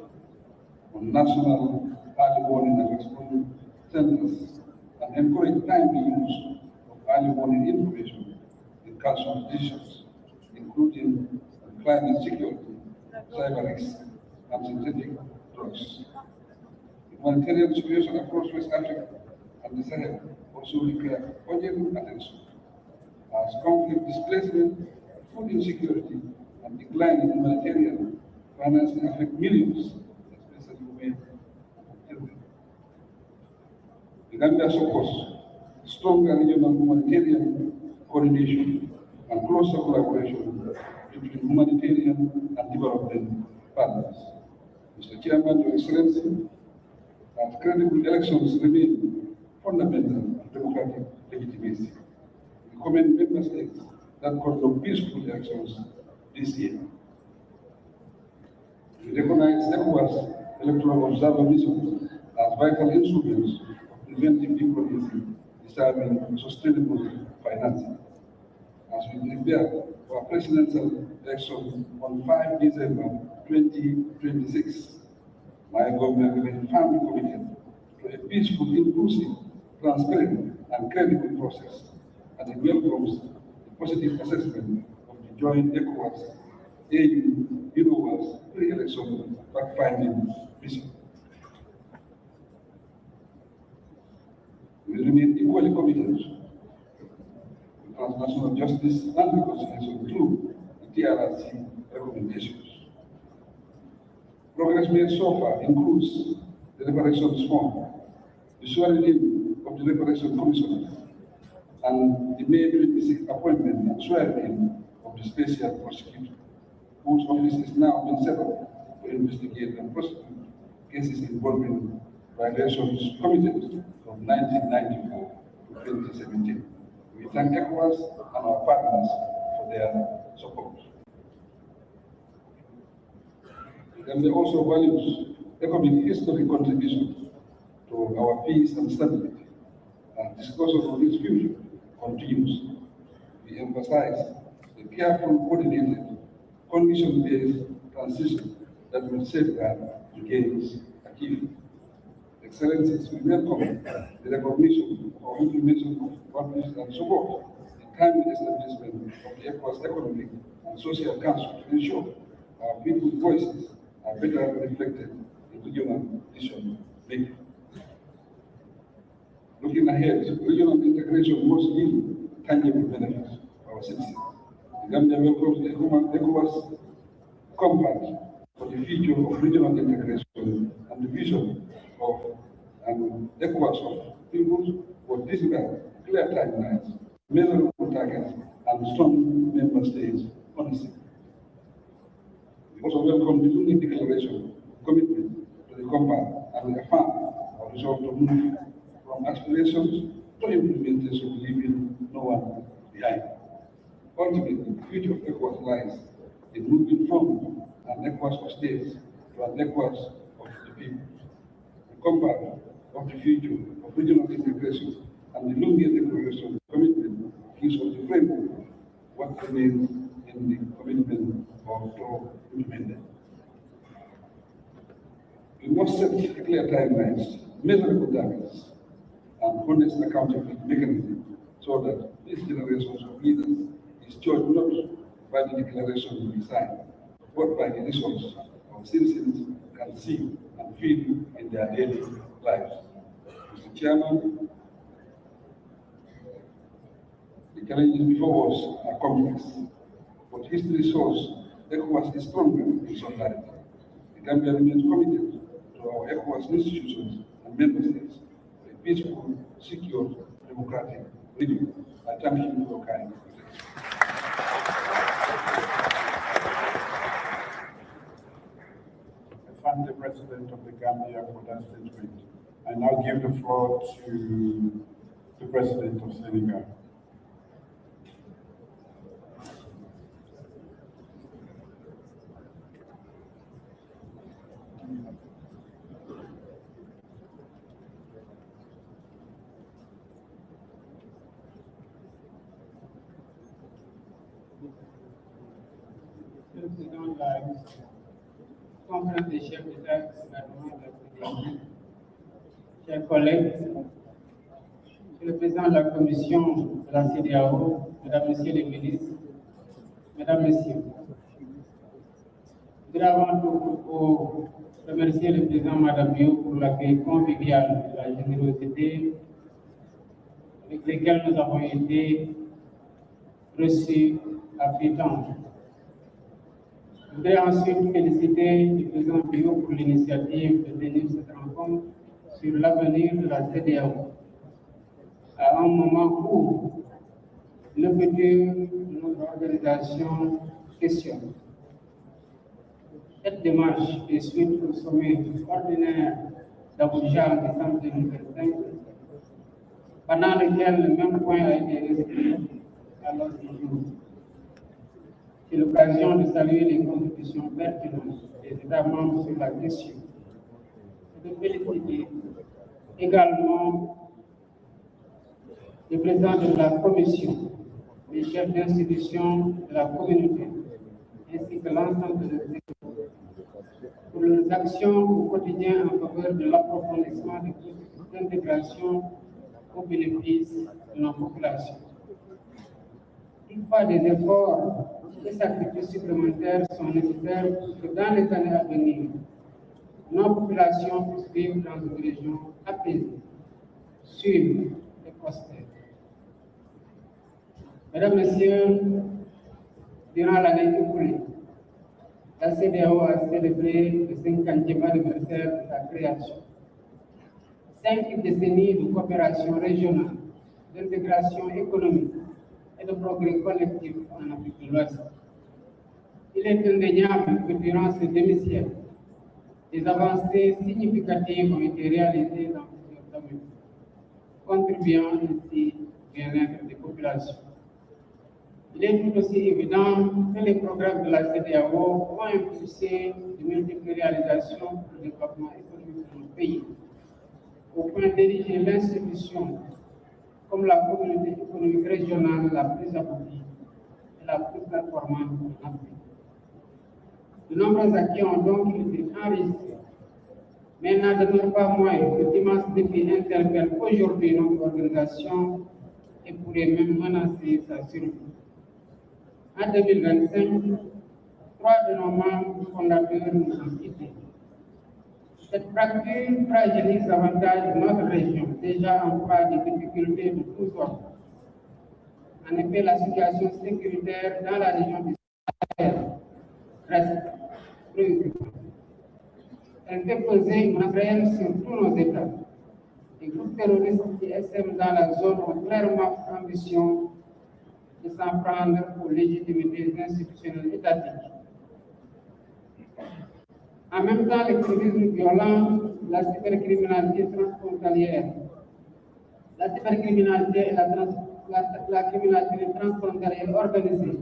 on national early warning and response centers and encourage timely use of early warning information in council decisions, including climate security, cyber risks, and synthetic drugs. The humanitarian situation across West Africa and the Sahel also require urgent attention, as conflict, displacement, food insecurity, and decline in humanitarian financing affect millions, especially women and children. The Gambia supports stronger regional humanitarian coordination and closer collaboration between humanitarian and development partners. Mr. Chairman, Your Excellency, as credible elections remain fundamental to democratic legitimacy, we commend member states that conduct peaceful elections this year. We recognize ECOWAS electoral observer missions as vital instruments of preventive diplomacy, deserving sustainable financing. As we prepare for presidential election on 5 December 2026, my government remains firmly committed to a peaceful, inclusive, transparent, and credible process, and it welcomes the positive assessment of the joint ECOWAS AU pre-election fact-finding mission. We remain equally committed to transnational justice and reconciliation through the TRRC recommendations. Progress made so far includes the reparations fund, the swearing in of the reparation commissioner, and the May 26 appointment and swearing in of the special prosecutor, whose office is now been set up to investigate and prosecute cases involving violations committed from 1994 to 2017. We thank ECOWAS and our partners for their support. Gambia also values economic history contribution to our peace and stability, and discussion of its future continues. We emphasize the careful, coordinated, condition-based transition that will safeguard the gains achieved. Excellencies, we welcome the recognition of our implementation of partners and support the timely establishment of the ECOWAS Economic and Social Council to ensure our people's voices are better reflected in regional decision making. Looking ahead, regional integration must yield tangible benefits for our citizens. The Gambia welcomes the ECOWAS Compact for the future of regional integration and the vision of an ECOWAS of peoples for deliver clear timelines, measurable targets, and strong member states policy. We also welcome the Lungi Declaration commitment to the Compact and affirm our resolve to move from aspirations to implementation, leaving no one behind. Ultimately, the future of ECOWAS lies in moving from an ECOWAS of states to an ECOWAS of the people. The compact of the future of regional integration and the Lungi Declaration commitment gives us the framework what remains in the commitment of implemented. We must set clear timelines, measurable targets, and honest accountability mechanisms so that this generations of leaders is judged not by the declaration we sign, but by the results our citizens can see and feel in their daily lives. Mr. Chairman, the challenges before us are complex, but history shows ECOWAS is stronger in solidarity. The Gambia remains committed to our ECOWAS institutions and member states for a peaceful, secure, democratic region. I thank you for your kind attention. I thank the President of the Gambia for that statement. I now give the floor to the President of Senegal. Le Président de la conférence des chefs d'État et gouvernement de la CEDEAO, chers collègues, Monsieur le Président de la Commission de la CEDEAO, Mesdames, Messieurs les ministres, Mesdames, Messieurs, je voudrais avant tout remercier le Président Madabio pour l'accueil convivial et la générosité avec lesquels nous avons été reçus à Freetown. Je voudrais ensuite féliciter le président Bio pour l'initiative de tenir cette rencontre sur l'avenir de la CEDEAO, à un moment où le futur de notre organisation questionne. Cette démarche est suite au sommet ordinaire d'Abuja en décembre 2025, pendant lequel le même point a été inscrit à l'ordre du jour. C'est l'occasion de saluer les contributions pertinentes des États membres sur la question et de féliciter également le président de la Commission, les chefs d'institution de la communauté, ainsi que l'ensemble de l'État pour leurs actions au quotidien en faveur de l'approfondissement des processus d'intégration au bénéfice de nos populations. Toutefois, des efforts et sacrifices supplémentaires sont nécessaires pour que dans les années à venir, nos populations puissent vivre dans une région apaisée, sûre et prospère. Mesdames, Messieurs, durant l'année écoulée, la CEDEAO a célébré le 50e anniversaire de sa création. 5 décennies de coopération régionale, d'intégration économique et de progrès collectif en Afrique de l'Ouest. Il est indéniable que durant ce demi-siècle, des avancées significatives ont été réalisées dans plusieurs domaines, contribuant ainsi au bien-être des populations. Il est tout aussi évident que les programmes de la CEDEAO ont impulsé de multiples réalisations pour le développement économique de nos pays, au point d'ériger l'institution comme la communauté économique régionale la plus aboutie et la plus performante en Afrique. De nombreux acquis ont donc été enregistrés, mais n'en demeure pas moins que d'immenses défis interpellent aujourd'hui notre organisation et pourraient même menacer sa survie. En 2025, 3 de nos membres fondateurs nous ont quittés. Cette fracture fragilise davantage notre région, déjà en proie de difficultés de tous ordres. En effet, la situation sécuritaire dans la région du Sahel reste préoccupante. Elle fait peser une menace réelle sur tous nos États. Les groupes terroristes qui essaiment dans la zone ont clairement ambition de s'en prendre aux légitimités institutionnelles étatiques. En même temps, l'extrémisme violent, la cybercriminalité transfrontalière, la cybercriminalité et la la criminalité transfrontalière organisée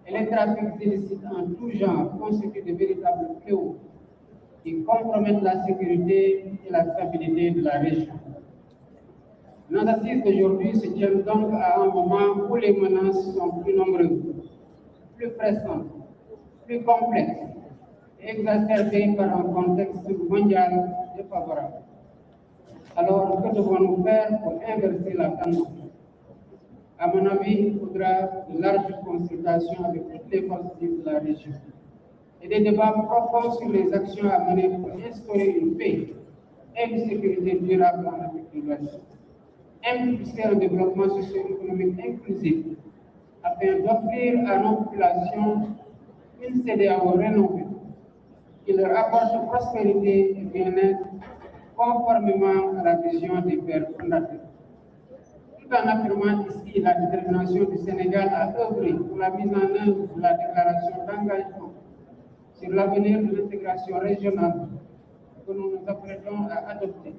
et les trafics illicites en tout genre constituent de véritables fléaux qui compromettent la sécurité et la stabilité de la région. Nos assises d'aujourd'hui se tiennent donc à un moment où les menaces sont plus nombreuses, plus pressantes, plus complexes et exacerbées par un contexte mondial défavorable. Alors, que devons-nous faire pour inverser la tendance? À mon avis, il faudra de larges consultations avec toutes les forces vives de la région et des débats profonds sur les actions à mener pour instaurer une paix et une sécurité durable en Afrique de l'Ouest. Impulser un développement socio-économique inclusif afin d'offrir à nos populations une CEDEAO rénovée qui leur apporte prospérité et bien-être conformément à la vision des pères fondateurs. Tout en affirmant ici la détermination du Sénégal à œuvrer pour la mise en œuvre de la déclaration d'engagement sur l'avenir de l'intégration régionale que nous nous apprêtons à adopter,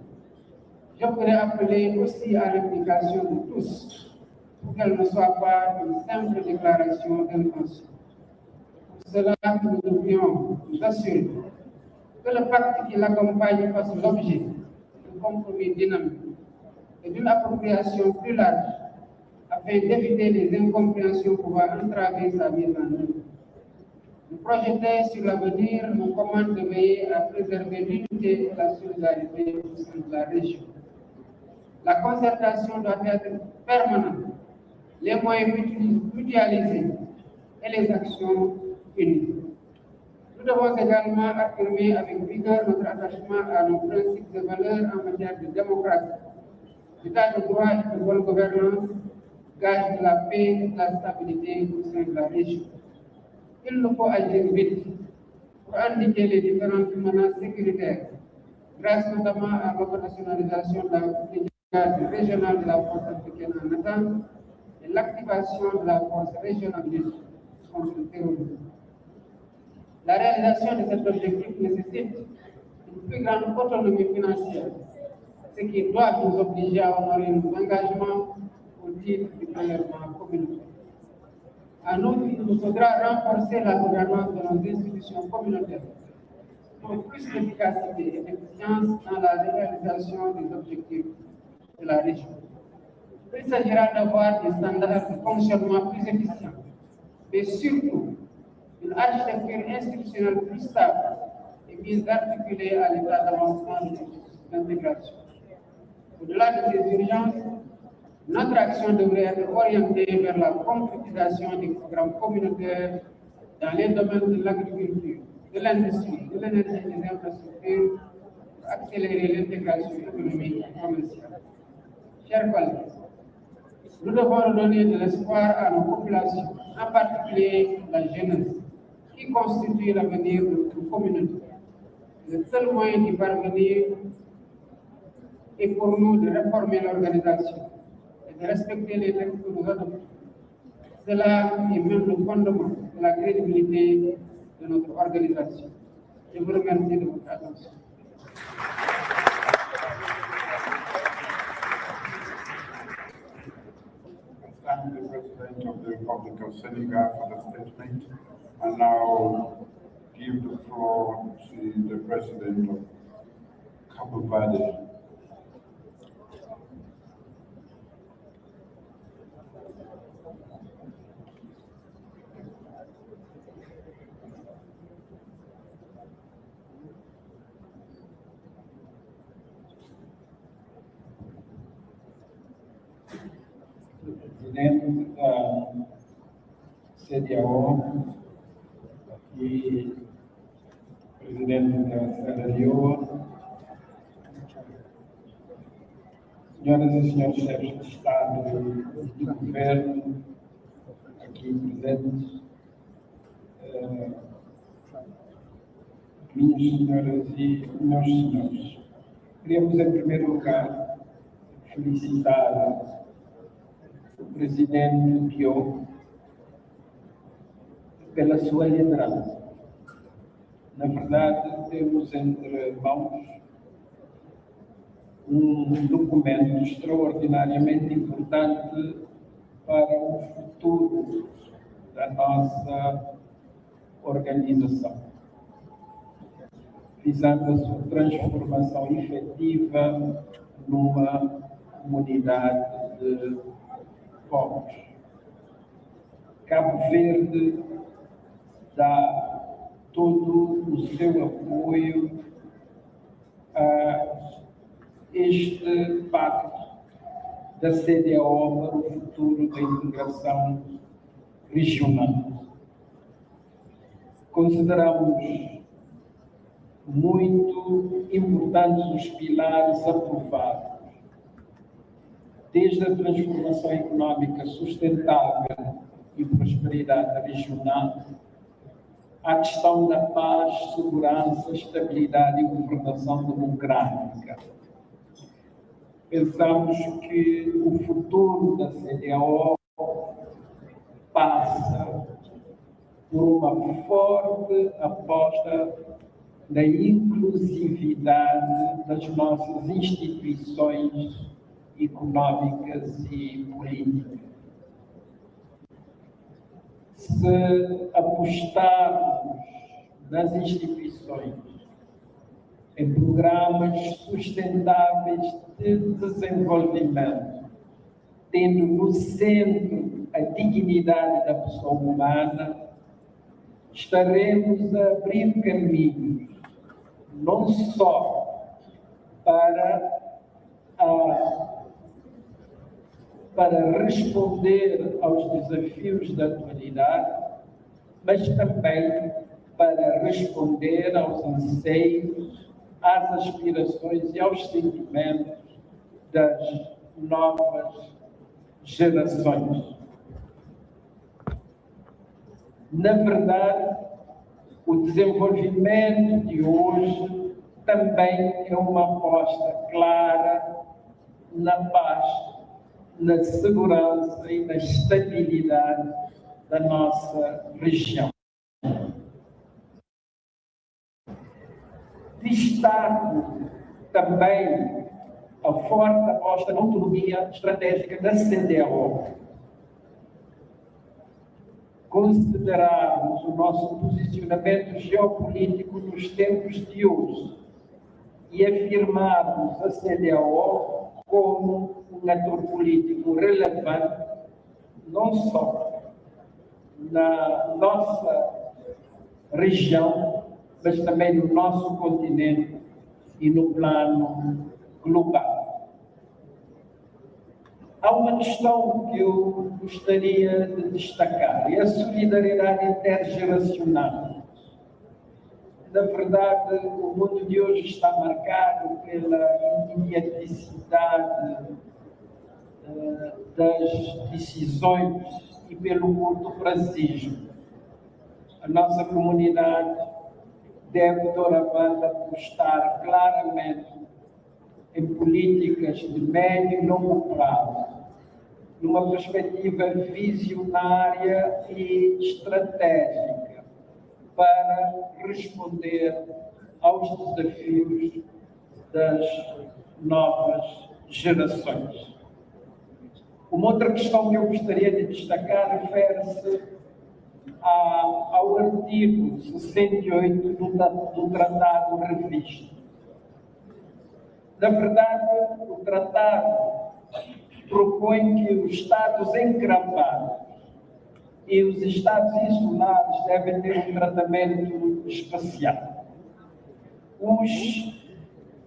je voudrais appeler aussi à l'implication de tous pour qu'elle ne soit pas une simple déclaration d'intention. Pour cela, nous devrions nous assurer que le pacte qui l'accompagne fasse l'objet d'un compromis dynamique et d'une appropriation plus large afin d'éviter les incompréhensions pouvant entraver sa mise en œuvre. Nous projeter sur l'avenir nous commande de veiller à préserver l'unité et la solidarité au sein de la région. La concertation doit être permanente, les moyens mutualisés et les actions unies. Nous devons également affirmer avec vigueur notre attachement à nos principes et valeurs en matière de démocratie, d'état de droit et de bonne gouvernance, gage de la paix et de la stabilité au sein de la région. Il nous faut agir vite pour indiquer les différentes menaces sécuritaires, grâce notamment à l'opérationnalisation de la brigade régionale de la force africaine en attente et l'activation de la force régionale contre le terrorisme. La réalisation de cet objectif nécessite une plus grande autonomie financière, ce qui doit nous obliger à honorer nos engagements au titre du prélèvement communautaire. En outre, il nous faudra renforcer la gouvernance de nos institutions communautaires pour plus d'efficacité et d'efficience dans la réalisation des objectifs de la région. Il s'agira d'avoir des standards de fonctionnement plus efficients, mais surtout une architecture institutionnelle plus stable et mieux articulée à l'état d'avancement de l'intégration. Au-delà de ces urgences, notre action devrait être orientée vers la concrétisation des programmes communautaires dans les domaines de l'agriculture, de l'industrie, de l'énergie et des infrastructures pour accélérer l'intégration économique et commerciale. Chers collègues, nous devons redonner de l'espoir à nos populations, en particulier la jeunesse, qui constitue l'avenir de notre communauté. Le seul moyen d'y parvenir est pour nous de réformer l'organisation et de respecter les textes que nous adoptons. Cela est même le fondement de la crédibilité de notre organisation. Je vous remercie de votre attention. Thank the President of the Republic of Senegal for the statement, and now give the floor to the President of Cabo Verde. Presidente da CEDEAO e Presidente da CEDEAO, senhoras e senhores chefes de Estado e de Governo aqui presentes, minhas senhoras e meus senhores, queríamos em primeiro lugar felicitar o Presidente Diogo pela sua liderança. Na verdade, temos entre mãos um documento extraordinariamente importante para o futuro da nossa organização, visando a sua transformação efetiva numa comunidade de povos. Cabo Verde dá todo o seu apoio a este pacto da CDAO para o futuro da integração regional. Consideramos muito importantes os pilares aprovados, desde a transformação econômica sustentável e prosperidade regional, à questão da paz, segurança, estabilidade e governação democrática. Pensamos que o futuro da CDAO passa por uma forte aposta na inclusividade das nossas instituições económicas e políticas. Se apostarmos nas instituições, em programas sustentáveis de desenvolvimento, tendo no centro a dignidade da pessoa humana, estaremos a abrir caminhos, não só para responder aos desafios da atualidade, mas também para responder aos anseios, às aspirações e aos sentimentos das novas gerações. Na verdade, o desenvolvimento de hoje também é uma aposta clara na paz, na segurança e na estabilidade da nossa região. Destaco também a forte aposta na autonomia estratégica da CDAO. Considerarmos o nosso posicionamento geopolítico nos tempos de hoje e afirmarmos a CDAO como um ator político relevante, não só na nossa região, mas também no nosso continente e no plano global. Há uma questão que eu gostaria de destacar, é a solidariedade intergeracional. Na verdade, o mundo de hoje está marcado pela imediaticidade das decisões e pelo curto-prazismo. A nossa comunidade deve, doravante, apostar claramente em políticas de médio e longo prazo, numa perspectiva visionária e estratégica para responder aos desafios das novas gerações. Uma outra questão que eu gostaria de destacar refere-se ao artigo 68 do Tratado Revisto. Na verdade, o Tratado propõe que os Estados encravados e os Estados insulares devem ter um tratamento especial. Os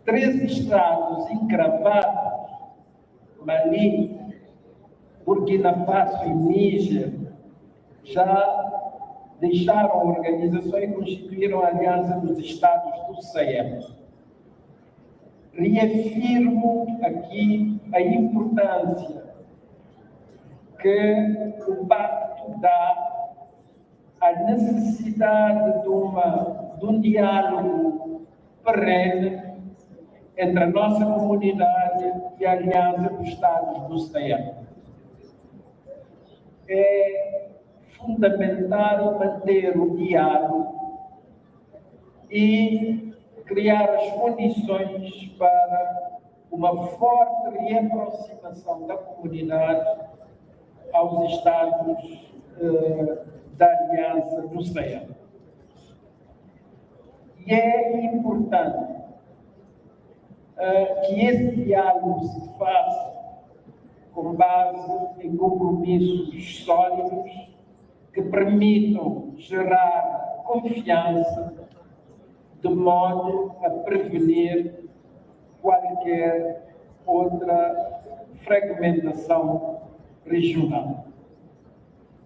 13 Estados encravados, Mali, Burkina Faso e Níger, já deixaram a organização e constituíram a Aliança dos Estados do Sahel. Reafirmo aqui a importância que o pacto dá à necessidade de um diálogo perene entre a nossa comunidade e a Aliança dos Estados do Sahel. É fundamental manter o diálogo e criar as condições para uma forte reaproximação da comunidade aos Estados da Aliança do Sahel. E é importante que esse diálogo se faça com base em compromissos sólidos que permitam gerar confiança de modo a prevenir qualquer outra fragmentação regional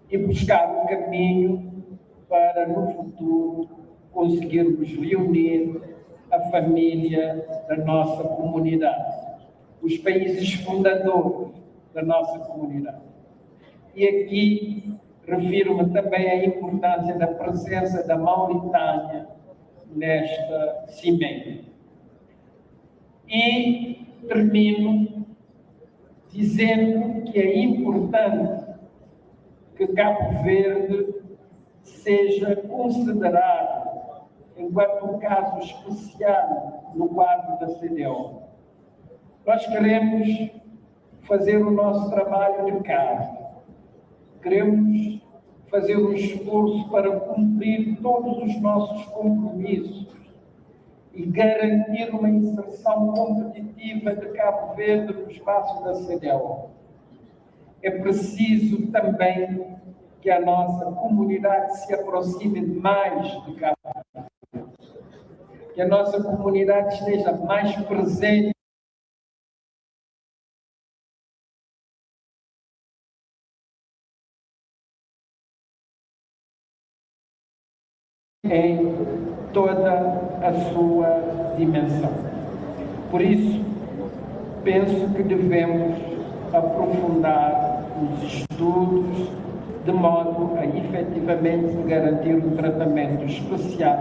e buscar um caminho para, no futuro, conseguirmos reunir a família da nossa comunidade, os países fundadores da nossa comunidade. E aqui refiro-me também à importância da presença da Mauritânia nesta cimeira. E termino dizendo que é importante que Cabo Verde seja considerado enquanto um caso especial no quadro da CDO. Nós queremos fazer o nosso trabalho de casa. Queremos fazer um esforço para cumprir todos os nossos compromissos e garantir uma inserção competitiva de Cabo Verde no espaço da CDO. É preciso também que a nossa comunidade se aproxime mais de Cabo Verde, que a nossa comunidade esteja mais presente em toda a sua dimensão. Por isso, penso que devemos aprofundar os estudos de modo a efetivamente garantir um tratamento especial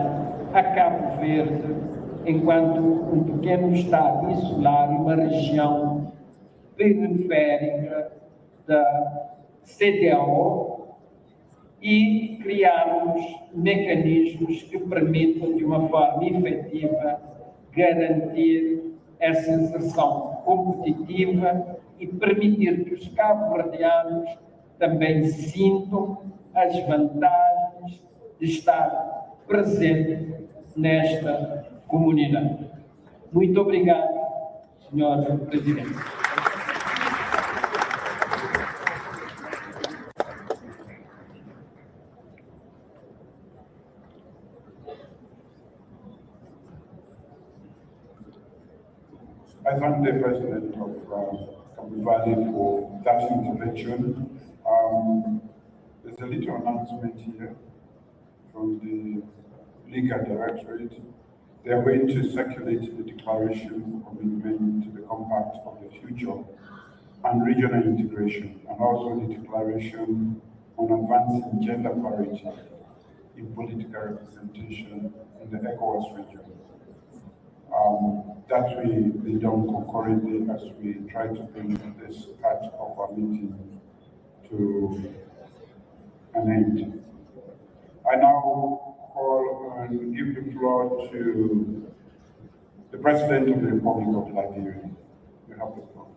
a Cabo Verde enquanto um pequeno estado insular e uma região periférica da CDAO e criarmos mecanismos que permitam, de uma forma efetiva, garantir essa inserção competitiva e permitir que os cabo-verdianos também sintam as vantagens de estar presente nesta comunidade. Muito obrigado, Sr. Presidente. I thank the President of Cabo Verde for that intervention. There's a little announcement here from the Legal Directorate. They are going to circulate the declaration of commitment to the Compact of the Future and Regional Integration, and also the declaration on advancing gender parity in political representation in the ECOWAS region. That will be done concurrently as we try to bring this part of our meeting to an end. I now call and give the floor to the President of the Republic of Liberia. You have the floor.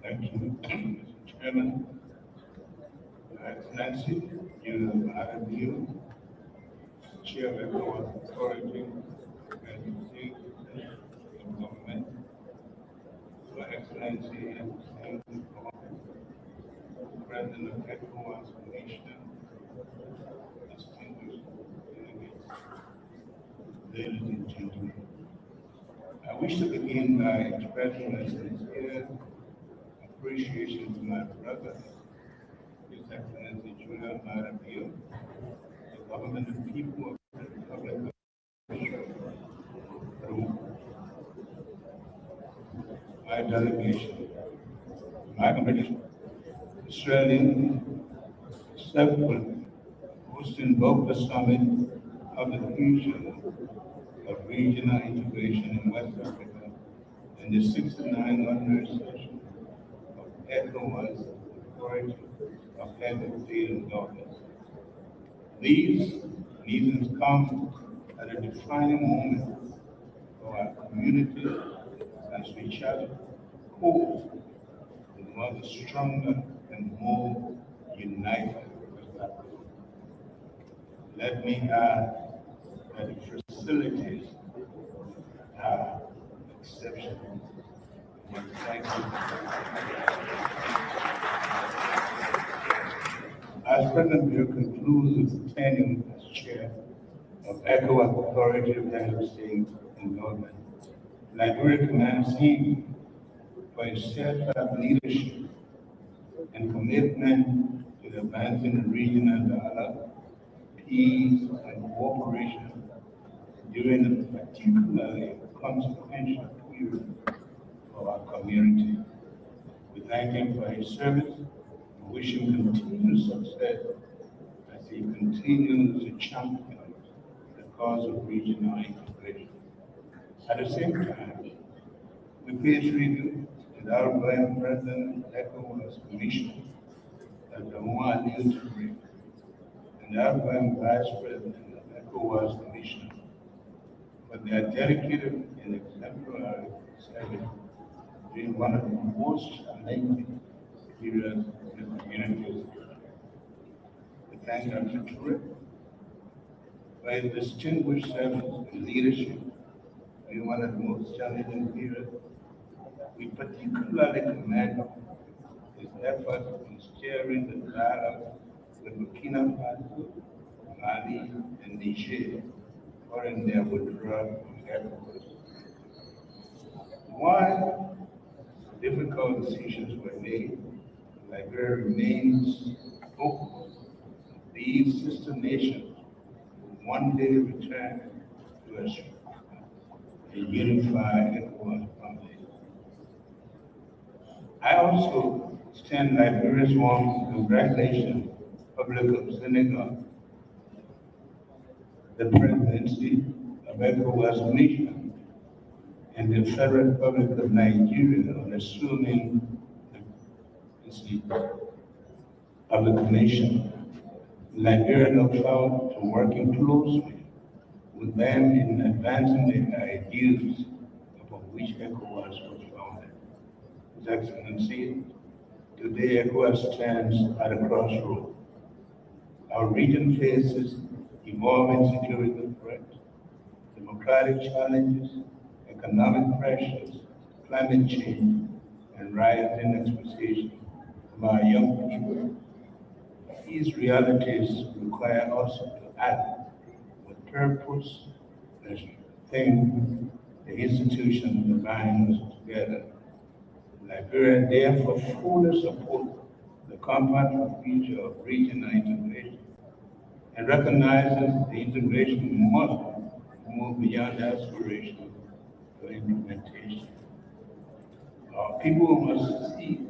Thank you, Mr. Chairman. Nancy, you have a view, Chair of ECOWAS Authority, and State and Government, Your Excellency and President of ECOWAS Nation, distinguished delegates, ladies and gentlemen. I wish to begin by expressing my sincere appreciation to my brother, His Excellency Julian Maraville, the government and people of the Republic of through my delegation, my congregation, Australian separate hosting both the summit of the future of regional integration in West Africa and the 69th ordinary session ECOWAS Authority of Head of State and Government. These meetings come at a defining moment for our community as we chart course with one of the stronger and more united Republic. Let me add that the facilities are exceptional. Thank you. As President Bureau concludes its tenure as chair of ECOWAS Authority of Head of State and Government, Liberia commends him for his steadfast leadership and commitment to advancing the regional dialogue, peace, and cooperation during a particularly consequential period for our community. We thank him for his service and wish him continued success as he continues to champion the cause of regional integration. At the same time, we pay tribute to the outgoing President of ECOWAS Commission, Dr. Lungi, and the outgoing Vice President of ECOWAS Commission for their dedicated and exemplary service during one of the most challenging periods in the community. We thank Dr. Toure for his distinguished service and leadership during one of the most challenging periods. We particularly commend his efforts in steering the dialogue with Burkina Faso, Mali, and Niger following their withdrawal from ECOWAS. While difficult decisions were made, Liberia remains hopeful that these sister nations will one day return to a unified ECOWAS family. I also extend Liberia's warm congratulations to the Republic of Senegal, the presidency of ECOWAS Commission, and the Federal Republic of Nigeria on assuming the seat of the Commission. Liberia looks forward to working closely with them in advancing the ideals upon which ECOWAS was founded. His Excellency, today ECOWAS stands at a crossroads. Our region faces evolving security threats, democratic challenges, economic pressures, climate change, and rising expectations from our young people. These realities require us to act with purpose and strengthen the institutions that bind us together. Liberia therefore fully supports the compact for future of regional integration and recognizes the integration must move beyond aspiration to implementation. Our people must see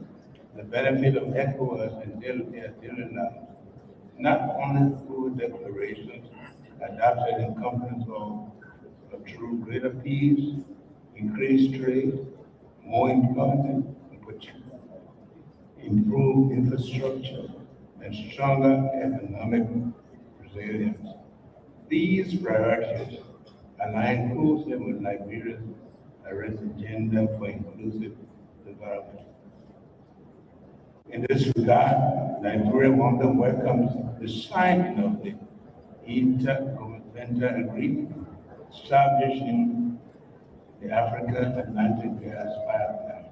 the benefit of ECOWAS in their daily lives, not only through declarations adopted in conference hall, but through greater peace, increased trade, more employment opportunity, improved infrastructure, and stronger economic resilience. These priorities align closely with Liberia's agenda for inclusive development. In this regard, Liberia warmly welcomes the signing of the Intergovernmental Agreement establishing the Africa Atlantic Gas Pipeline.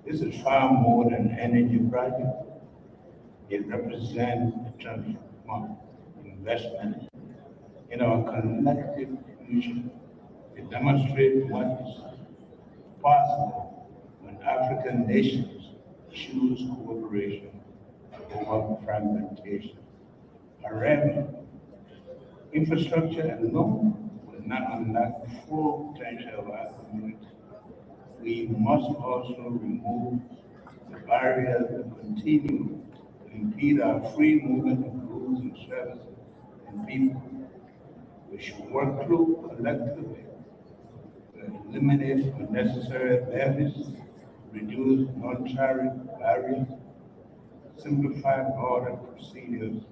This is far more than an energy project. It represents a transformative investment in our collective future. It demonstrates what is possible when African nations choose cooperation over fragmentation. However, infrastructure alone will not unlock the full potential of our community. We must also remove the barriers that continue to impede our free movement of goods and services and people. We should work collectively to eliminate unnecessary levies, reduce non-tariff barriers, simplify border procedures,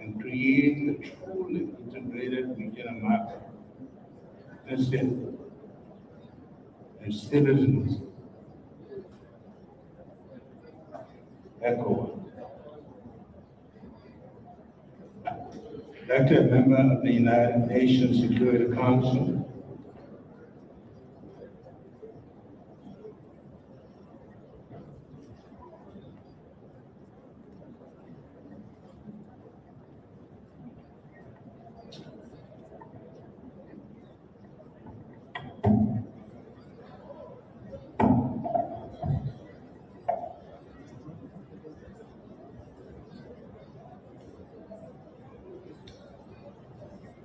and create a truly integrated regional market and citizens. ECOWAS. Dr. a member of the United Nations Security Council,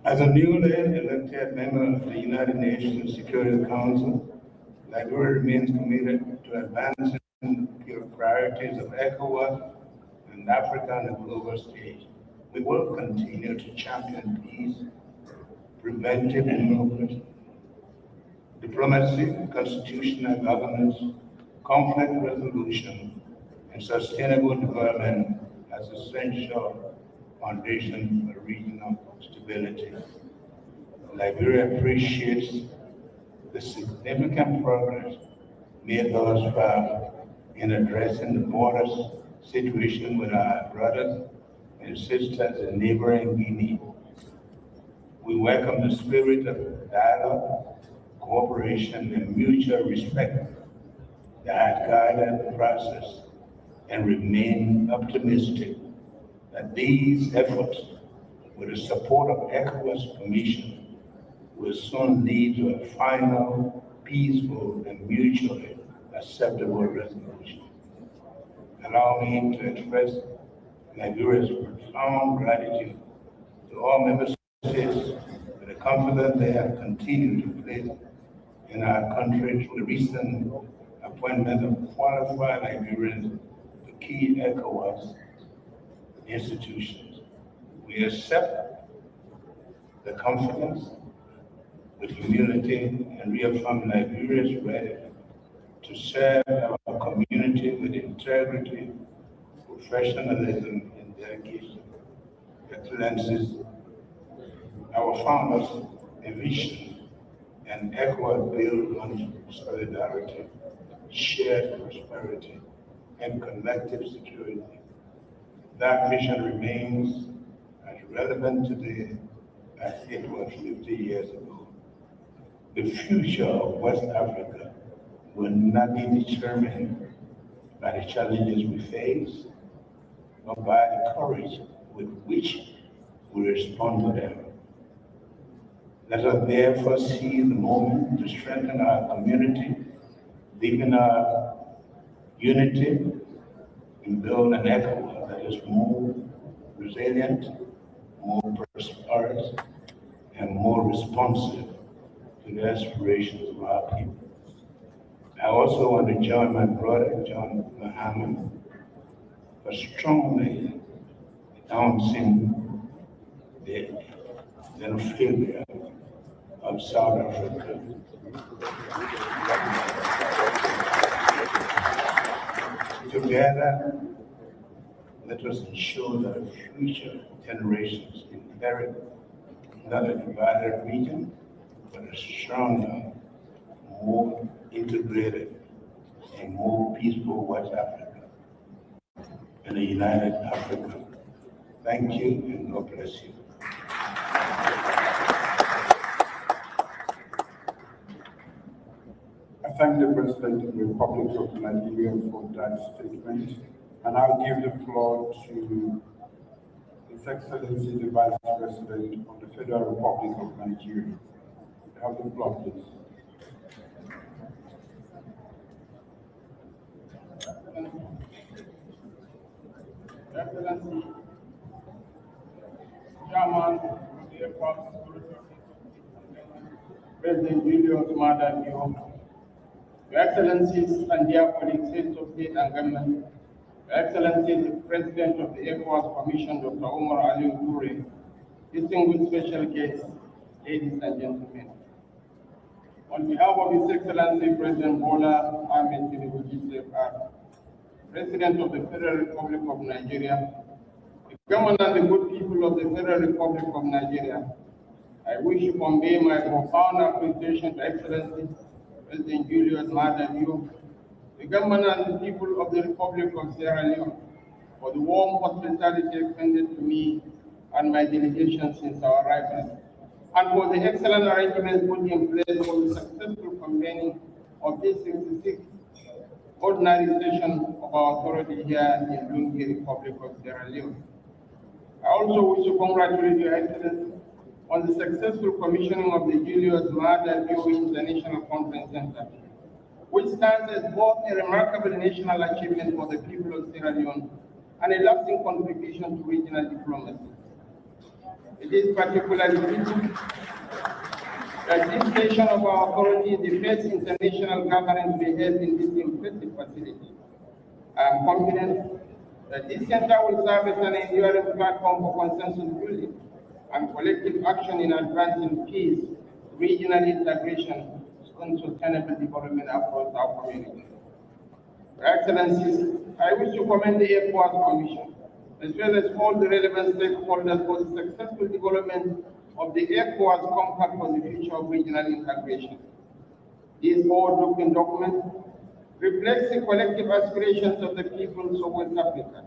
as a newly elected member of the United Nations Security Council, Liberia remains committed to advancing the priorities of ECOWAS and Africa on the global stage. We will continue to champion peace, preventive diplomacy, constitutional governance, conflict resolution, and sustainable development as essential foundation for regional stability. Liberia appreciates the significant progress made thus far in addressing the border situation with our brothers and sisters in neighboring Guinea. We welcome the spirit of dialogue, cooperation, and mutual respect that has guided the process and remain optimistic that these efforts, with the support of ECOWAS Commission, will soon lead to a final, peaceful, and mutually acceptable resolution. Allow me to express Liberia's profound gratitude to all member states for the confidence they have continued to place in our country through the recent appointment of qualified Liberians to key ECOWAS institutions. We accept the confidence with humility and reaffirm Liberia's ready to serve our community with integrity, professionalism, and dedication. Excellencies, our founders' vision and ECOWAS build on solidarity, shared prosperity, and collective security. That vision remains as relevant today as it was 50 years ago. The future of West Africa will not be determined by the challenges we face, but by the courage with which we respond to them. Let us therefore seize the moment to strengthen our community, deepen our unity, and build an ECOWAS that is more resilient, more prosperous, and more responsive to the aspirations of our people. I also want to join my brother, John Mahama, for strongly denouncing the xenophobia of South Africa. Together, let us ensure that future generations inherit not a divided region, but a stronger, more integrated, and more peaceful West Africa and a united Africa. Thank you, and God bless you. I thank the President of the Republic of Nigeria for that statement, and I'll give the floor to His Excellency the Vice President of the Federal Republic of Nigeria. You have the floor, please. Excellency, Chairman of the ECOWAS, President Julius Maada Bio, Your Excellencies and dear colleagues, heads of state and government, Your Excellencies, the President of the ECOWAS Commission, Dr. Omar Ali Toure, distinguished special guests, ladies and gentlemen. On behalf of His Excellency President Bola Ahmed Tinubu, President of the Federal Republic of Nigeria, Government and the good people of the Federal Republic of Nigeria, I wish to convey my profound appreciation to Excellency President Julius Maada Bio, the government and the people of the Republic of Sierra Leone, for the warm hospitality extended to me and my delegation since our arrival, and for the excellent arrangements put in place for the successful convening of this 66th ordinary session of our authority here in Lungi, Republic of Sierra Leone. I also wish to congratulate Your Excellency on the successful commissioning of the Julius Maada Bio International Conference Center, which stands as both a remarkable national achievement for the people of Sierra Leone and a lasting contribution to regional diplomacy. It is particularly fitting that this session of our authority is the first international gathering to be held in this impressive facility. I am confident that this center will serve as an enduring platform for consensus building and collective action in advancing peace, regional integration, and sustainable development across our community. Your Excellencies, I wish to commend the ECOWAS Commission, as well as all the relevant stakeholders for the successful development of the ECOWAS Compact for the Future of Regional Integration. This forward-looking document reflects the collective aspirations of the peoples of West Africa.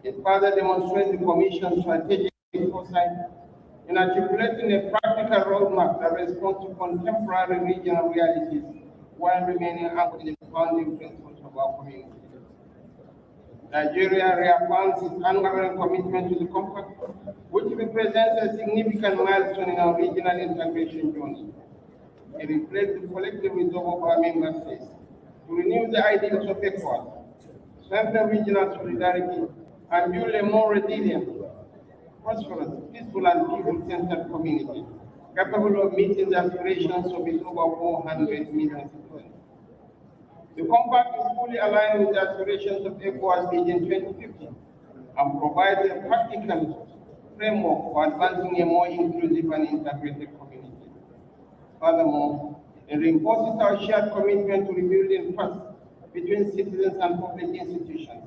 It further demonstrates the Commission's strategic foresight in articulating a practical roadmap that responds to contemporary regional realities while remaining anchored in the founding principles of our community. Nigeria reaffirms its unwavering commitment to the Compact, which represents a significant milestone in our regional integration journey. It reflects the collective resolve of our member states to renew the ideals of ECOWAS, strengthen regional solidarity, and build a more resilient, prosperous, peaceful, and people-centered community, capable of meeting the aspirations of its over 400 million citizens. The Compact is fully aligned with the aspirations of ECOWAS Vision 2050 and provides a practical framework for advancing a more inclusive and integrated community. Furthermore, it reinforces our shared commitment to rebuilding trust between citizens and public institutions,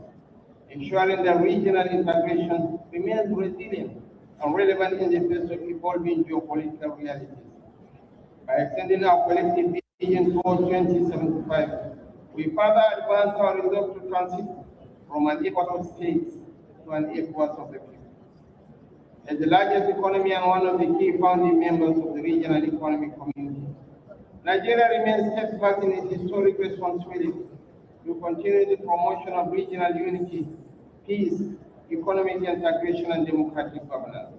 ensuring that regional integration remains resilient and relevant in the face of evolving geopolitical realities. By extending our collective vision towards 2075, we further advance our resolve to transit from an ECOWAS of states to an ECOWAS of the people. As the largest economy and one of the key founding members of the regional economic community, Nigeria remains steadfast in its historic responsibility to continue the promotion of regional unity, peace, economic integration, and democratic governance.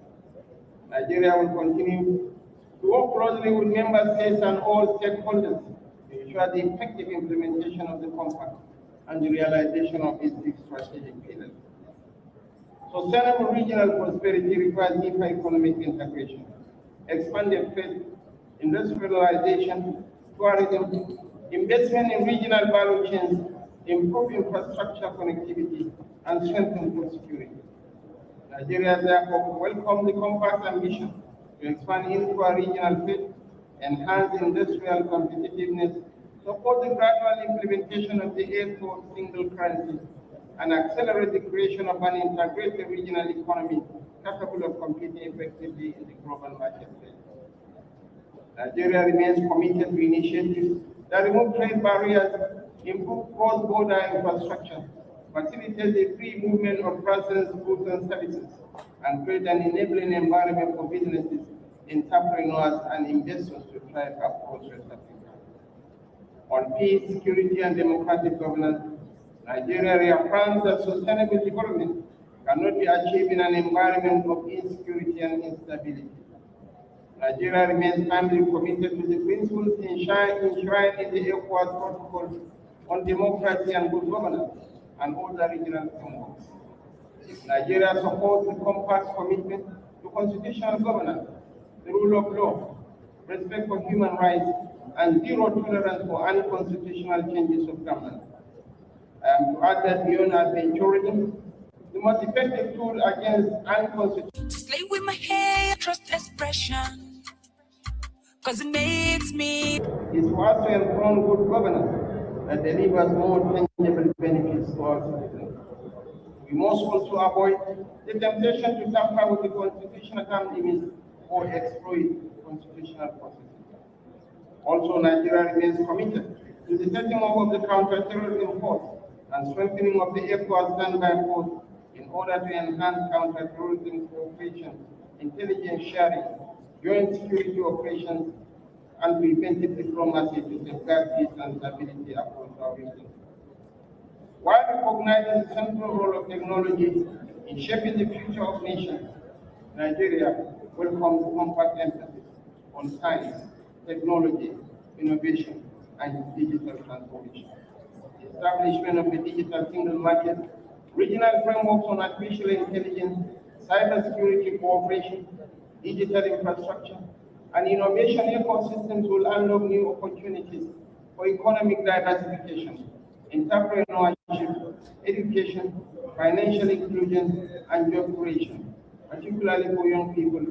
Nigeria will continue to work closely with member states and all stakeholders to ensure the effective implementation of the Compact and the realization of its six strategic pillars. Sustainable regional prosperity requires deeper economic integration, expanded trade, industrialization, tourism, investment in regional value chains, improved infrastructure connectivity, and strengthened food security. Nigeria therefore welcomes the Compact's ambition to expand intra-regional trade, enhance industrial competitiveness, support the gradual implementation of the airport single currency, and accelerate the creation of an integrated regional economy capable of competing effectively in the global marketplace. Nigeria remains committed to initiatives that remove trade barriers, improve cross-border infrastructure, facilitate the free movement of persons, goods, and services, and create an enabling environment for businesses, entrepreneurs, and investors to thrive across West Africa. On peace, security, and democratic governance, Nigeria reaffirms that sustainable development cannot be achieved in an environment of insecurity and instability. Nigeria remains firmly committed to the principles enshrined in the ECOWAS Protocol on democracy and good governance and other regional frameworks. Nigeria supports the Compact's commitment to constitutional governance, the rule of law, respect for human rights, and zero tolerance for unconstitutional changes of government. I am to add that beyond adventurism, the most effective tool against unconstitutional Slay with my hair, trust expression, cause it makes me is to also enthrone good governance that delivers more tangible benefits to our citizens. We must also avoid the temptation to tamper with the constitutional term limits or exploit constitutional processes. Also, Nigeria remains committed to the setting up of the counter-terrorism force and strengthening of the ECOWAS standby force in order to enhance counter-terrorism cooperation, intelligence sharing, joint security operations, and preventive diplomacy to safeguard peace and stability across our region. While recognizing the central role of technology in shaping the future of nations, Nigeria welcomes the compact emphasis on science, technology, innovation, and digital transformation. The establishment of the digital single market, regional frameworks on artificial intelligence, cybersecurity cooperation, digital infrastructure, and innovation ecosystems will unlock new opportunities for economic diversification, entrepreneurship, education, financial inclusion, and job creation, particularly for young people,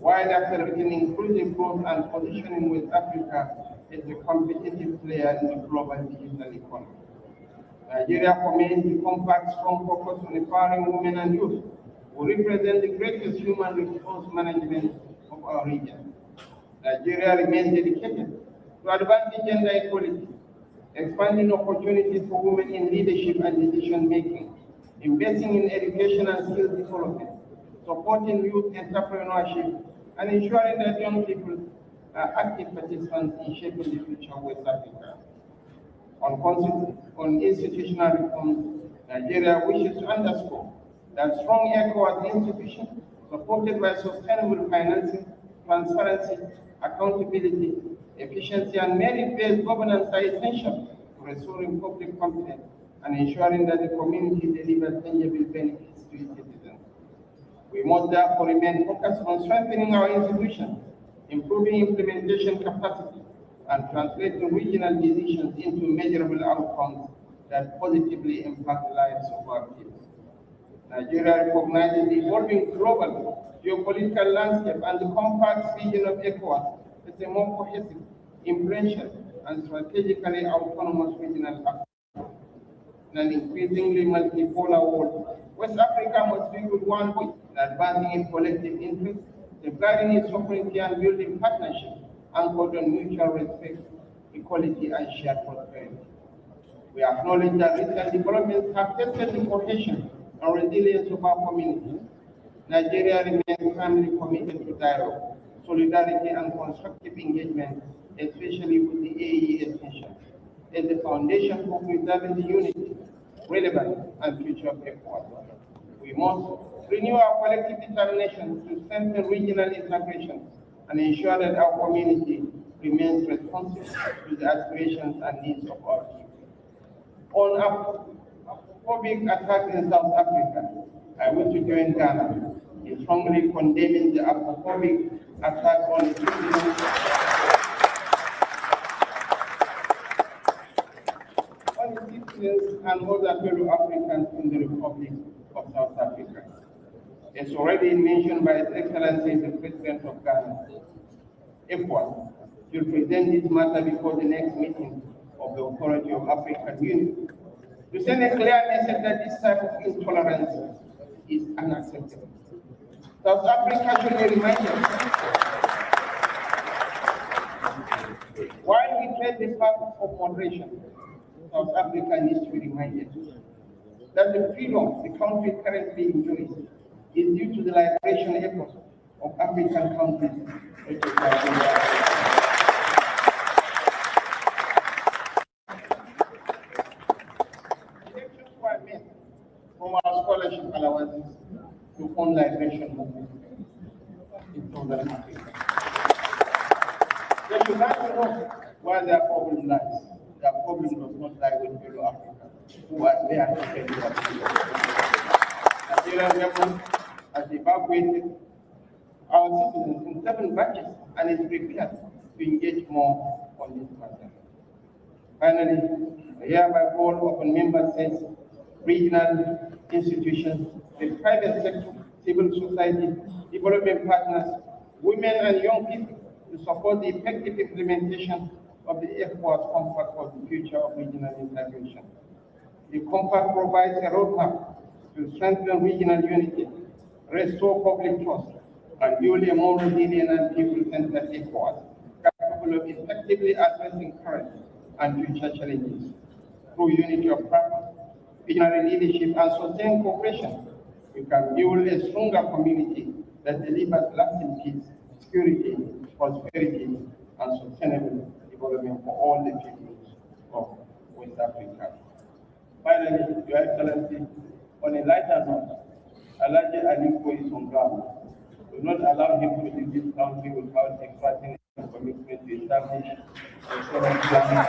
while accelerating inclusive growth and positioning West Africa as a competitive player in the global digital economy. Nigeria remains the compact strong focus on empowering women and youth, who represent the greatest human resource management of our region. Nigeria remains dedicated to advancing gender equality, expanding opportunities for women in leadership and decision-making, investing in education and skills development, supporting youth entrepreneurship, and ensuring that young people are active participants in shaping the future of West Africa. On institutional reforms, Nigeria wishes to underscore that strong ECOWAS institutions, supported by sustainable financing, transparency, accountability, efficiency, and merit-based governance are essential to restoring public confidence and ensuring that the community delivers tangible benefits to its citizens. We must therefore remain focused on strengthening our institutions, improving implementation capacity, and translating regional decisions into measurable outcomes that positively impact the lives of our people. Nigeria recognizes the evolving global geopolitical landscape and the complex region of ECOWAS as a more cohesive, influential, and strategically autonomous regional actor. In an increasingly multipolar world, West Africa must be with one voice in advancing its collective interests, safeguarding its sovereignty, and building partnerships anchored on mutual respect, equality, and shared prosperity. We acknowledge that recent developments have tested the cohesion and resilience of our community. Nigeria remains firmly committed to dialogue, solidarity, and constructive engagement, especially with the AES nation, as the foundation for preserving the unity, relevance, and future of ECOWAS. We must renew our collective determination to strengthen regional integration and ensure that our community remains responsive to the aspirations and needs of our people. On Afrophobic attacks in South Africa, I wish to join Ghana in strongly condemning the Afrophobic attacks on the citizens and other fellow Africans in the Republic of South Africa. As already mentioned by His Excellency the President of Ghana, ECOWAS will present this matter before the next meeting of the Authority of African Union to send a clear message that this type of intolerance is unacceptable. South Africa should be reminded, while we tread the path of moderation, South Africa needs to be reminded that the freedom the country currently enjoys is due to the liberation efforts of African countries. Elections were made from our scholarship allowances to fund liberation movement in Southern Africa. They should like to know where their problem lies. Their problem does not lie with fellow Africans who are there to defend their freedom. Nigerian government has evacuated our citizens in 7 batches and is prepared to engage more on this matter. Finally, I hereby call upon member states, regional institutions, the private sector, civil society, development partners, women and young people to support the effective implementation of the ECOWAS Compact for the future of regional integration. The Compact provides a roadmap to strengthen regional unity, restore public trust, and build a more resilient and people-centered ECOWAS capable of effectively addressing current and future challenges. Through unity of purpose, visionary leadership, and sustained cooperation, we can build a stronger community that delivers lasting peace, security, prosperity, and sustainable development for all the peoples of West Africa. Finally, Your Excellency, on a lighter note, Alhaji Aliko is on ground. Do not allow him to leave this country without expressing a commitment to establish a solid plan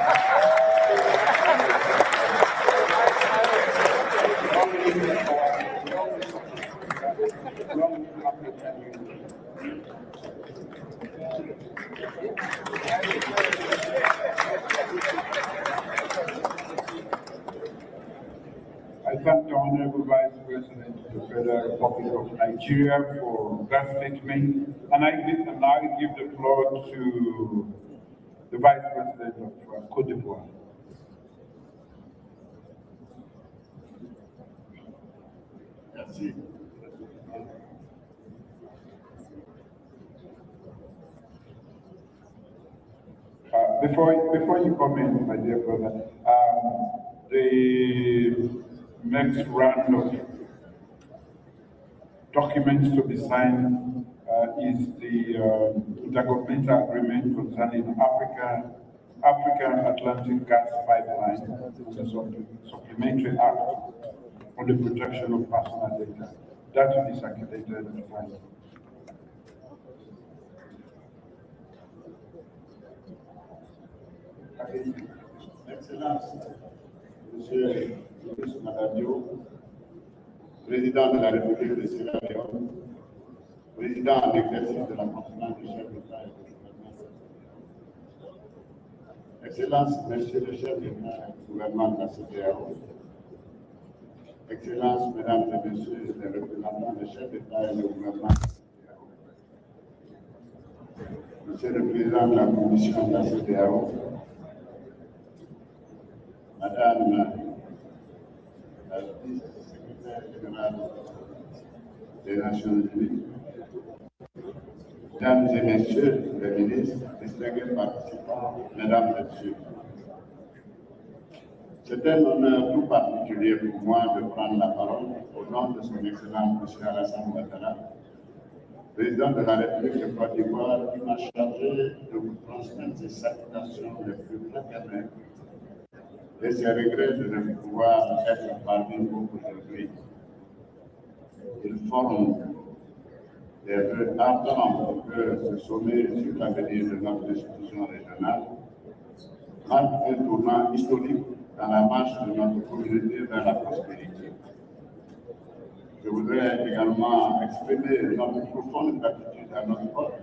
I thank the Honorable Vice President of the Federal Republic of Nigeria for that statement, and I give the floor to the Vice President of Cote d'Ivoire. Merci. Before you comment, my dear brother, the next round of documents to be signed is the intergovernmental agreement concerning African Atlantic Gas Pipeline, the supplementary act on the protection of personal data. That will be circulated and signed. Excellence, Monsieur Louis Madadio, Président de la République de Sierra Leone, Président en exercice de la conférence du chef d'État et de gouvernement. Excellence, Monsieur le chef d'État et gouvernement de la CEDEAO, Excellence, Mesdames et Messieurs les représentants des chefs d'État et de gouvernement de la CEDEAO, Monsieur le Président de la Commission de la CEDEAO, Madame la vice-secrétaire générale des Nations Unies, Mesdames et Messieurs les ministres, distingués participants, Mesdames et Messieurs. C'est un honneur tout particulier pour moi de prendre la parole au nom de son Excellence M. Alassane Ouattara, Président de la République de Côte d'Ivoire, qui m'a chargé de vous transmettre ses salutations les plus fraternelles et ses regrets de ne pouvoir être parmi vous aujourd'hui. Il forme des vœux ardents pour que ce sommet sur l'avenir de notre institution régionale marque un tournant historique dans la marche de notre communauté vers la prospérité. Je voudrais également exprimer notre profonde gratitude à notre hôte,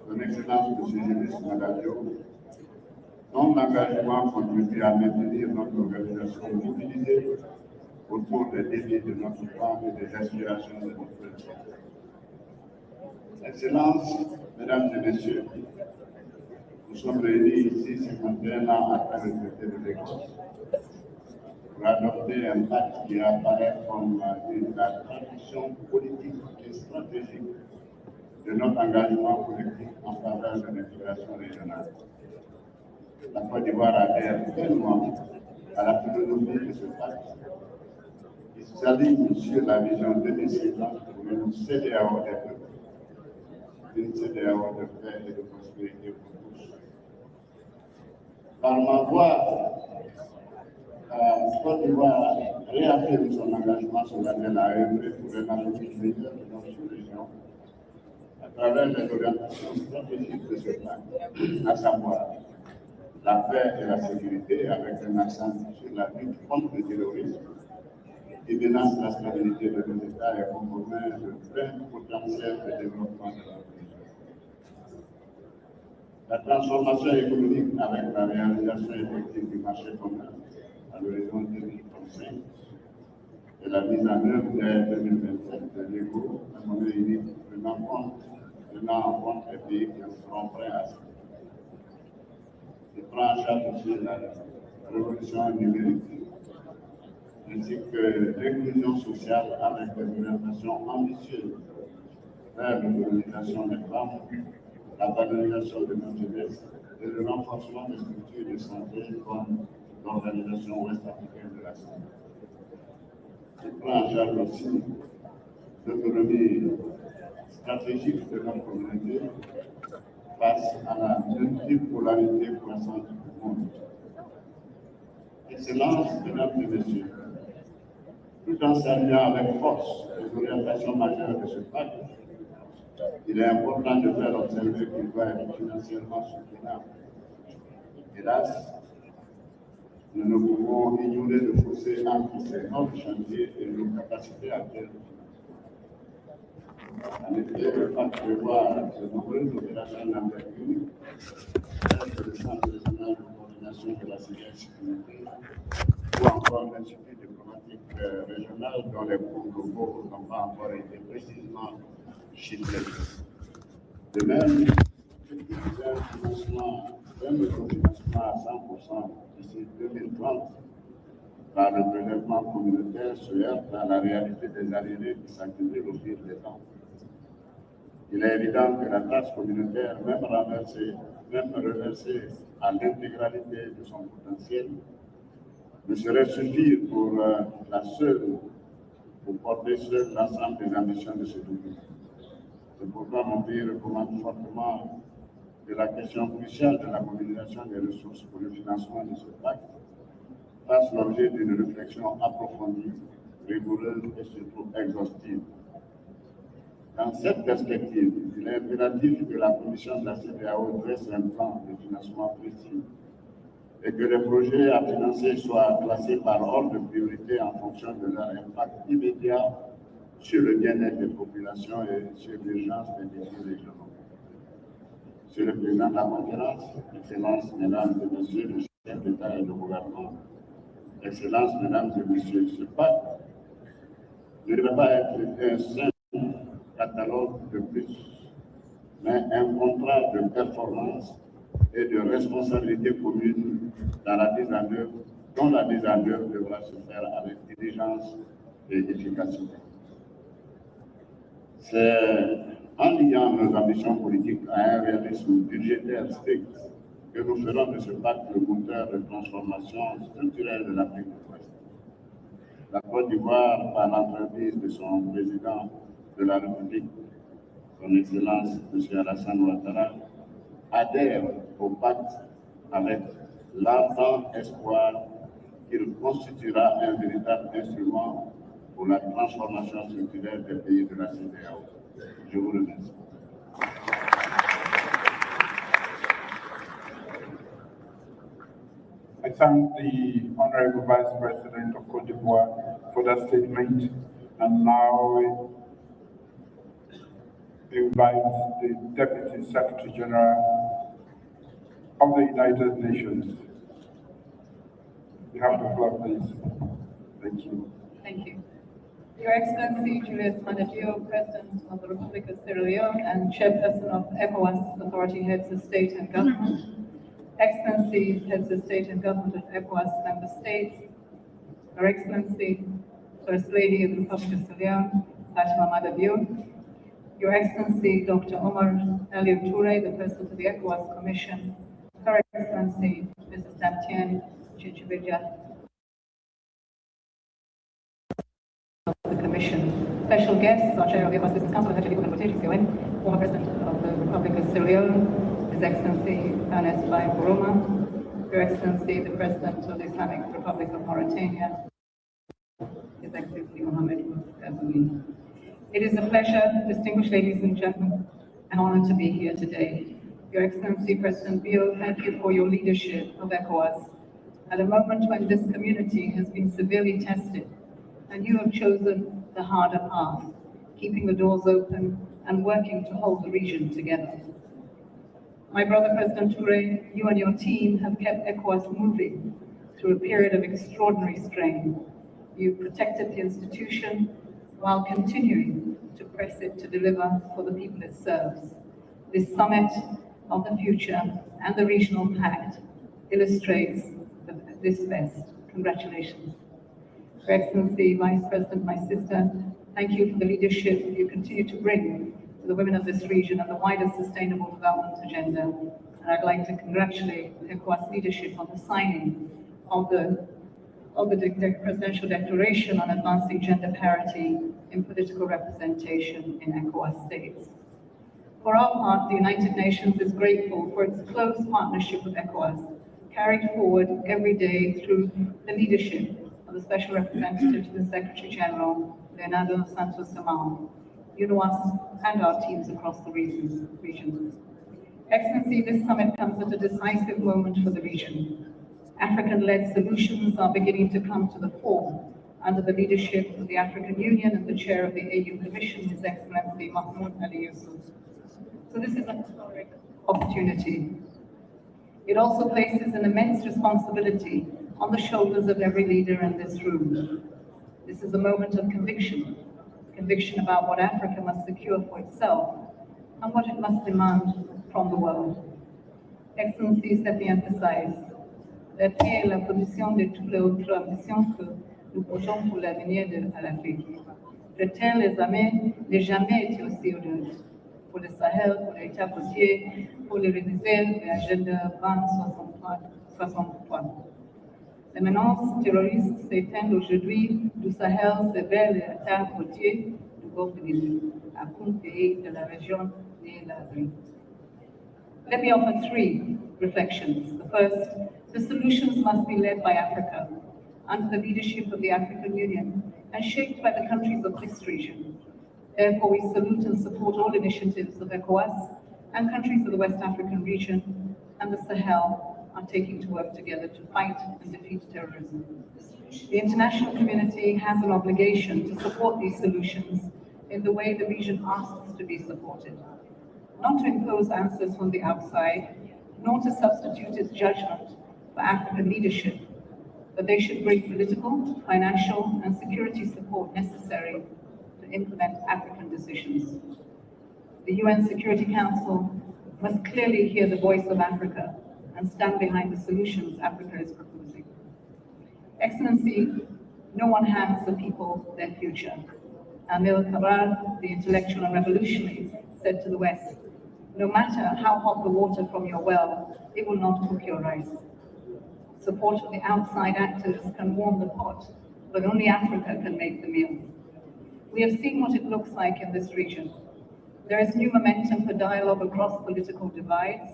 son Excellence M. Julius Madadio, dont l'engagement contribue à maintenir notre organisation mobilisée autour des défis de notre temps et des aspirations de notre peuple. Excellences, Mesdames et Messieurs, nous sommes réunis ici 51 ans après le traité de l'Écosse pour adopter un pacte qui apparaît comme la traduction politique et stratégique de notre engagement collectif en faveur de l'intégration régionale. La Côte d'Ivoire adhère pleinement à la philosophie de ce pacte qui s'aligne sur la vision 2050 pour une CEDEAO des peuples, une CEDEAO de paix et de prospérité pour tous. Par ma voix, la Côte d'Ivoire réaffirme son engagement solennel à œuvrer pour un avenir meilleur de notre sous-région à travers les orientations stratégiques de ce pacte, à savoir la paix et la sécurité avec un accent sur la lutte contre le terrorisme qui menace la stabilité de nos États et compromet le plein potentiel de développement de la région. La transformation économique avec la réalisation effective du marché commun à l'horizon 2035 et la mise en œuvre dès 2027 de l'ECO, la monnaie unique prenant en compte les pays qui seront prêts à ça. Il prend en charge aussi la révolution numérique ainsi que l'inclusion sociale avec des orientations ambitieuses vers l'autonomisation des femmes, la valorisation de notre jeunesse et le renforcement des structures de santé comme l'Organisation ouest-africaine de la santé. Il prend en charge aussi l'autonomie stratégique de notre communauté face à la multipolarité croissante du monde. Excellence, mesdames et messieurs, tout en saluant avec force les orientations majeures de ce pacte, il est important de faire observer qu'il doit être financièrement soutenable. Hélas, nous ne pouvons ignorer le fossé entre ces énormes chantiers et nos capacités actuelles. En effet, le pacte prévoit de nombreuses opérations d'envergure, telles que le Centre régional de coordination de la cybersécurité, ou encore l'Institut diplomatique régional dont les protocoles n'ont pas encore été précisément chiffrés. De même, un autofinancement à 100% d'ici 2030 par le prélèvement communautaire se heurte à la réalité des arriérés qui s'accumulent au fil des temps. Il est évident que la taxe communautaire, même reversée à l'intégralité de son potentiel, ne saurait suffire pour porter seul l'ensemble des ambitions de ce document. C'est pourquoi mon pays recommande fortement que la question cruciale de la mobilisation des ressources pour le financement de ce pacte fasse l'objet d'une réflexion approfondie, rigoureuse et surtout exhaustive. Dans cette perspective, il est impératif que la Commission de la CEDEAO dresse un plan de financement précis et que les projets à financer soient classés par ordre de priorité en fonction de leur impact immédiat sur le bien-être des populations et sur l'urgence des défis régionaux. Monsieur le Président de la Conférence, Excellences, Mesdames et Messieurs les chefs d'État et de gouvernement, Excellences, Mesdames et Messieurs, ce pacte ne devrait pas être un simple catalogue de plus, mais un contrat de performance et de responsabilité commune dont la mise en œuvre devra se faire avec diligence et efficacité. C'est en liant nos ambitions politiques à un réalisme budgétaire strict que nous ferons de ce pacte le moteur de transformation structurelle de l'Afrique de l'Ouest. La Côte d'Ivoire, par l'entremise de son président de la République, son Excellence M. Alassane Ouattara, adhère au pacte avec l'ardent espoir qu'il constituera un véritable instrument pour la transformation structurelle des pays de la CEDEAO. Je vous remercie. I thank the Honorable Vice President of Cote d'Ivoire for that statement, and now invite the Deputy Secretary General of the United Nations. You have the floor, please. Thank you. Thank you. Your Excellency Julius Madadio, President of the Republic of Sierra Leone and Chairperson of ECOWAS, Authority Heads of State and Government, Excellencies, Heads of State and Government of ECOWAS Member States, Her Excellency, First Lady of the Republic of Sierra Leone, Fatima Madadio, Your Excellency Dr. Omar Elliot Toure, the President of the ECOWAS Commission, Her Excellency Mrs. Damtienne Chichibidja, the Commission. Special guests, our Chair of the ECOWAS Business Council, former President of the Republic of Sierra Leone, His Excellency Ernest Bai Koroma, Your Excellency the President of the Islamic Republic of Mauritania, His Excellency Mohammed Ghazouani. It is a pleasure, distinguished ladies and gentlemen, an honor to be here today. Your Excellency President Bio, thank you for your leadership of ECOWAS at a moment when this community has been severely tested, and you have chosen the harder path, keeping the doors open and working to hold the region together. My brother President Toure, you and your team have kept ECOWAS moving through a period of extraordinary strain. You protected the institution while continuing to press it to deliver for the people it serves. This summit of the future and the regional pact illustrates this best. Congratulations. Your Excellency, Vice President, my sister, thank you for the leadership you continue to bring to the women of this region and the wider sustainable development agenda. And I'd like to congratulate the ECOWAS leadership on the signing of the presidential declaration on advancing gender parity in political representation in ECOWAS states. For our part, the United Nations is grateful for its close partnership with ECOWAS, carried forward every day through the leadership of the Special Representative to the Secretary General, Leonardo Santos Simão, UNOWAS, and our teams across the region. Excellency, this summit comes at a decisive moment for the region. African-led solutions are beginning to come to the fore under the leadership of the African Union and the chair of the AU Commission, His Excellency Mahmoud Ali Yusuf. So this is a historic opportunity. It also places an immense responsibility on the shoulders of every leader in this room. This is a moment of conviction about what Africa must secure for itself and what it must demand from the world. Excellencies, let me emphasize that est la condition de toutes les autres ambitions que nous posons pour l'avenir de l'Afrique. Retenir les armées n'a jamais été aussi odieuse pour le Sahel, pour l'État côtier, pour les réaliser l'agenda 2063. Les menaces terroristes s'étendent aujourd'hui du Sahel vers l'État côtier du Golfe du Guinée, à compte pays de la région de l'Afrique. Let me offer three reflections. The first, the solutions must be led by Africa, under the leadership of the African Union, and shaped by the countries of this region. Therefore, we salute and support all initiatives of ECOWAS and countries of the West African region and the Sahel are taking to work together to fight and defeat terrorism. The international community has an obligation to support these solutions in the way the region asks to be supported. Not to impose answers from the outside, nor to substitute its judgment for African leadership, but they should bring political, financial, and security support necessary to implement African decisions. The UN Security Council must clearly hear the voice of Africa and stand behind the solutions Africa is proposing. Excellency, no one hands the people their future. Amilcar Cabral, the intellectual and revolutionary, said to the West, no matter how hot the water from your well, it will not cook your rice. Support of the outside actors can warm the pot, but only Africa can make the meal. We have seen what it looks like in this region. There is new momentum for dialogue across political divides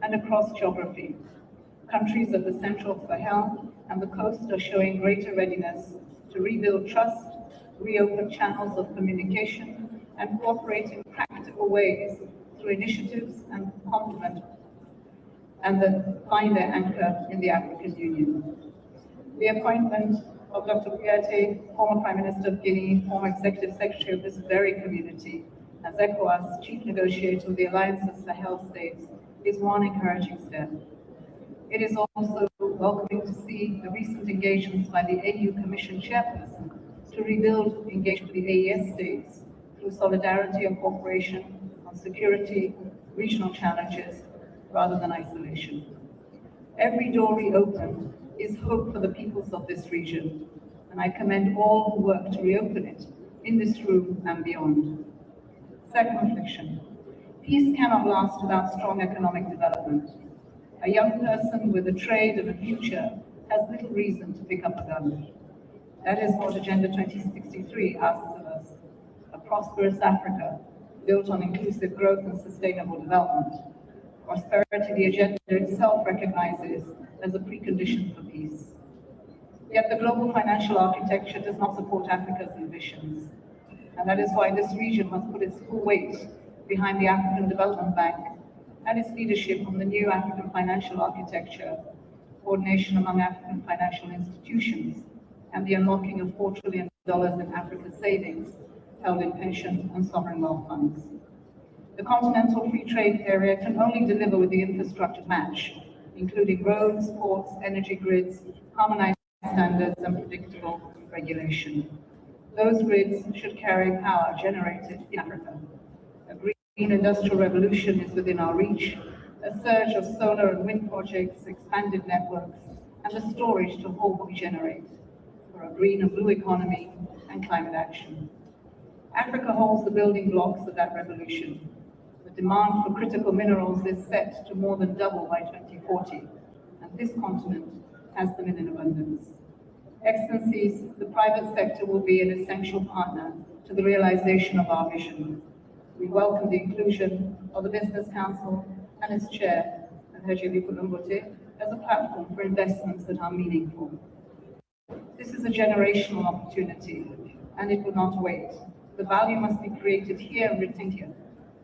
and across geography. Countries of the central Sahel and the coast are showing greater readiness to rebuild trust, reopen channels of communication, and cooperate in practical ways through initiatives and complement and find their anchor in the African Union. The appointment of Dr. Kouyaté, former Prime Minister of Guinea, former Executive Secretary of this very community, as ECOWAS chief negotiator of the Alliance of Sahel States, is one encouraging step. It is also welcoming to see the recent engagements by the AU Commission chairperson to rebuild engagement with the AES states through solidarity and cooperation on security, regional challenges, rather than isolation. Every door reopened is hope for the peoples of this region, and I commend all who work to reopen it in this room and beyond. Second reflection, peace cannot last without strong economic development. A young person with a trade and a future has little reason to pick up a gun. That is what Agenda 2063 asks of us, a prosperous Africa built on inclusive growth and sustainable development. Prosperity, the agenda itself recognizes as a precondition for peace. Yet the global financial architecture does not support Africa's ambitions. And that is why this region must put its full weight behind the African Development Bank and its leadership on the new African financial architecture, coordination among African financial institutions, and the unlocking of $4 trillion in Africa's savings held in pension and sovereign wealth funds. The continental free trade area can only deliver with the infrastructure match, including roads, ports, energy grids, harmonized standards, and predictable regulation. Those grids should carry power generated in Africa. A green industrial revolution is within our reach, a surge of solar and wind projects, expanded networks, and the storage to hold what we generate. for a green and blue economy and climate action. Africa holds the building blocks of that revolution. The demand for critical minerals is set to more than double by 2040, and this continent has them in abundance. Excellencies, the private sector will be an essential partner to the realization of our vision. We welcome the inclusion of the Business Council and its chair, Alhaji Komon-Tok, as a platform for investments that are meaningful. This is a generational opportunity, and it will not wait. The value must be created here and retained here.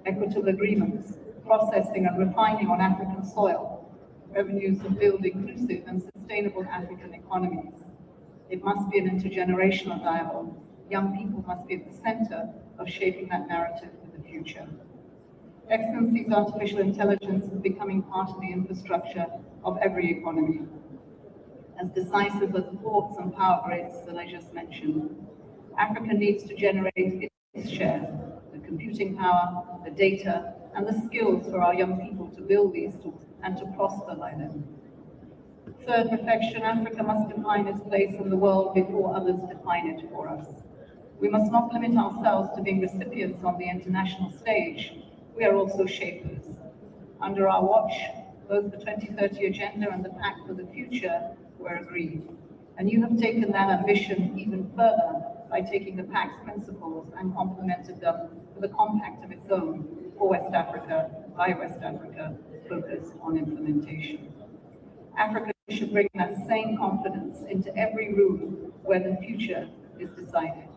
Equitable agreements, processing and refining on African soil, revenues to build inclusive and sustainable African economies. It must be an intergenerational dialogue. Young people must be at the center of shaping that narrative for the future. Excellencies, artificial intelligence is becoming part of the infrastructure of every economy, as decisive as the ports and power grids that I just mentioned. Africa needs to generate its share, the computing power, the data, and the skills for our young people to build these tools and to prosper by them. Third reflection, Africa must define its place in the world before others define it for us. We must not limit ourselves to being recipients on the international stage. We are also shapers. Under our watch, both the 2030 Agenda and the Pact for the Future were agreed. And you have taken that ambition even further by taking the Pact's principles and complemented them with a compact of its own for West Africa, by West Africa, focused on implementation. Africa should bring that same confidence into every room where the future is decided.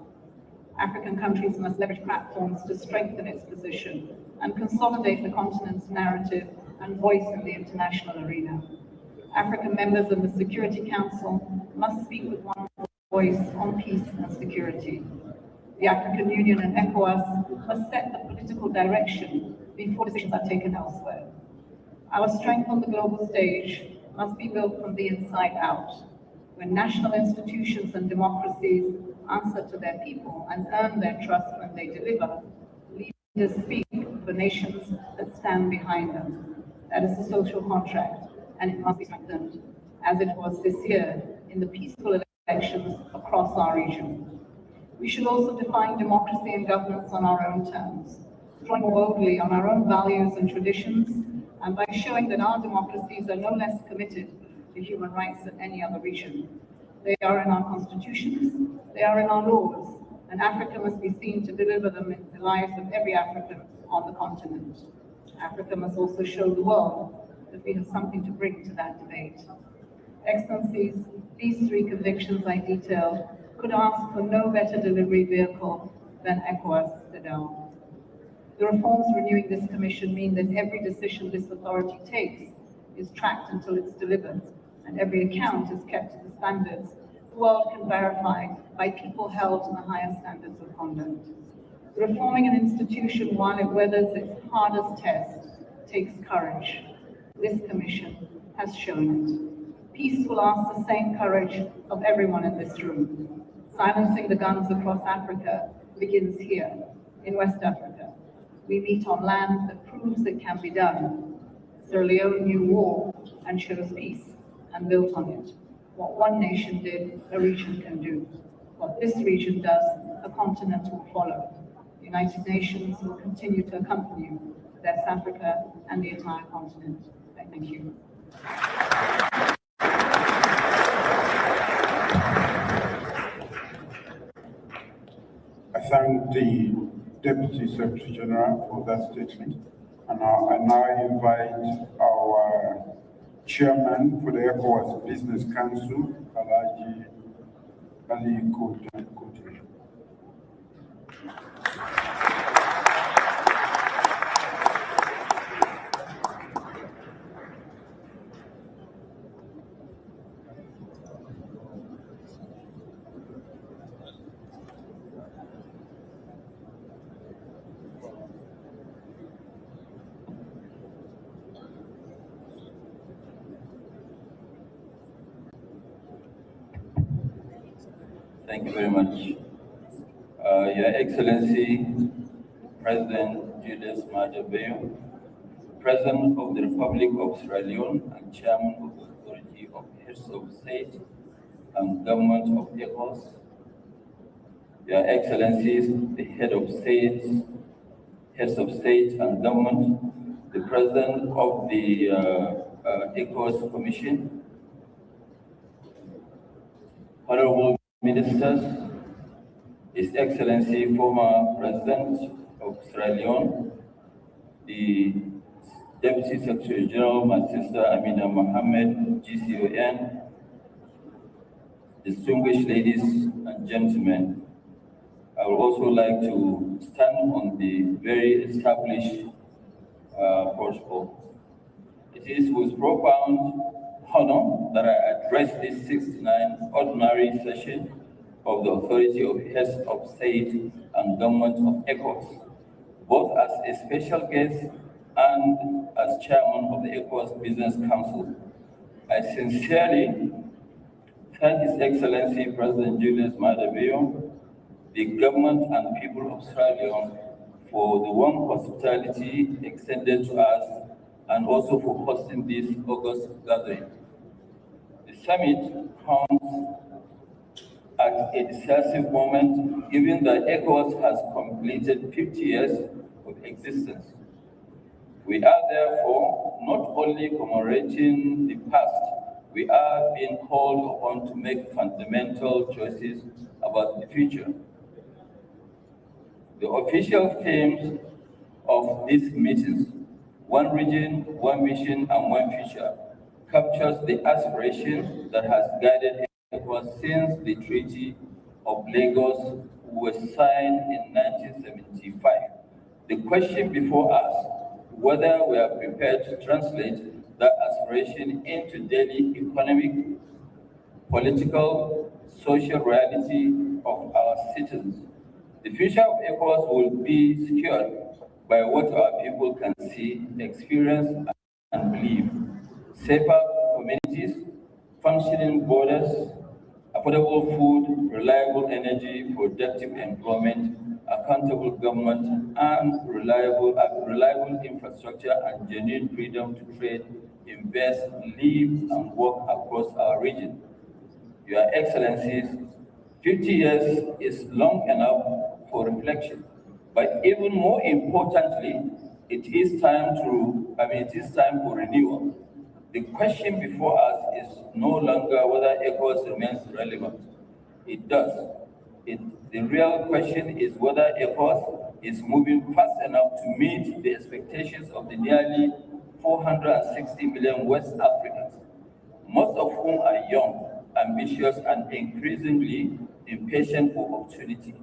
African countries must leverage platforms to strengthen its position and consolidate the continent's narrative and voice in the international arena. African members of the Security Council must speak with one voice on peace and security. The African Union and ECOWAS must set the political direction before decisions are taken elsewhere. Our strength on the global stage must be built from the inside out. When national institutions and democracies answer to their people and earn their trust when they deliver, leaders speak for nations that stand behind them. That is the social contract, and it must be strengthened, as it was this year in the peaceful elections across our region. We should also define democracy and governance on our own terms, drawing boldly on our own values and traditions, and by showing that our democracies are no less committed to human rights than any other region. They are in our constitutions, they are in our laws, and Africa must be seen to deliver them in the lives of every African on the continent. Africa must also show the world that we have something to bring to that debate. Excellencies, these three convictions I detailed could ask for no better delivery vehicle than ECOWAS CEDAW. The reforms renewing this commission mean that every decision this authority takes is tracked until it's delivered, and every account is kept to the standards the world can verify by people held to the highest standards of conduct. Reforming an institution while it weathers its hardest test takes courage. This commission has shown it. Peace will ask the same courage of everyone in this room. Silencing the guns across Africa begins here, in West Africa. We meet on land that proves it can be done. Sierra Leone knew war and chose peace and built on it. What one nation did, a region can do. What this region does, a continent will follow. The United Nations will continue to accompany you, West Africa and the entire continent. Thank you. I thank the Deputy Secretary General for that statement, and I now invite our Chairman for the ECOWAS Business Council, Alhaji Ali Kote. Thank you very much. Your Excellency, President Julius Maada Bio, President of the Republic of Sierra Leone and Chairman of the Authority of Heads of State, and government of ECOWAS, Your Excellencies, the heads of state and government, the President of the ECOWAS Commission, Honorable Ministers, His Excellency, former President of Sierra Leone, the Deputy Secretary General, my sister Amina Mohammed, GCON, distinguished ladies and gentlemen, I would also like to stand on the very established protocol. It is with profound honor that I address this 69th ordinary session of the Authority of Heads of State and Government of ECOWAS, both as a special guest and as chairman of the ECOWAS Business Council. I sincerely thank His Excellency President Julius Maada Bio, the government and people of Sierra Leone for the warm hospitality extended to us and also for hosting this August gathering. The summit comes at a decisive moment, given that ECOWAS has completed 50 years of existence. We are therefore not only commemorating the past, we are being called upon to make fundamental choices about the future. The official themes of these meetings, one region, one mission, and one future, captures the aspiration that has guided ECOWAS since the Treaty of Lagos was signed in 1975. The question before us, whether we are prepared to translate that aspiration into daily economic, political, social reality of our citizens. The future of ECOWAS will be secured by what our people can see, experience, and believe. Safer communities, functioning borders, affordable food, reliable energy, productive employment, accountable government, and reliable infrastructure and genuine freedom to trade, invest, live, and work across our region. Your Excellencies, 50 years is long enough for reflection, but even more importantly, it is time for renewal. The question before us is no longer whether ECOWAS remains relevant. It does. The real question is whether ECOWAS is moving fast enough to meet the expectations of the nearly 460 million West Africans, most of whom are young, ambitious, and increasingly impatient for opportunity.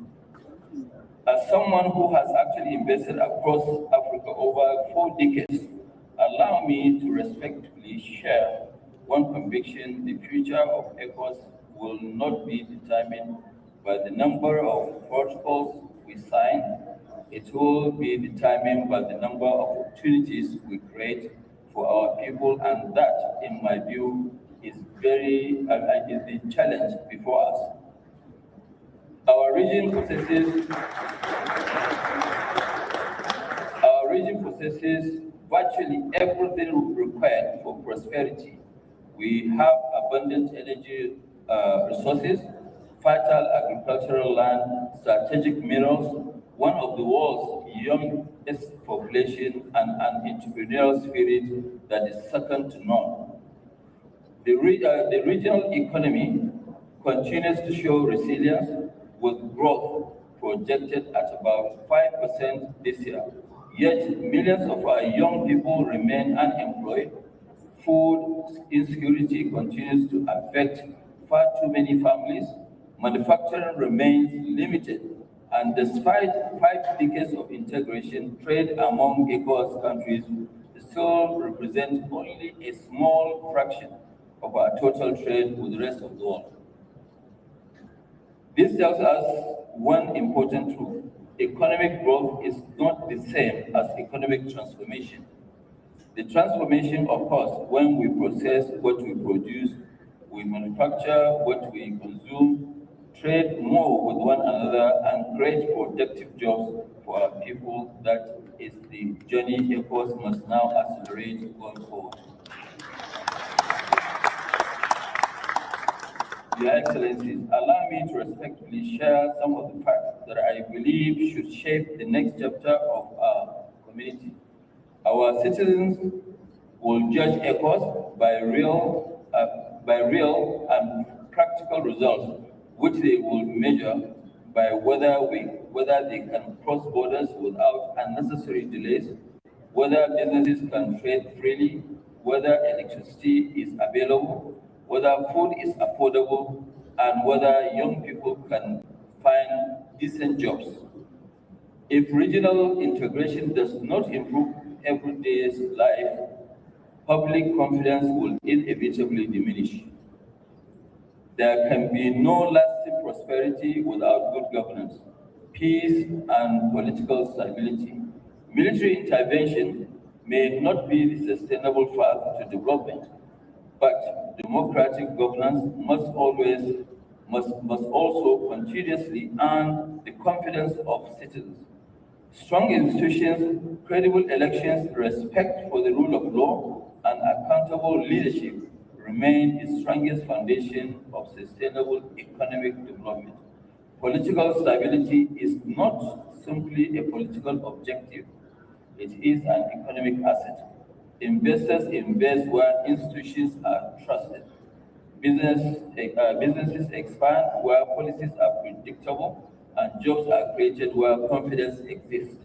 As someone who has actually invested across Africa over 4 decades, allow me to respectfully share one conviction: the future of ECOWAS will not be determined by the number of protocols we sign. It will be determined by the number of opportunities we create for our people, and that, in my view, is the challenge before us. Our region possesses virtually everything required for prosperity. We have abundant energy resources, fertile agricultural land, strategic minerals, one of the world's youngest population, and an entrepreneurial spirit that is second to none. The regional economy continues to show resilience, with growth projected at about 5% this year. Yet millions of our young people remain unemployed. Food insecurity continues to affect far too many families. Manufacturing remains limited. And despite 5 decades of integration, trade among ECOWAS countries still represents only a small fraction of our total trade with the rest of the world. This tells us one important truth: economic growth is not the same as economic transformation. The transformation occurs when we process what we produce, we manufacture what we consume, trade more with one another, and create productive jobs for our people. That is the journey ECOWAS must now accelerate going forward. Your Excellencies, allow me to respectfully share some of the facts that I believe should shape the next chapter of our community. Our citizens will judge ECOWAS by real and practical results, which they will measure by whether they can cross borders without unnecessary delays, whether businesses can trade freely, whether electricity is available, whether food is affordable, and whether young people can find decent jobs. If regional integration does not improve everyday's life, public confidence will inevitably diminish. There can be no lasting prosperity without good governance, peace, and political stability. Military intervention may not be the sustainable path to development, but democratic governance must also continuously earn the confidence of citizens. Strong institutions, credible elections, respect for the rule of law, and accountable leadership remain the strongest foundation of sustainable economic development. Political stability is not simply a political objective, it is an economic asset. Investors invest where institutions are trusted. Businesses expand where policies are predictable, and jobs are created where confidence exists.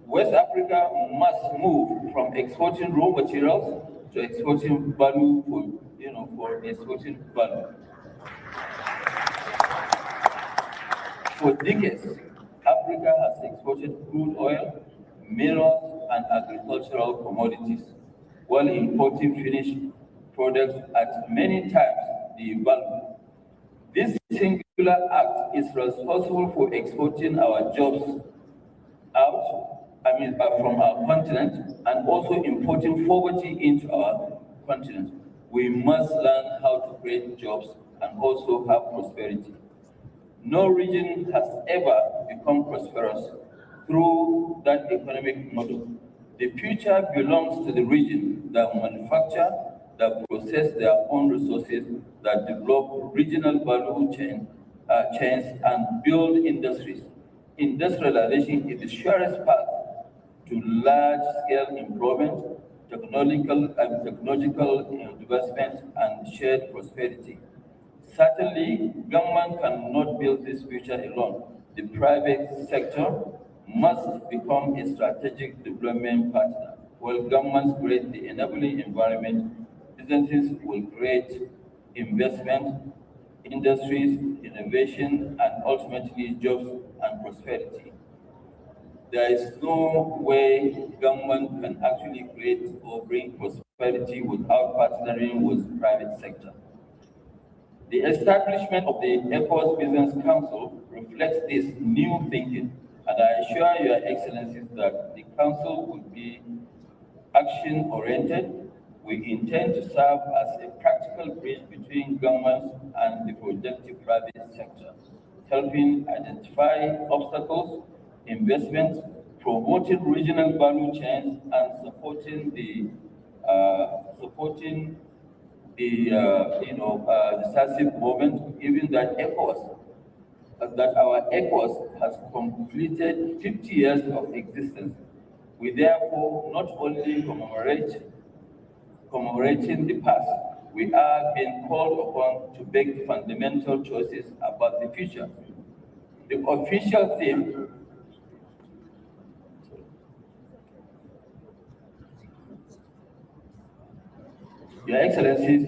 West Africa must move from exporting raw materials to exporting value for exporting value. For decades, Africa has exported crude oil, minerals, and agricultural commodities, while importing finished products at many times the value. This singular act is responsible for exporting our jobs from our continent and also importing poverty into our continent. We must learn how to create jobs and also have prosperity. No region has ever become prosperous through that economic model. The future belongs to the region that manufacture, that process their own resources, that develop regional value chains, and build industries. Industrialization is the surest path to large-scale improvement, technological investment, and shared prosperity. Certainly, government cannot build this future alone. The private sector must become a strategic development partner. While governments create the enabling environment, businesses will create investment, industries, innovation, and ultimately jobs and prosperity. There is no way government can actually create or bring prosperity without partnering with private sector. The establishment of the ECOWAS Business Council reflects this new thinking, and I assure Your Excellencies that the Council will be action-oriented. We intend to serve as a practical bridge between governments and the productive private sector, helping identify obstacles, investments, promoting regional value chains, and supporting the decisive movement, given that our ECOWAS has completed 50 years of existence. We therefore not only commemorating the past, we are being called upon to make fundamental choices about the future. The official theme Your Excellencies,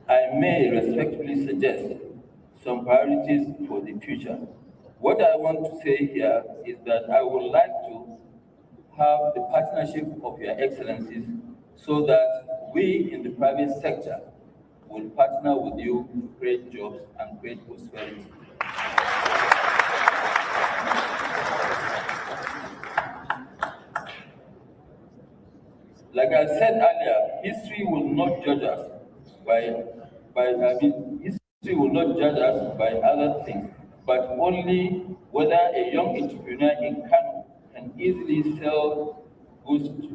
I may respectfully suggest some priorities for the future. What I want to say here is that I would like to have the partnership of Your Excellencies so that we in the private sector will partner with you to create jobs and create prosperity. Like I said earlier, history will not judge us history will not judge us by other things, but only whether a young entrepreneur in Kano can easily sell goods to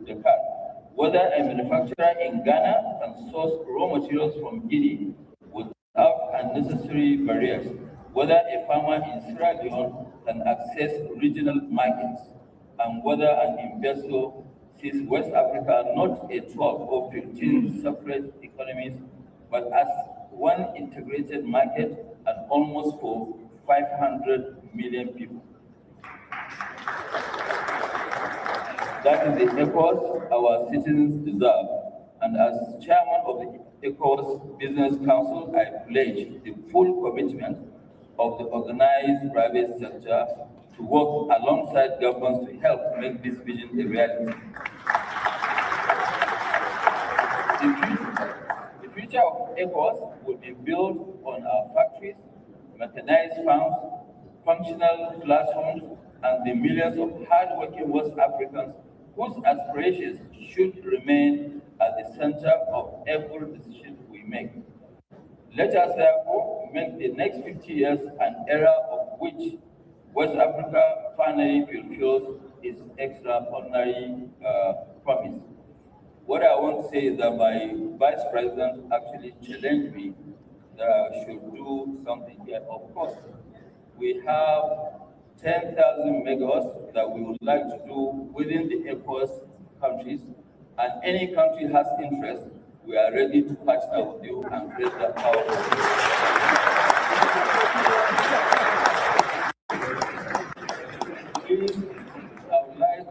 Dakar, whether a manufacturer in Ghana can source raw materials from Guinea without unnecessary barriers, whether a farmer in Sierra Leone can access regional markets, and whether an investor sees West Africa not as 12 or 15 separate economies, but as one integrated market and almost for 500 million people. That is the ECOWAS our citizens deserve. And as chairman of the ECOWAS Business Council, I pledge the full commitment of the organized private sector to work alongside governments to help make this vision a reality. The future of ECOWAS will be built on our factories, mechanized farms, functional classrooms, and the millions of hard-working West Africans whose aspirations should remain at the center of every decision we make. Let us therefore make the next 50 years an era of which West Africa finally fulfills its extraordinary promise. What I want to say is that my vice president actually challenged me that I should do something here. Of course, we have 10,000 megawatts that we would like to do within the ECOWAS countries, and any country has interest, we are ready to partner with you and create that power. Please, I would like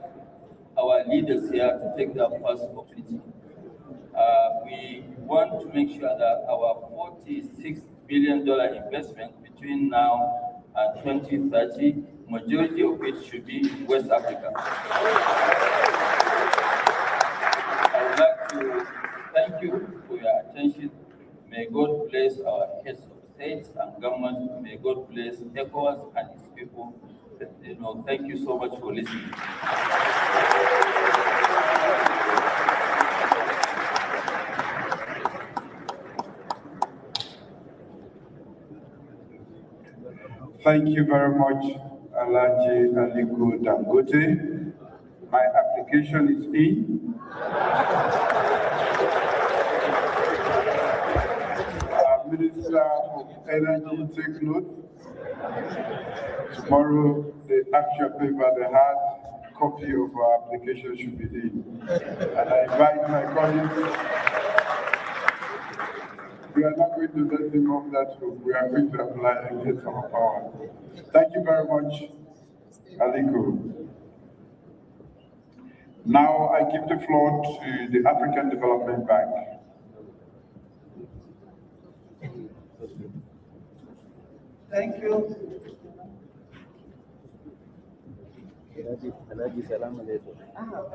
our leaders here to take that first opportunity. We want to make sure that our $46 billion investment between now and 2030, majority of it should be in West Africa. I would like to thank you for your attention. May God bless our heads of states and governments. May God bless ECOWAS and its people. Thank you so much for listening. Thank you very much, Alhaji Aliko Dangote. My application is in. Our Minister of Energy, take note. Tomorrow, the actual paper, the hard copy of our application should be in. And I invite my colleagues. We are not going to let him off that hook. We are going to apply and get our power. Thank you very much, Aliko. Now I give the floor to the African Development Bank. Thank you.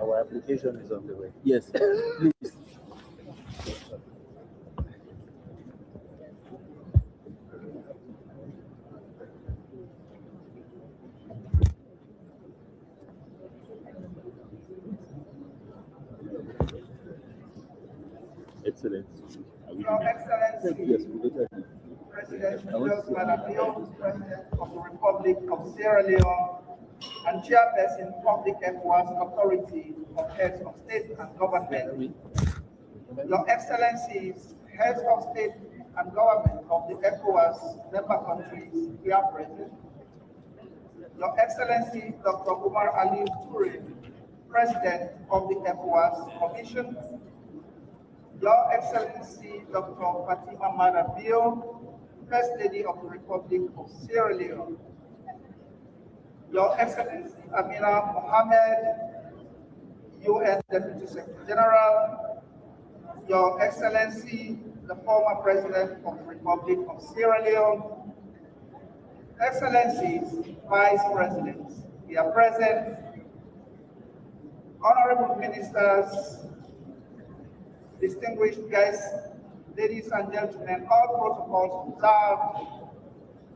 Our application is on the way. Yes, please. Excellent. Your Excellency, Yes, President Julius Malabio, President of the Republic of Sierra Leone, and Chairperson Public ECOWAS Authority of Heads of State and Government. Your Excellencies, Heads of State and Government of the ECOWAS member countries here present. Your Excellency, Dr. Umar Ali Toure, President of the ECOWAS Commission. Your Excellency, Dr. Fatima Marabio, First Lady of the Republic of Sierra Leone. Your Excellency, Amina Mohammed, UN Deputy Secretary General. Your Excellency, the former President of the Republic of Sierra Leone. Excellencies, Vice Presidents, we are present. Honorable Ministers, distinguished guests, ladies and gentlemen, all protocols observed,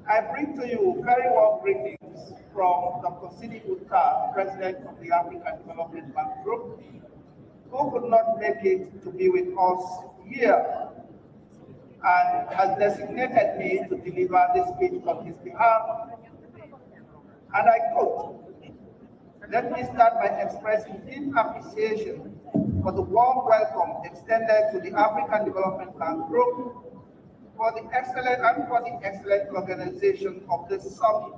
I bring to you very warm greetings from Dr. Sidi Uttar, President of the African Development Bank Group, who could not make it to be with us here and has designated me to deliver this speech on his behalf. And I quote, "Let me start by expressing deep appreciation for the warm welcome extended to the African Development Bank Group for the excellent organization of this summit.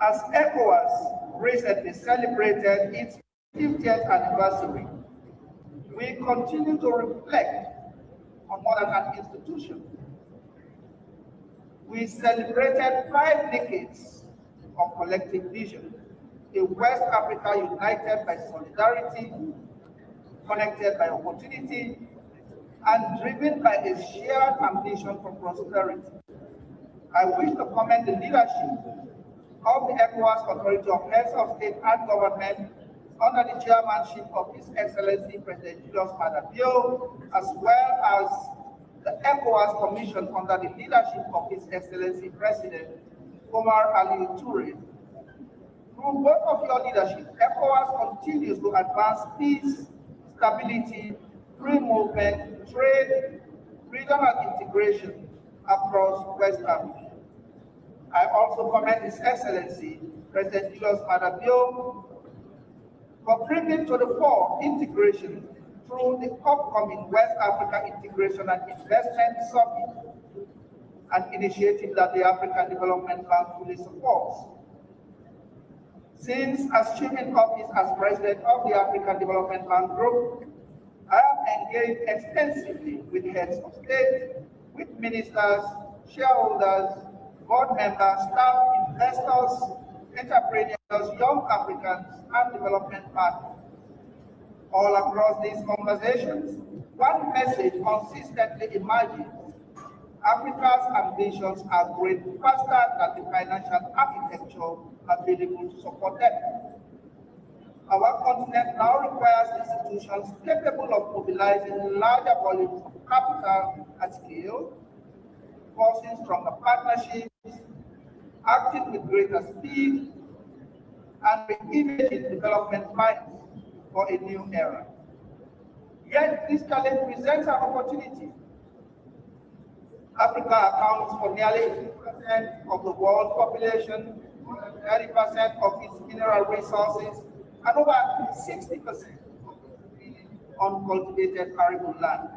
As ECOWAS recently celebrated its 50th anniversary, we continue to reflect on more than an institution. We celebrated 5 decades of collective vision, a West Africa united by solidarity, connected by opportunity, and driven by a shared ambition for prosperity. I wish to commend the leadership of the ECOWAS Authority of Heads of State and Government under the chairmanship of His Excellency President Julius Madabio, as well as the ECOWAS Commission under the leadership of His Excellency President Omar Ali Toure. Through both of your leadership, ECOWAS continues to advance peace, stability, free movement, trade, regional integration across West Africa. I also commend His Excellency President Julius Madabio for bringing to the fore integration through the upcoming West Africa Integration and Investment Summit, an initiative that the African Development Bank fully supports. Since assuming office as president of the African Development Bank Group, I have engaged extensively with heads of state, with ministers, shareholders, board members, staff, investors, entrepreneurs, young Africans, and development partners. All across these conversations, one message consistently emerges: Africa's ambitions are growing faster than the financial architecture available to support them. Our continent now requires institutions capable of mobilizing larger volumes of capital at scale, forcing stronger partnerships, acting with greater speed, and re-imaging development minds for a new era. Yet this challenge presents an opportunity. Africa accounts for nearly 80% of the world's population, 30% of its mineral resources, and over 60% of the uncultivated arable land.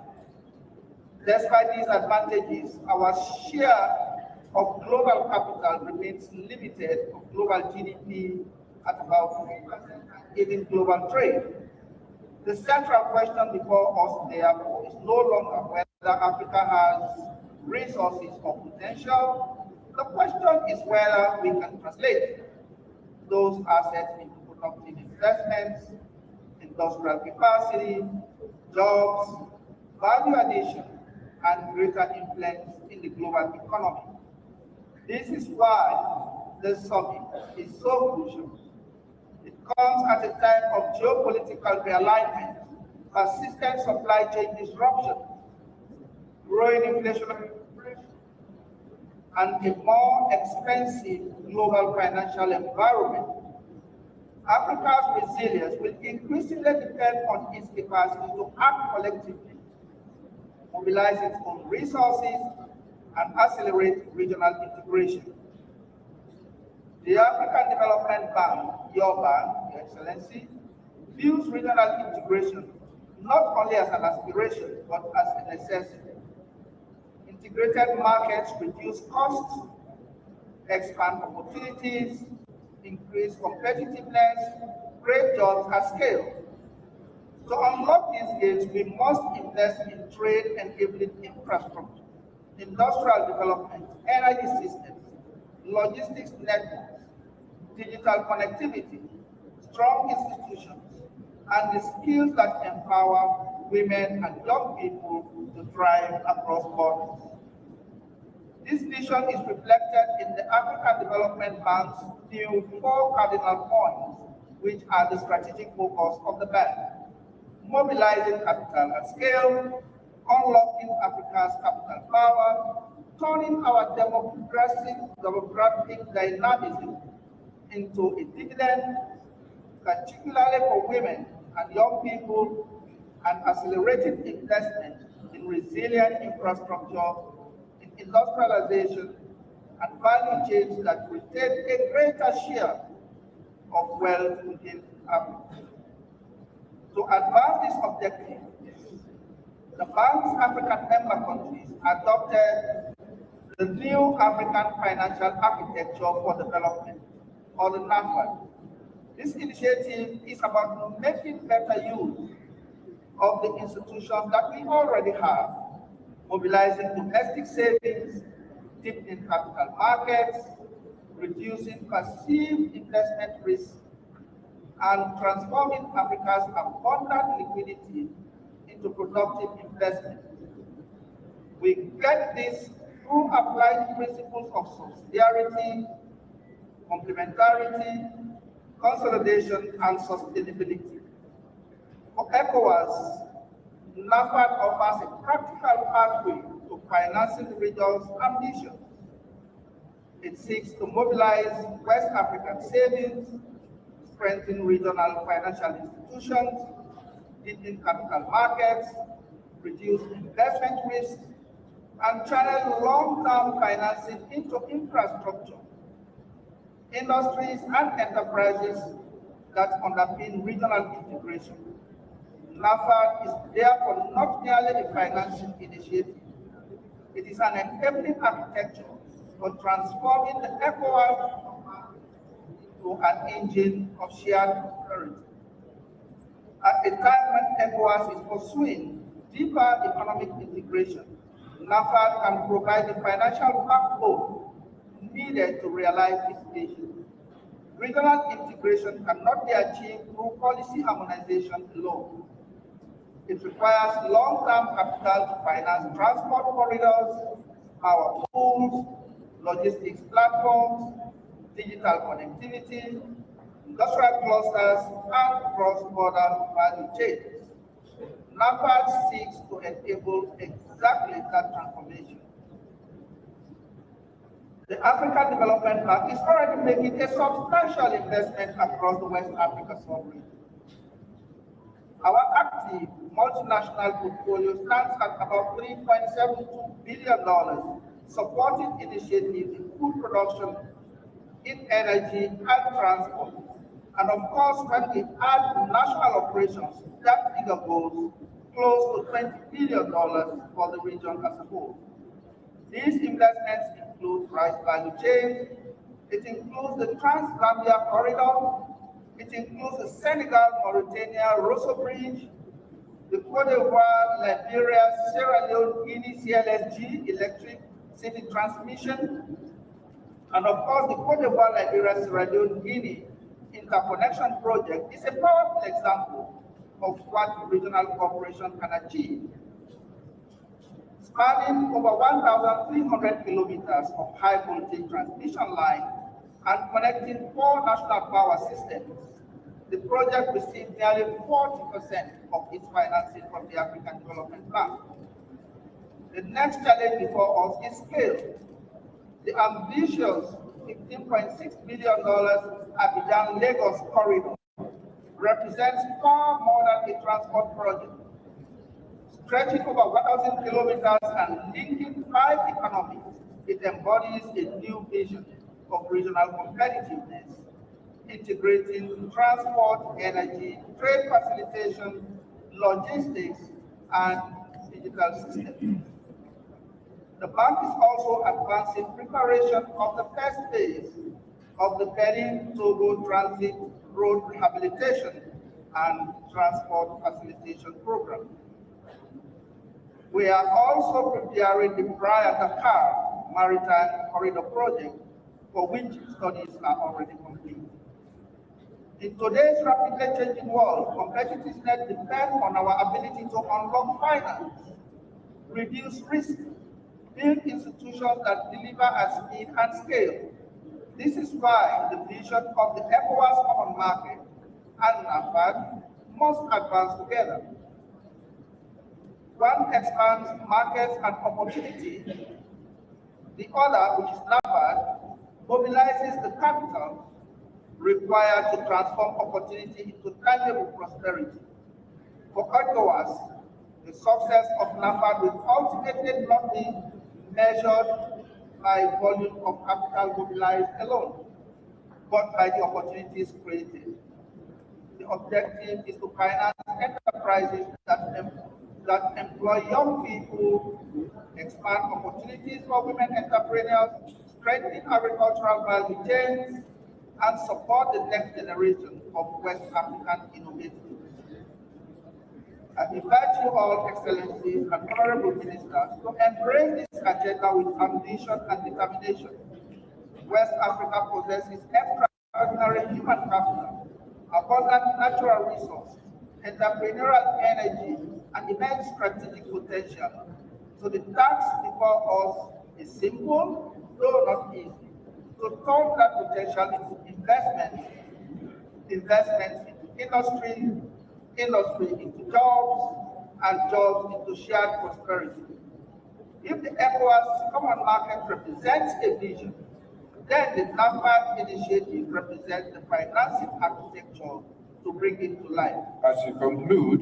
Despite these advantages, our share of global capital remains limited of global GDP at about 3%, even global trade. The central question before us, therefore, is no longer whether Africa has resources or potential. The question is whether we can translate those assets into productive investments, industrial capacity, jobs, value addition, and greater influence in the global economy. This is why this summit is so crucial. It comes at a time of geopolitical realignment, persistent supply chain disruption, growing inflationary pressure, and a more expensive global financial environment. Africa's resilience will increasingly depend on its capacity to act collectively, mobilize its own resources, and accelerate regional integration. The African Development Bank, your bank, Your Excellency, views regional integration not only as an aspiration, but as a necessity. Integrated markets reduce costs, expand opportunities, increase competitiveness, create jobs at scale. To unlock these gains, we must invest in trade-enabling infrastructure, industrial development, energy systems, logistics networks, digital connectivity, strong institutions, and the skills that empower women and young people to thrive across borders. This vision is reflected in the African Development Bank's new 4 cardinal points, which are the strategic focus of the bank: mobilizing capital at scale, unlocking Africa's capital power, turning our demographic dynamism into a dividend, particularly for women and young people, and accelerating investment in resilient infrastructure, in industrialization, and value chains that retain a greater share of wealth within Africa. To advance this objective, the bank's African member countries adopted the new African Financial Architecture for Development, or the NAFAD. This initiative is about making better use of the institutions that we already have, mobilizing domestic savings, deepening capital markets, reducing perceived investment risk, and transforming Africa's abundant liquidity into productive investment. We get this through applying principles of subsidiarity, complementarity, consolidation, and sustainability. For ECOWAS, NAFAD offers a practical pathway to financing the region's ambitions. It seeks to mobilize West African savings, strengthen regional financial institutions, deepen capital markets, reduce investment risk, and channel long-term financing into infrastructure, industries, and enterprises that underpin regional integration. NAFAD is therefore not merely a financing initiative. It is an enabling architecture for transforming the ECOWAS into an engine of shared prosperity. At a time when ECOWAS is pursuing deeper economic integration, NAFAD can provide the financial backbone needed to realize this vision. Regional integration cannot be achieved through policy harmonization alone. It requires long-term capital to finance transport corridors, power pools, logistics platforms, digital connectivity, industrial clusters, and cross-border value chains. NAFAD seeks to enable exactly that transformation. The African Development Bank is already making a substantial investment across the West Africa sub-region. Our active multinational portfolio stands at about $3.72 billion, supporting initiatives in food production, in energy, and transport. And of course, when we add national operations, that figure goes close to $20 billion for the region as a whole. These investments include rice value chains, it includes the Trans-Gambia corridor, it includes the Senegal-Mauritania-Rosso Bridge, the Cote d'Ivoire, Liberia, Sierra Leone, Guinea, CLSG, electric city transmission, and of course the Cote d'Ivoire, Liberia, Sierra Leone, Guinea interconnection project is a powerful example of what regional cooperation can achieve. Spanning over 1,300 kilometers of high voltage transmission line and connecting 4 national power systems, the project received nearly 40% of its financing from the African Development Bank. The next challenge before us is scale. The ambitious $15.6 billion Abidjan-Lagos corridor represents far more than a transport project. Stretching over 1,000 kilometers and linking 5 economies, it embodies a new vision of regional competitiveness, integrating transport, energy, trade facilitation, logistics, and digital systems. The bank is also advancing preparation of the first phase of the Benin-Togo Transit Road Rehabilitation and Transport Facilitation Program. We are also preparing the Praia-Dakar Maritime Corridor Project, for which studies are already complete. In today's rapidly changing world, competitiveness depends on our ability to unlock finance, reduce risk, build institutions that deliver at speed and scale. This is why the vision of the ECOWAS Common Market and NAFAD must advance together. One expands markets and opportunity. The other, which is NAFAD, mobilizes the capital required to transform opportunity into tangible prosperity. For ECOWAS, the success of NAFAD will ultimately not be measured by volume of capital mobilized alone, but by the opportunities created. The The objective is to finance enterprises that employ young people, expand opportunities for women entrepreneurs, strengthen agricultural value chains, and support the next generation of West African innovators. I invite you all, Excellencies and Honorable Ministers, to embrace this agenda with ambition and determination. West Africa possesses extraordinary human capital, abundant natural resources, entrepreneurial energy, and immense strategic potential. So the task before us is simple, though not easy, to turn that potential into investment into industry into jobs, and jobs into shared prosperity. If the ECOWAS Common Market represents a vision, then the NAFTA initiative represents the financing architecture to bring it to life. As I conclude,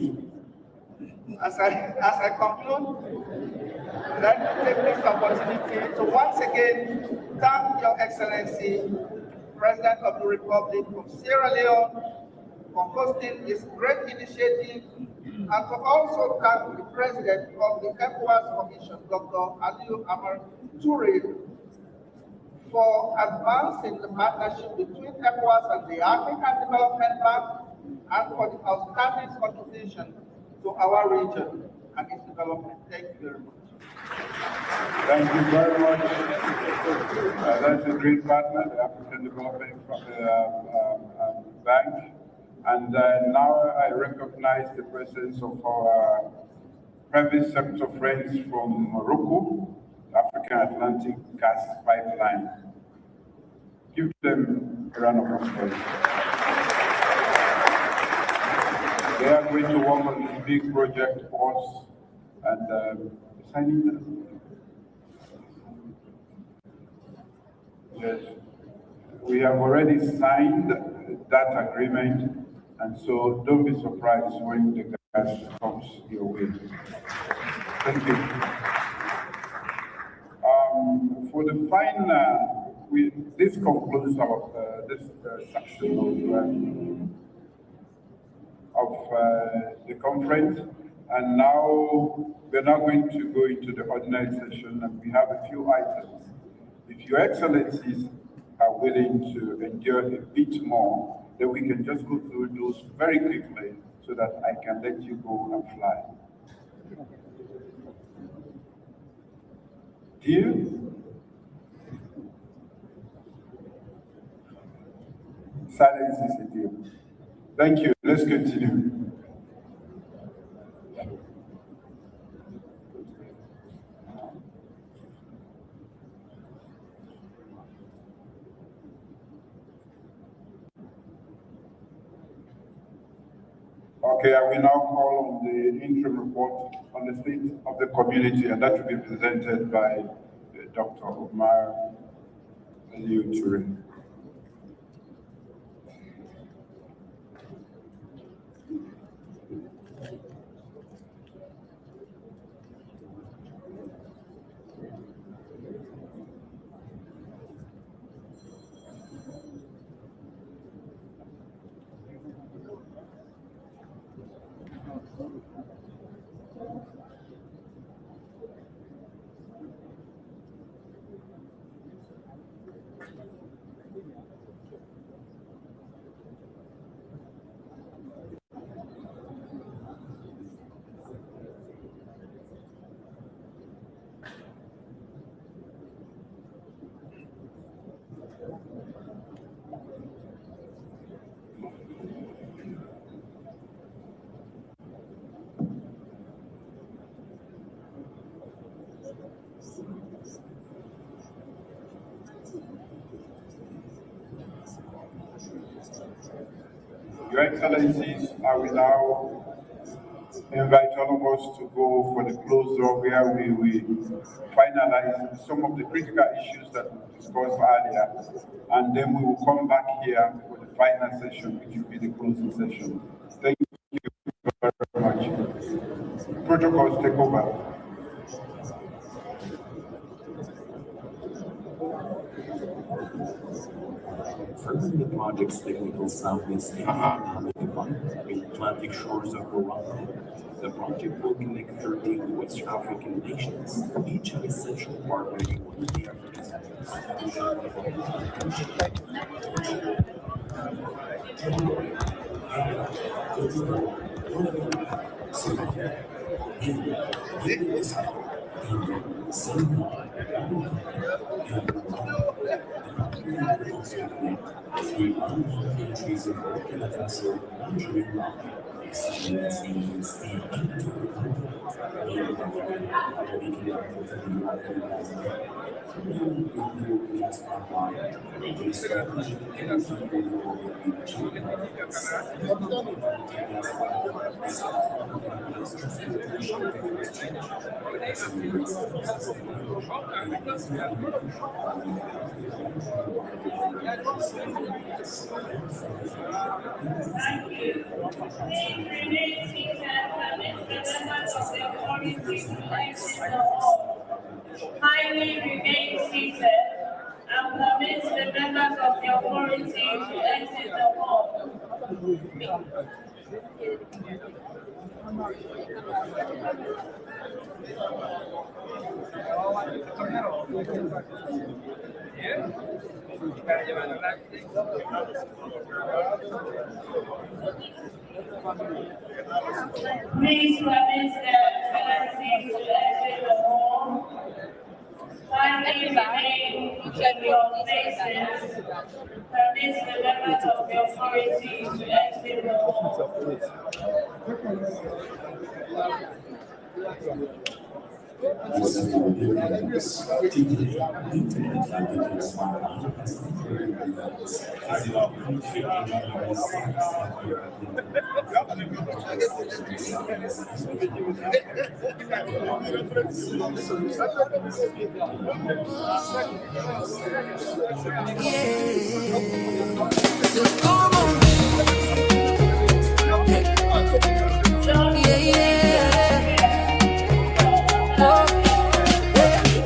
let me take this opportunity to once again thank Your Excellency, President of the Republic of Sierra Leone, for hosting this great initiative, and to also thank the President of the ECOWAS Commission, Dr. Aliou Amar Toure, for advancing the partnership between ECOWAS and the African Development Bank, and for the outstanding contribution to our region and its development. Thank you very much. thank you very much. That's a great partner, the African Development Bank. And now I recognize the presence of our private sector friends from Morocco, African Atlantic Gas Pipeline. Give them a round of applause. They are going to work on this big project for us and signing them. Yes, we have already signed that agreement. And so don't be surprised when the gas comes your way. Thank you. For the final, this concludes our this section of the conference. And now we're now going to go into the ordinary session, and we have a few items. If Your Excellencies are willing to endure a bit more, then we can just go through those very quickly so that I can let you go and fly. Deal? Silence is a deal. Thank you. Let's continue. Okay, I will now call on the interim report on the state of the community, and that will be presented by Dr. Omar Aliou Toure. Your Excellencies, I will now invite all of us to go for the closed door where we will finalize some of the critical issues that we discussed earlier, and then we will come back here for the final session, which will be the closing session. Thank you very much. Protocols take over. Following the project's technical soundness and economic Atlantic shores of Morocco. The project will connect 13 West African nations, each an essential partner in one of the African countries of Burkina Faso, Niger, and Mali. Kindly remain seated and permit the members of the authority to exit the hall. Please permit their excellencies to exit the hall. Kindly remain in your places. Permit the members of the authority to exit the hall.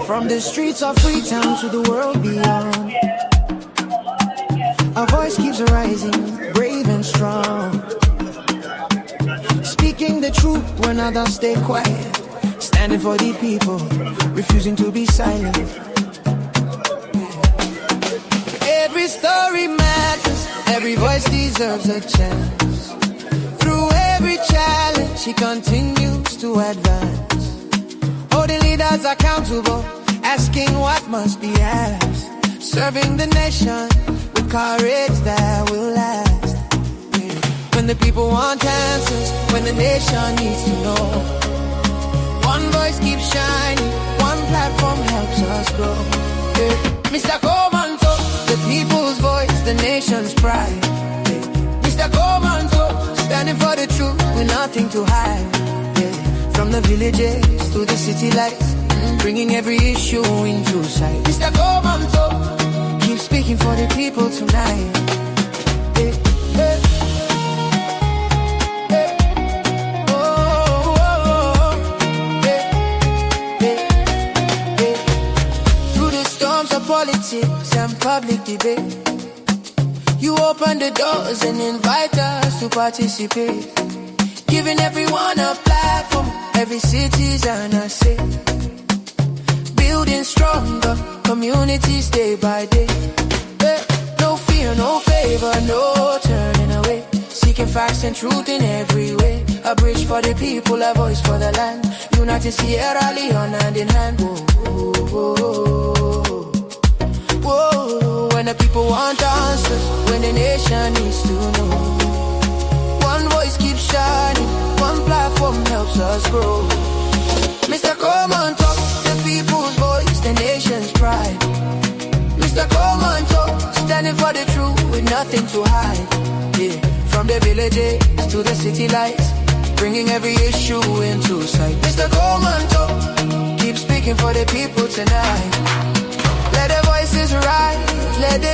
From the streets of Freetown to the world beyond, our voice keeps rising, brave and strong. Speaking the truth when others stay quiet, standing for the people, refusing to be silent. Every story matters, every voice deserves a chance. Through every challenge, she continues to advance, holding leaders accountable, asking what must be asked, serving the nation with courage that will last. When the people want answers, when the nation needs to know, one voice keeps shining, one platform helps us grow. Mr. Komon-Tok, the people's voice, the nation's pride. Mr. Komon-Tok, standing for the truth with nothing to hide. From the villages to the city lights, bringing every issue into sight. Mr. Komon-Tok, keep speaking for the people tonight. Through the storms of politics and public debate, you open the doors and invite us to participate, giving everyone a platform, every citizen a say. Building stronger communities day by day. No fear, no favor, no turning away. Seeking facts and truth in every way. A bridge for the people, a voice for the land. United Sierra Leone hand in hand. Whoa, whoa, whoa. Whoa. When the people want answers, when the nation needs to know, one voice keeps shining, one platform helps us grow. Mr. Komon-Tok, the people's voice, the nation's pride. Mr. Komon-Tok, standing for the truth with nothing to hide. Yeah. From the villages to the city lights, bringing every issue into sight. Mr. Komon-Tok, keep speaking for the people tonight.